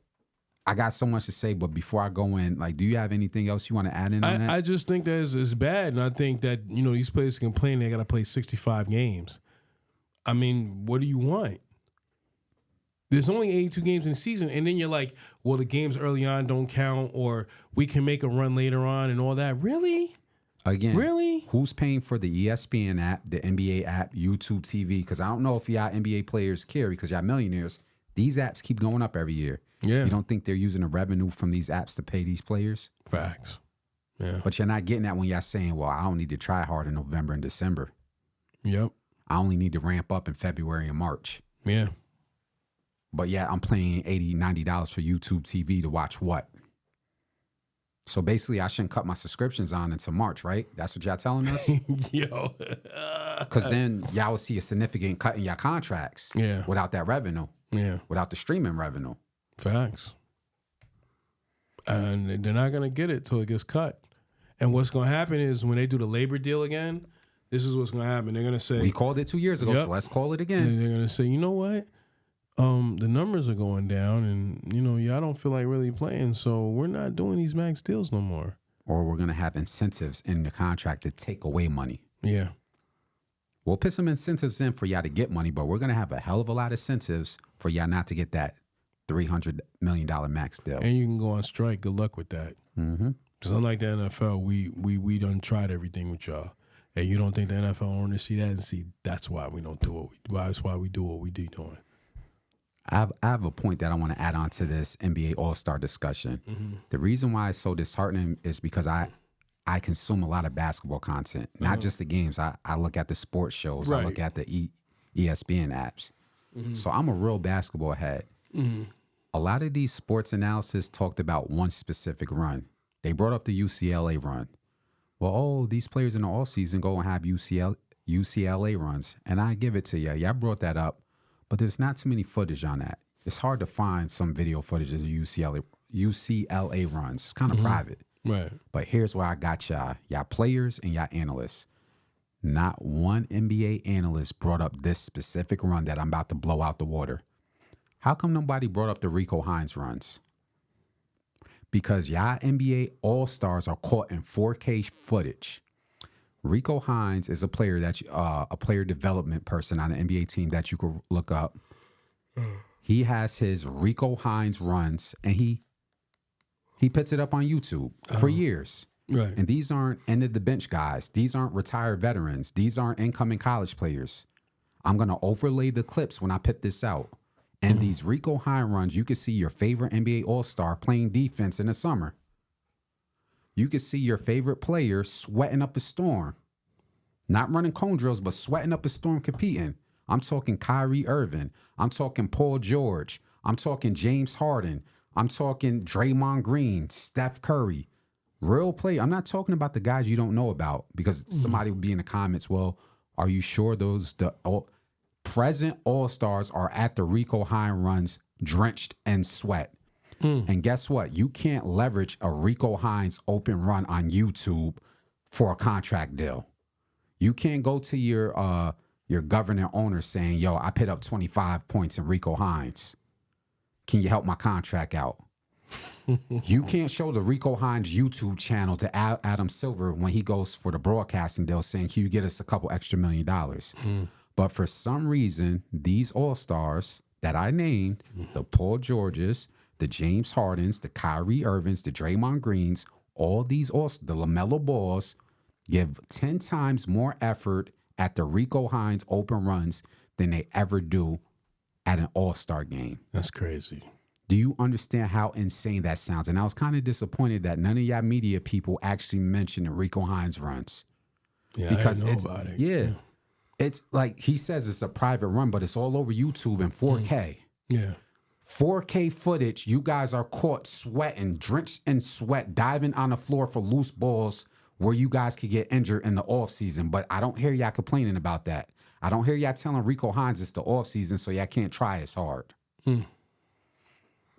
I got so much to say, but before I go in, like, do you have anything else you want to add in on that? I just think that it's bad. And I think that, these players complain they got to play 65 games. I mean, what do you want? There's only 82 games in the season. And then you're like, well, the games early on don't count, or we can make a run later on and all that. Really? Again, really? Who's paying for the ESPN app, the NBA app, YouTube TV? Because I don't know if y'all NBA players care because y'all millionaires. These apps keep going up every year. Yeah. You don't think they're using the revenue from these apps to pay these players? Facts. Yeah. But you're not getting that when y'all saying, well, I don't need to try hard in November and December. Yep. I only need to ramp up in February and March. Yeah. But yeah, I'm paying $80, $90 for YouTube TV to watch what? So basically, I shouldn't cut my subscriptions on until March, right? That's what y'all telling us? Yo. Because then y'all will see a significant cut in your contracts without that revenue. Yeah. Without the streaming revenue. Facts. And they're not going to get it till it gets cut. And what's going to happen is when they do the labor deal again, this is what's going to happen. They're going to say... We called it 2 years ago, so let's call it again. They're going to say, you know what? The numbers are going down and, y'all don't feel like really playing, so we're not doing these max deals no more. Or we're going to have incentives in the contract to take away money. Yeah. We'll put some incentives in for y'all to get money, but we're going to have a hell of a lot of incentives for y'all not to get that $300 million max deal. And you can go on strike. Good luck with that. Mm-hmm. Because unlike the NFL, we done tried everything with y'all. And you don't think the NFL owners see that and see that's why we don't do what we do. That's why we do what we do doing. I have a point that I want to add on to this NBA All-Star discussion. Mm-hmm. The reason why it's so disheartening is because I consume a lot of basketball content, not just the games. I look at the sports shows. Right. I look at the ESPN apps. Mm-hmm. So I'm a real basketball head. Mm-hmm. A lot of these sports analysis talked about one specific run. They brought up the UCLA run. Well, these players in the offseason go and have UCLA runs. And I give it to you. Yeah, I brought that up. But there's not too many footage on that. It's hard to find some video footage of the UCLA runs. It's kind of private. Right. But here's where I got y'all players and y'all analysts. Not one NBA analyst brought up this specific run that I'm about to blow out the water. How come nobody brought up the Rico Hines runs? Because y'all NBA All-Stars are caught in 4K footage. Rico Hines is a player a player development person on an NBA team that you could look up. He has his Rico Hines runs, and he puts it up on YouTube for years. Right. And these aren't end of the bench guys. These aren't retired veterans. These aren't incoming college players. I'm gonna overlay the clips when I put this out. And these Rico Hines runs, you can see your favorite NBA All-Star playing defense in the summer. You can see your favorite player sweating up a storm. Not running cone drills, but sweating up a storm competing. I'm talking Kyrie Irving. I'm talking Paul George. I'm talking James Harden. I'm talking Draymond Green, Steph Curry. Real play. I'm not talking about the guys you don't know about because somebody would be in the comments, well, are you sure present All-Stars are at the Rico Hines runs drenched in sweat? And guess what? You can't leverage a Rico Hines open run on YouTube for a contract deal. You can't go to your governor owner saying, yo, I put up 25 points in Rico Hines. Can you help my contract out? You can't show the Rico Hines YouTube channel to Adam Silver when he goes for the broadcasting deal saying, can you get us a couple extra $1 million? But for some reason, these All-Stars that I named, the Paul Georges, the James Hardens, the Kyrie Irvings, the Draymond Greens, all these the LaMelo Balls give 10 times more effort at the Rico Hines open runs than they ever do at an All-Star game. That's crazy. Do you understand how insane that sounds? And I was kind of disappointed that none of y'all media people actually mentioned the Rico Hines runs. Yeah, because I didn't it's know about it. Yeah. It's like he says it's a private run, but it's all over YouTube in 4K. Yeah. 4K footage, you guys are caught sweating, drenched in sweat, diving on the floor for loose balls where you guys could get injured in the offseason. But I don't hear y'all complaining about that. I don't hear y'all telling Rico Hines it's the offseason, so y'all can't try as hard.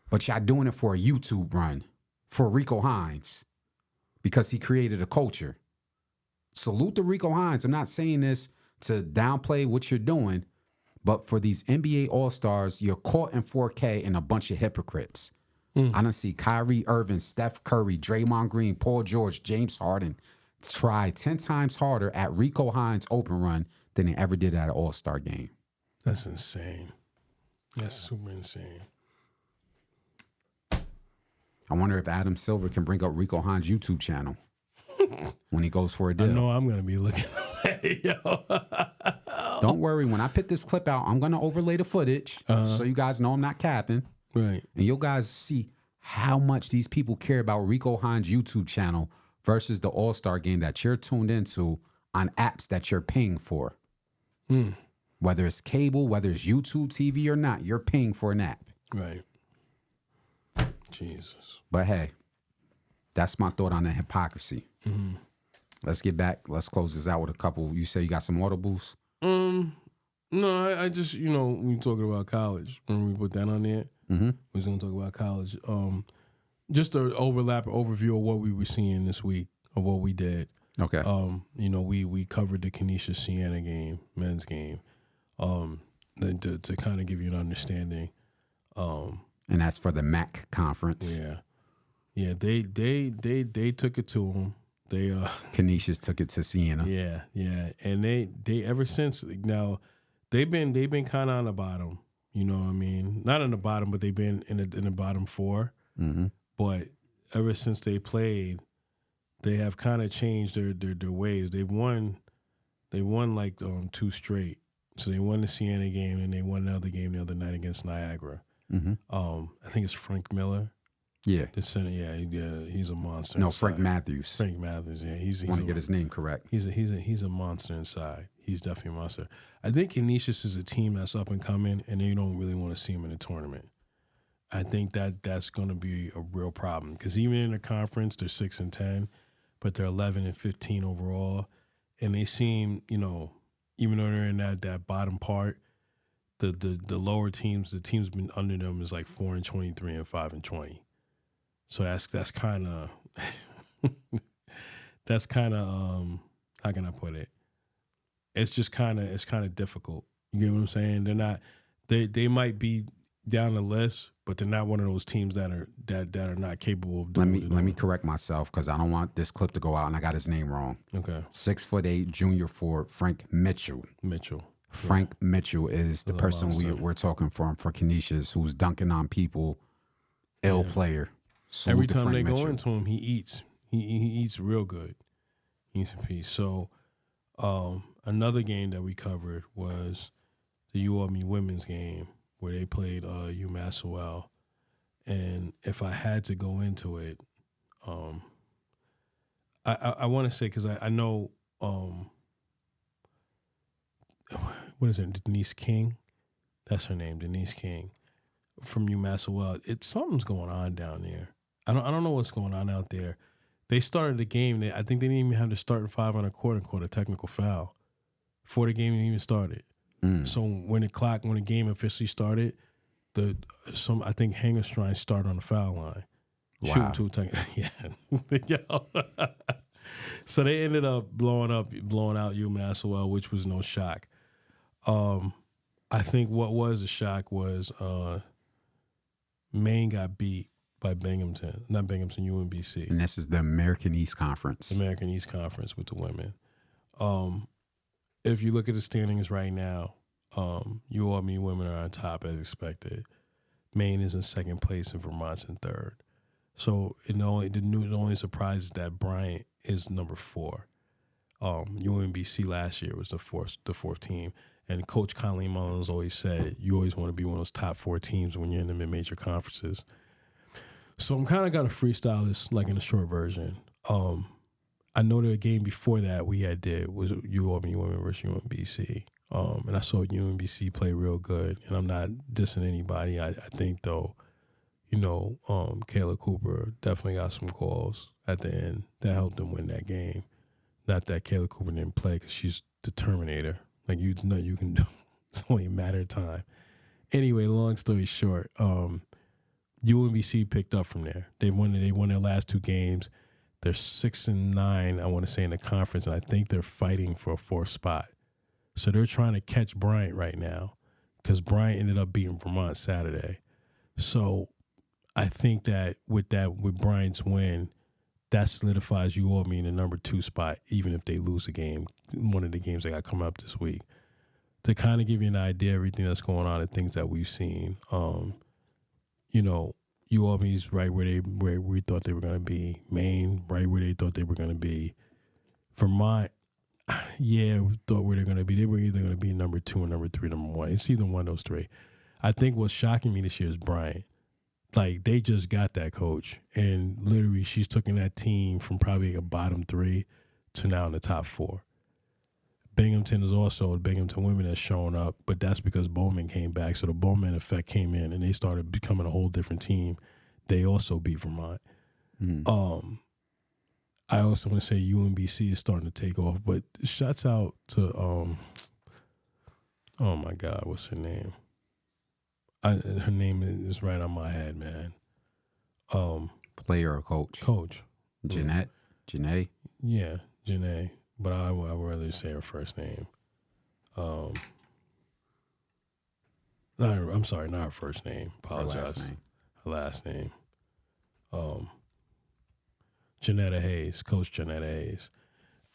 But y'all doing it for a YouTube run for Rico Hines because he created a culture. Salute to Rico Hines. I'm not saying this to downplay what you're doing, but for these NBA All-Stars, you're caught in 4K and a bunch of hypocrites. I don't see Kyrie Irving, Steph Curry, Draymond Green, Paul George, James Harden try 10 times harder at Rico Hines' open run than they ever did at an All-Star game. That's insane. That's super insane. I wonder if Adam Silver can bring up Rico Hines' YouTube channel when he goes for a deal. I know I'm going to be looking at it, yo. Don't worry. When I put this clip out, I'm going to overlay the footage so you guys know I'm not capping. Right. And you'll guys see how much these people care about Rico Hines' YouTube channel versus the All-Star game that you're tuned into on apps that you're paying for. Whether it's cable, whether it's YouTube TV or not, you're paying for an app. Right. Jesus. But hey, that's my thought on the hypocrisy. Let's get back. Let's close this out with a couple. You say you got some audibles? No, I just, we talking about college. When we put that on there, we was going to talk about college. Just an overview of what we were seeing this week, of what we did. Okay. We covered the Kenesha Sienna game, men's game, to kind of give you an understanding. And that's for the MAC conference. Yeah. They took it to them. They Kenesha's took it to Sienna. Yeah. And they ever since now they've been kind of on the bottom. You know what I mean? Not on the bottom, but they've been in the bottom four. But ever since they played, they have kind of changed their ways. They won like 2 straight. So they won the Sienna game and they won another game the other night against Niagara. I think it's Frank Miller. Yeah. The center, he's a monster. No, inside. Frank Matthews. Frank Matthews, yeah. He's want to get his name correct. He's a monster inside. He's definitely a monster. I think Canisius is a team that's up and coming, and they don't really want to see him in the tournament. I think that's going to be a real problem because even in the conference, they're 6-10, but they're 11-15 overall, and they seem, even though they're in that bottom part, the lower teams, the teams been under them is like 4-23 and 5-20. So that's kind of how can I put it? It's kind of difficult. You get what I'm saying? They're not they might be down the list, but they're not one of those teams that are not capable of doing Let me correct myself because I don't want this clip to go out and I got his name wrong. Okay. 6'8" junior forward Frank Mitchell. Frank Mitchell is the person we're talking for Canisius, who's dunking on people, ill player. Salute Every time Frank they Mitchell. go into him, he eats. He eats real good. He eats a piece. So another game that we covered was the UArmy women's game where they played UMass Lowell. And if I had to go into it, I want to say, because I know, what is it, Denise King? That's her name, Denise King, from UMass Lowell. Something's going on down there. I don't know what's going on out there. They started the game. I think they didn't even have to start in 5 on a quarter and caught a technical foul before the game even started. So when the game officially started, I think Hangerstein started on the foul line. Wow. Shooting So they ended up blowing out UMass Lowell, which was no shock. I think what was a shock was Maine got beat by UMBC. And this is the American East Conference. The American East Conference with the women. If you look at the standings right now, UArmy women are on top as expected. Maine is in second place and Vermont's in third. So the only surprise is that Bryant is number 4. UMBC last year was the fourth team. And Coach Conley Mullins always said, you always want to be one of those top 4 teams when you're in the mid-major conferences. So I'm kind of got to freestyle this like in a short version. I know the game before that we did was UMBC versus UMBC. And I saw UMBC play real good. And I'm not dissing anybody. I think, though, Kayla Cooper definitely got some calls at the end that helped them win that game. Not that Kayla Cooper didn't play because she's the Terminator. Like, you know you can do. It's only a matter of time. Anyway, long story short, UMBC picked up from there. They won their last 2 games. They're 6-9, I want to say, in the conference, and I think they're fighting for a 4th spot. So they're trying to catch Bryant right now because Bryant ended up beating Vermont Saturday. So I think that with Bryant's win, that solidifies UAlbany in the number 2 spot, even if they lose a game, one of the games they got coming up this week. To kind of give you an idea of everything that's going on and things that we've seen, UAlbany's right where we thought they were going to be. Maine, right where they thought they were going to be. Vermont, we thought where they're going to be. They were either going to be number 2 or number 3, number 1. It's either one of those 3. I think what's shocking me this year is Bryant. Like, they just got that coach, and literally she's taken that team from probably a bottom 3 to now in the top 4. Binghamton is also, Binghamton women has shown up, but that's because Bowman came back. So the Bowman effect came in, and they started becoming a whole different team. They also beat Vermont. I also want to say UMBC is starting to take off, but shouts out to, oh my God, what's her name? Her name is right on my head, man. Player or coach? Coach. Jeanette? Janae? Yeah, Janae. But I would rather say her first name. I'm sorry, not her first name. Apologize. Her last name. Janetta Hayes, Coach Janetta Hayes.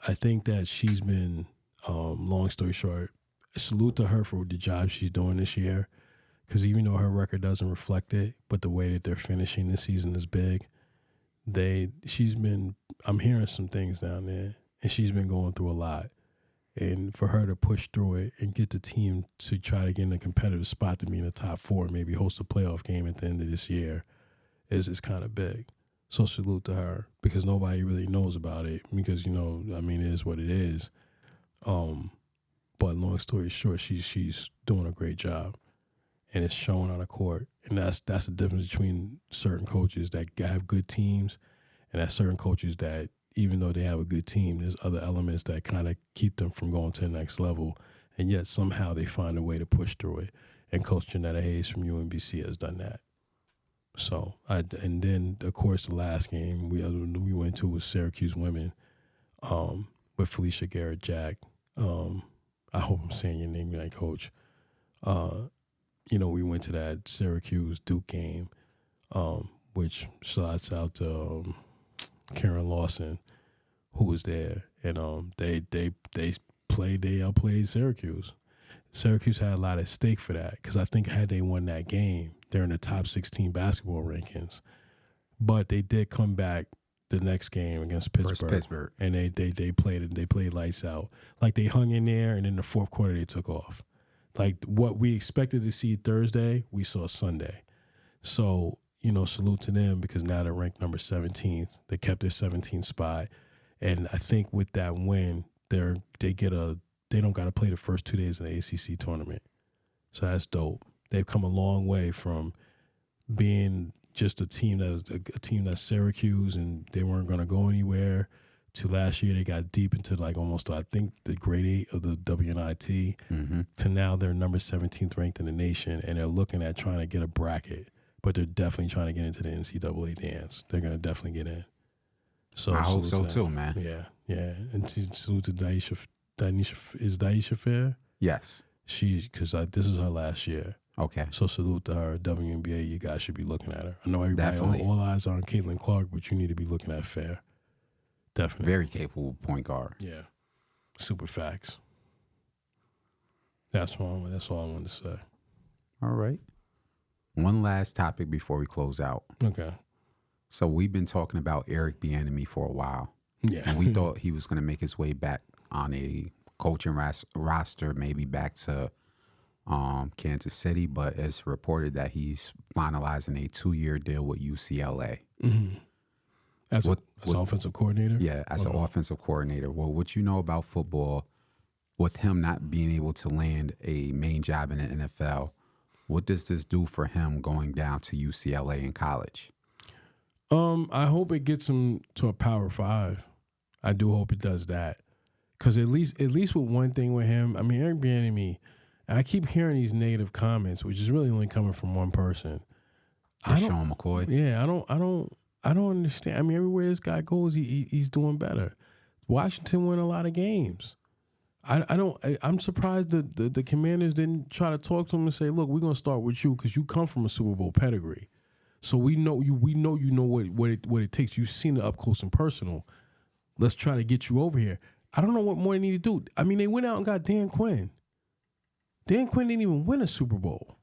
I think that she's been, long story short, salute to her for the job she's doing this year. Because even though her record doesn't reflect it, but the way that they're finishing this season is big. I'm hearing some things down there, and she's been going through a lot. And for her to push through it and get the team to try to get in a competitive spot to be in the top 4, maybe host a playoff game at the end of this year, is kind of big. So salute to her, because nobody really knows about it because, it is what it is. But long story short, she's doing a great job. And it's shown on the court. And that's the difference between certain coaches that have good teams and that certain coaches that, even though they have a good team, there's other elements that kind of keep them from going to the next level. And yet somehow they find a way to push through it. And Coach Janetta Hayes from UMBC has done that. So, and then, of course, the last game we went to was Syracuse women with Felicia Garrett-Jack. I hope I'm saying your name right, Coach. We went to that Syracuse-Duke game, which shouts out to Karen Lawson, who was there. And they outplayed Syracuse. Syracuse had a lot at stake for that because I think had they won that game, they're in the top 16 basketball rankings. But they did come back the next game against Pittsburgh. And they played lights out. Like, they hung in there, and in the fourth quarter they took off. Like, what we expected to see Thursday, we saw Sunday. So, salute to them because now they're ranked number 17th. They kept their 17th spot. And I think with that win, they don't got to play the first 2 days of the ACC tournament. So that's dope. They've come a long way from being just a team that's Syracuse and they weren't going to go anywhere to last year they got deep into like almost, I think, the grade 8 of the WNIT to now they're number 17th ranked in the nation and they're looking at trying to get a bracket, but they're definitely trying to get into the NCAA dance. They're going to definitely get in. So I hope so too, man. Yeah. And salute to Daisha. Is Daisha Fair? Yes. Because this is her last year. Okay. So salute to her. WNBA, you guys should be looking at her. I know everybody, Definitely. all eyes are on Caitlin Clark, but you need to be looking at Fair. Definitely. Very capable point guard. Yeah. Super facts. That's all I wanted to say. All right. One last topic before we close out. Okay. So we've been talking about Erick Bieniemy for a while. Yeah. And we thought he was going to make his way back on a coaching roster, maybe back to Kansas City, but it's reported that he's finalizing a 2-year deal with UCLA. Mm-hmm. As an offensive coordinator? Yeah, as an offensive coordinator. Well, what you know about football, with him not being able to land a main job in the NFL, what does this do for him going down to UCLA in college? I hope it gets him to a Power 5. I do hope it does that. Because at least with one thing with him, I mean, Erick Bieniemy, and I keep hearing these negative comments, which is really only coming from one person. Sean McCoy. Yeah, I don't understand. I mean, everywhere this guy goes, he's doing better. Washington won a lot of games. I'm surprised the Commanders didn't try to talk to him and say, look, we're gonna start with you because you come from a Super Bowl pedigree. So we know you know what it takes. You've seen it up close and personal. Let's try to get you over here. I don't know what more they need to do. I mean, they went out and got Dan Quinn. Dan Quinn didn't even win a Super Bowl.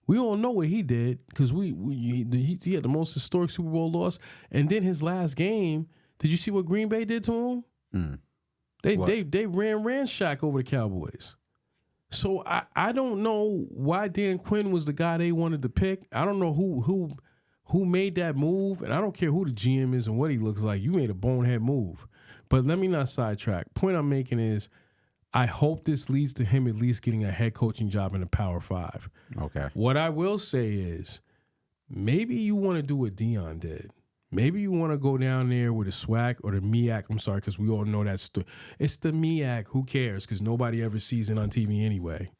We all know what he did because he had the most historic Super Bowl loss. And then his last game, did you see what Green Bay did to him? They ran Shaq over the Cowboys. So I don't know why Dan Quinn was the guy they wanted to pick. I don't know who made that move, and I don't care who the GM is and what he looks like. You made a bonehead move. But let me not sidetrack. Point I'm making is I hope this leads to him at least getting a head coaching job in the Power 5. Okay. What I will say is maybe you want to do what Deion did. Maybe you want to go down there with a SWAC or the MEAC. I'm sorry, because we all know that's it's the MEAC. Who cares? Because nobody ever sees it on TV anyway.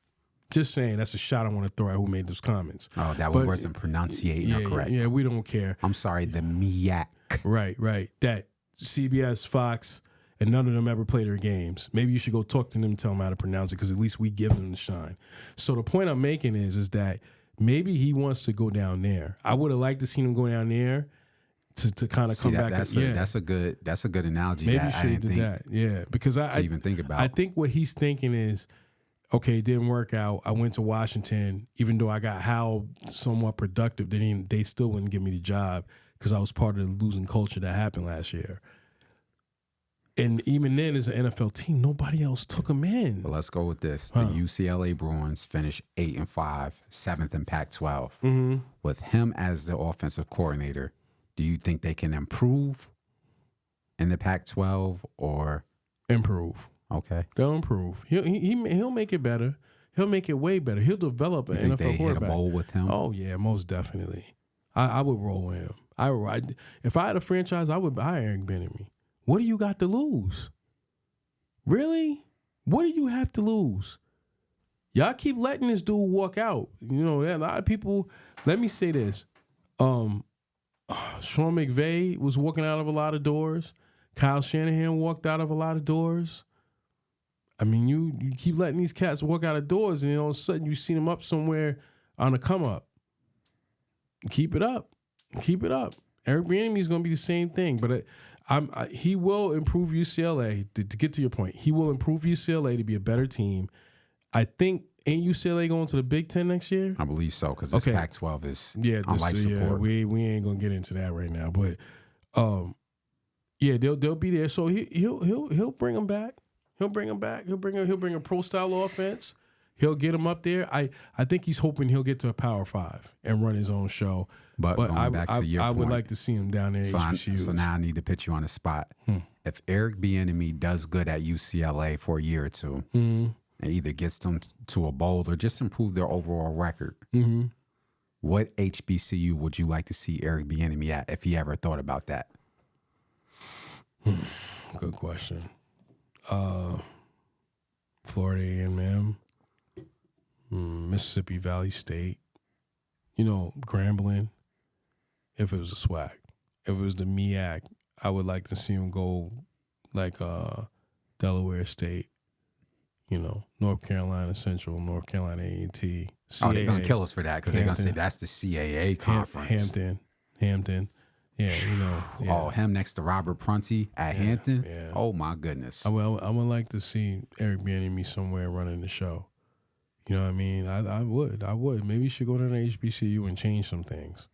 Just saying, that's a shot I want to throw at who made those comments. Oh, that one wasn't pronunciating correct. Yeah, we don't care. I'm sorry, the MEAC. Right. That CBS, Fox, and none of them ever play their games. Maybe you should go talk to them and tell them how to pronounce it because at least we give them the shine. So the point I'm making is that maybe he wants to go down there. I would have liked to see him go down there to kind of come back. That's a good analogy. Maybe you should have did that. Yeah, because I even think about. I think what he's thinking is, okay, it didn't work out. I went to Washington, even though I got howled somewhat productive. They still wouldn't give me the job because I was part of the losing culture that happened last year. And even then, as an NFL team, nobody else took him in. But let's go with this. The UCLA Bruins finished 8-5, 7th in Pac-12. Mm-hmm. With him as the offensive coordinator, do you think they can improve in the Pac-12 or improve? Okay, they'll improve. He'll make it better. He'll make it way better. He'll develop an NFL quarterback. Hit a bowl with him? Oh yeah, most definitely. I would roll with him. If I had a franchise, I would hire Erick Bieniemy. What do you got to lose? Really? What do you have to lose? Y'all keep letting this dude walk out. You know, a lot of people. Let me say this. Sean McVay was walking out of a lot of doors. Kyle Shanahan walked out of a lot of doors. I mean, you keep letting these cats walk out of doors, and all of a sudden you see them up somewhere on a come up. Keep it up. Keep it up. Erick Bieniemy is going to be the same thing, but he will improve UCLA. To get to your point, he will improve UCLA to be a better team. I think, ain't UCLA going to the Big Ten next year? I believe so, because this Pac-12 is on life support. We ain't going to get into that right now, but they'll be there. So he'll bring them back. He'll bring them back. He'll bring a pro style offense. He'll get him up there. I think he's hoping he'll get to a Power 5 and run his own show. But going back to your point, I would like to see him down there. So now I need to put you on the spot. If Erick Bieniemy does good at UCLA for a year or two, and either gets them to a bowl or just improve their overall record, what HBCU would you like to see Erick Bieniemy at if he ever thought about that? Good question. Florida A&M, Mississippi Valley State, Grambling. If it was a SWAC, if it was the MEAC, I would like to see him go like Delaware State, North Carolina Central, North Carolina A&T. Oh, they're gonna kill us for that because they're gonna say that's the CAA conference. Hampton. Yeah, Yeah. Oh, him next to Robert Prunty at Hampton. Yeah. Oh my goodness. I would like to see Erick Bieniemy somewhere running the show. You know what I mean? I would. Maybe you should go to an HBCU and change some things.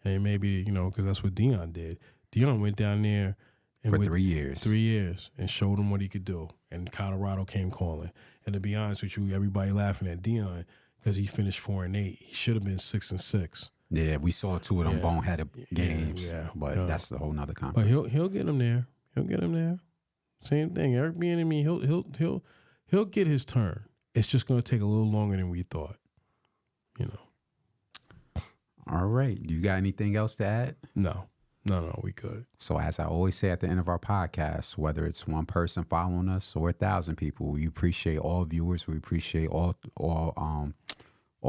And maybe, because that's what Deion did. Deion went down there For 3 years. 3 years, and showed him what he could do. And Colorado came calling. And to be honest with you, everybody laughing at Dion because he finished 4-8. He should have been 6-6. Yeah, we saw 2 of them boneheaded games. But that's a whole nother conversation. But he'll get him there. He'll get him there. Same thing. Erick Bieniemy, he'll get his turn. It's just going to take a little longer than we thought. You know. All right. You got anything else to add? No, we could. So as I always say at the end of our podcast, whether it's one person following us or 1,000 people, we appreciate all viewers. We appreciate all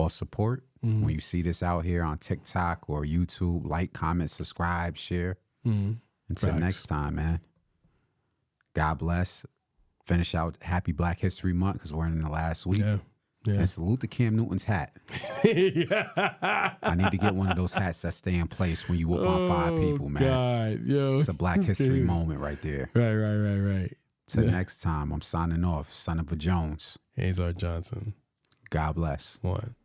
support. Mm-hmm. When you see this out here on TikTok or YouTube, like, comment, subscribe, share. Mm-hmm. Until next time, man. God bless. Finish out Happy Black History Month because we're in the last week. Yeah. And salute to Cam Newton's hat. I need to get one of those hats that stay in place when you whoop on 5 people, man. God, yo. It's a Black History moment right there. Right. Till next time, I'm signing off. Son of a Jones. Azar Johnson. God bless. One.